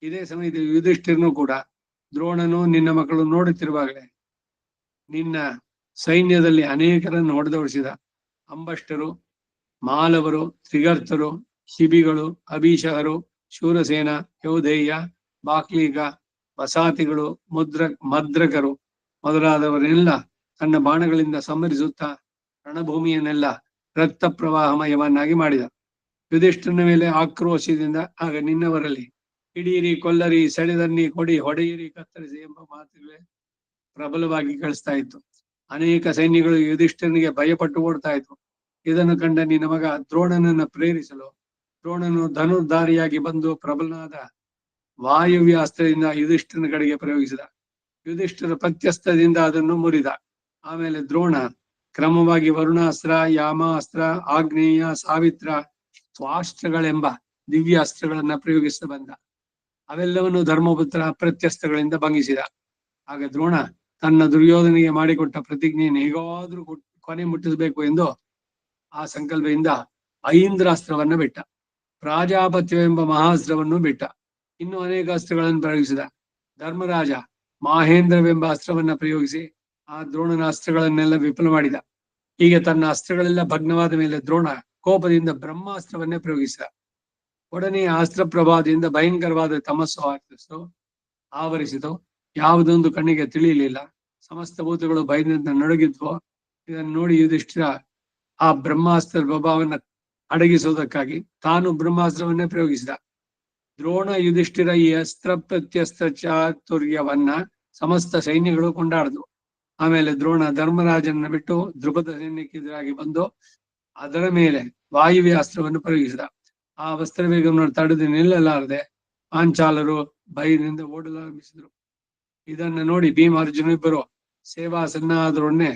ಇದೇ ಸಮಯದಲ್ಲಿ ಯುಧಿಷ್ಠಿರನು ಕೂಡ ದ್ರೋಣನು ನಿನ್ನ ಮಕ್ಕಳು ನೋಡುತ್ತಿರುವಾಗಲೇ ನಿನ್ನ ಸೈನ್ಯದಲ್ಲಿ ಅನೇಕರನ್ನು ಹೊಡೆದೋಡಿಸಿದ. ಅಂಬಷ್ಟರು, ಮಾಲವರು, ತ್ರಿಗರ್ತರು, ಶಿಬಿಗಳು, ಅಭಿಷಹರು, ಶೂರಸೇನ, ಯೌಧೇಯ, ಬಾಕ್ಲೀಗ, ವಸಾತಿಗಳು, ಮದ್ರಕರು ಮೊದಲಾದವರೆಲ್ಲ ತನ್ನ ಬಾಣಗಳಿಂದ ಸಂಹರಿಸುತ್ತಾ ರಣಭೂಮಿಯನ್ನೆಲ್ಲ ರಕ್ತ ಪ್ರವಾಹಮಯವನ್ನಾಗಿ ಮಾಡಿದ. ಯುಧಿಷ್ಠಿರನ ಮೇಲೆ ಆಕ್ರೋಶದಿಂದ ಆಗ ನಿನ್ನವರಲ್ಲಿ ಹಿಡಿಯಿರಿ, ಕೊಲ್ಲರಿ, ಸೆಳೆದನ್ನಿ, ಕೊಡಿ, ಹೊಡೆಯಿರಿ, ಕತ್ತರಿಸಿ ಎಂಬ ಮಾತುಗಳೇ ಪ್ರಬಲವಾಗಿ ಕಳಿಸ್ತಾ ಇತ್ತು. ಅನೇಕ ಸೈನ್ಯಗಳು ಯುಧಿಷ್ಠಿರನಿಗೆ ಭಯಪಟ್ಟು ಓಡ್ತಾ ಇತ್ತು. ಇದನ್ನು ಕಂಡ ನಿನ್ನ ಮಗ ದ್ರೋಣನನ್ನ ಪ್ರೇರಿಸಲು ದ್ರೋಣನು ಧನುರ್ಧಾರಿಯಾಗಿ ಬಂದು ಪ್ರಬಲನಾದ ವಾಯುವ್ಯಾಸ್ತ್ರದಿಂದ ಯುಧಿಷ್ಠಿರನ ಕಡೆಗೆ ಪ್ರಯೋಗಿಸಿದ. ಯುಧಿಷ್ಠಿರ ಪ್ರತ್ಯಸ್ತ್ರದಿಂದ ಅದನ್ನು ಮುರಿದ. ಆಮೇಲೆ ದ್ರೋಣ ಕ್ರಮವಾಗಿ ವರುಣಾಸ್ತ್ರ, ಯಾಮಾಸ್ತ್ರ, ಆಗ್ನೇಯ, ಸಾವಿತ್ರ, ಸ್ವಾಸ್ತ್ರಗಳೆಂಬ ದಿವ್ಯ ಅಸ್ತ್ರಗಳನ್ನ ಪ್ರಯೋಗಿಸ ಬಂದ. ಅವೆಲ್ಲವನ್ನು ಧರ್ಮಪುತ್ರ ಪ್ರತ್ಯಸ್ತ್ರಗಳಿಂದ ಭಂಗಿಸಿದ. ಆಗ ದ್ರೋಣ ತನ್ನ ದುರ್ಯೋಧನಿಗೆ ಮಾಡಿಕೊಟ್ಟ ಪ್ರತಿಜ್ಞೆಯನ್ನು ಹೇಗಾದ್ರೂ ಕೊನೆ ಮುಟ್ಟಿಸಬೇಕು ಎಂದು ಆ ಸಂಕಲ್ಪದಿಂದ ಐಂದ್ರಾಸ್ತ್ರವನ್ನ ಬಿಟ್ಟ. ಪ್ರಾಜಾಪತ್ಯವೆಂಬ ಮಹಾಸ್ತ್ರವನ್ನು ಬಿಟ್ಟ. ಇನ್ನು ಅನೇಕ ಅಸ್ತ್ರಗಳನ್ನು ಪ್ರಯೋಗಿಸಿದ. ಧರ್ಮರಾಜ ಮಹೇಂದ್ರವೆಂಬ ಅಸ್ತ್ರವನ್ನ ಪ್ರಯೋಗಿಸಿ ಆ ದ್ರೋಣನ ಅಸ್ತ್ರಗಳನ್ನೆಲ್ಲ ವಿಫಲ ಮಾಡಿದ. ಹೀಗೆ ತನ್ನ ಅಸ್ತ್ರಗಳೆಲ್ಲ ಭಗ್ನವಾದ ಮೇಲೆ ದ್ರೋಣ ಕೋಪದಿಂದ ಬ್ರಹ್ಮಾಸ್ತ್ರವನ್ನೇ ಪ್ರಯೋಗಿಸಿದ. ಒಡನೆ ಅಸ್ತ್ರ ಪ್ರಭಾವದಿಂದ ಭಯಂಕರವಾದ ತಮಸ್ಸು ಆವರಿಸಿತು. ಯಾವುದೊಂದು ಕಣ್ಣಿಗೆ ತಿಳಿಯಲಿಲ್ಲ. ಸಮಸ್ತ ಭೂತಗಳು ಭಯದಿಂದ ನಡುಗಿದ್ವು. ಇದನ್ನು ನೋಡಿ ಯುಧಿಷ್ಠಿರ ಆ ಬ್ರಹ್ಮಾಸ್ತ್ರ ಪ್ರಭಾವವನ್ನು ಅಡಗಿಸುವುದಕ್ಕಾಗಿ ತಾನು ಬ್ರಹ್ಮಾಸ್ತ್ರವನ್ನೇ ಪ್ರಯೋಗಿಸಿದ. ದ್ರೋಣ ಯುಧಿಷ್ಠಿರ ಈ ಅಸ್ತ್ರ ಪ್ರತ್ಯಸ್ತ್ರ ಚಾತುರ್ಯವನ್ನ ಸಮಸ್ತ ಸೈನ್ಯಗಳು ಕೊಂಡಾಡಿದ್ವು. ಆಮೇಲೆ ದ್ರೋಣ ಧರ್ಮರಾಜನನ್ನ ಬಿಟ್ಟು ದ್ರುಪದ ಸೈನ್ಯಕ್ಕೆ ಎದುರಾಗಿ ಬಂದು ಅದರ ಮೇಲೆ ವಾಯುವ್ಯ ಅಸ್ತ್ರವನ್ನು ಪ್ರಯೋಗಿಸಿದ. ಆ ವಸ್ತ್ರವೇಗವನ್ನು ತಡೆದು ನಿಲ್ಲಲಾರದೆ ಪಾಂಚಾಲರು ಭಯದಿಂದ ಓಡಲಾರಂಭಿಸಿದರು. ಇದನ್ನು ನೋಡಿ ಭೀಮ ಅರ್ಜುನ ಇಬ್ಬರು ಸೇವಾ ಸನ್ನಾದರೊಡನೆ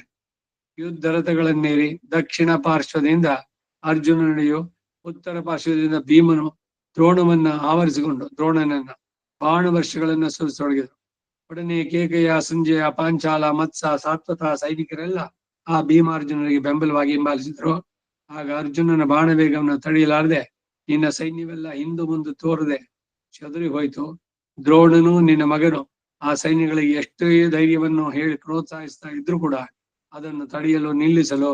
ಯುದ್ಧ ರಥಗಳನ್ನೇರಿ ದಕ್ಷಿಣ ಪಾರ್ಶ್ವದಿಂದ ಅರ್ಜುನನೆಡೆಯು ಉತ್ತರ ಪಾರ್ಶ್ವದಿಂದ ಭೀಮನು ದ್ರೋಣವನ್ನ ಆವರಿಸಿಕೊಂಡು ದ್ರೋಣನನ್ನ ಬಾಣವರ್ಷಗಳನ್ನ ಸುರಿಸತೊಡಗಿದರು. ಒಡನೆ ಕೇಕೆಯ, ಸಂಜಯ, ಪಾಂಚಾಲ, ಮತ್ಸ, ಸಾತ್ವತ ಸೈನಿಕರೆಲ್ಲ ಆ ಭೀಮಾರ್ಜುನರಿಗೆ ಬೆಂಬಲವಾಗಿ ಹಿಂಬಾಲಿಸಿದ್ರು. ಆಗ ಅರ್ಜುನನ ಬಾಣವೇಗವನ್ನು ತಡೆಯಲಾರದೆ ನಿನ್ನ ಸೈನ್ಯವೆಲ್ಲ ಹಿಂದು ಮುಂದೆ ತೋರದೆ ಚದುರಿ ಹೋಯಿತು. ದ್ರೋಣನು ನಿನ್ನ ಮಗನು ಆ ಸೈನ್ಯಗಳಿಗೆ ಎಷ್ಟೇ ಧೈರ್ಯವನ್ನು ಹೇಳಿ ಪ್ರೋತ್ಸಾಹಿಸ್ತಾ ಇದ್ರು ಕೂಡ ಅದನ್ನು ತಡೆಯಲು ನಿಲ್ಲಿಸಲು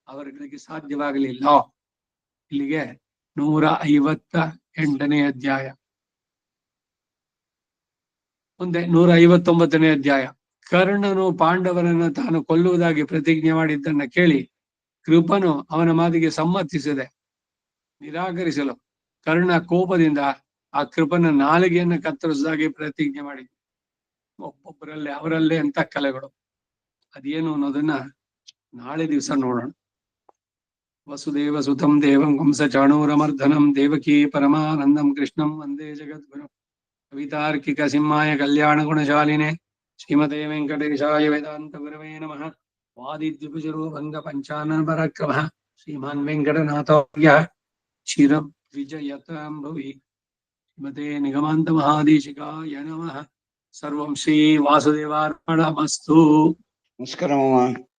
ಅವರುಗಳಿಗೆ ಸಾಧ್ಯವಾಗಲಿಲ್ಲ. ಇಲ್ಲಿಗೆ 158ನೇ ಅಧ್ಯಾಯ. ಮುಂದೆ 159ನೇ ಅಧ್ಯಾಯ. ಕರ್ಣನು ಪಾಂಡವರನ್ನ ತಾನು ಕೊಲ್ಲುವುದಾಗಿ ಪ್ರತಿಜ್ಞೆ ಮಾಡಿದ್ದನ್ನ ಕೇಳಿ ಕೃಪನು ಅವನ ಮಾತಿಗೆ ಸಮ್ಮತಿಸದೆ ನಿರಾಕರಿಸಲು ಕರ್ಣ ಕೋಪದಿಂದ ಆ ಕೃಪನ ನಾಲಿಗೆಯನ್ನು ಕತ್ತರಿಸಿದಾಗೆ ಪ್ರತಿಜ್ಞೆ ಮಾಡಿ ಒಬ್ಬೊಬ್ಬರಲ್ಲೇ ಅವರಲ್ಲೇ ಅಂತ ಕಲೆಗಳು ಅದೇನು ಅನ್ನೋದನ್ನ ನಾಳೆ ದಿವಸ ನೋಡೋಣ. ವಸುದೇವ ಸುತಂ ದೇವಂ ಕಂಸ ಚಾಣೂರಮರ್ಧನಂ ದೇವಕೀ ಪರಮಾನಂದಂ ಕೃಷ್ಣಂ ವಂದೇ ಜಗದ್ಗುರು. कवितार्किक सिंहाय कल्याण गुणशालिने श्रीमते वेंकटेशाय वेदांत गुरवे नमः। वादिद्विपुजरो भंग पंचानन पराक्रमः श्रीमान् वेंकटनाथार्यः चिरं विजयतां भुवि। श्रीमते निगमान्त महादेशिकाय नमः। सर्वं श्री वासुदेवार्पणमस्तु। ನಮಸ್ಕಾರ ಮಾಮ.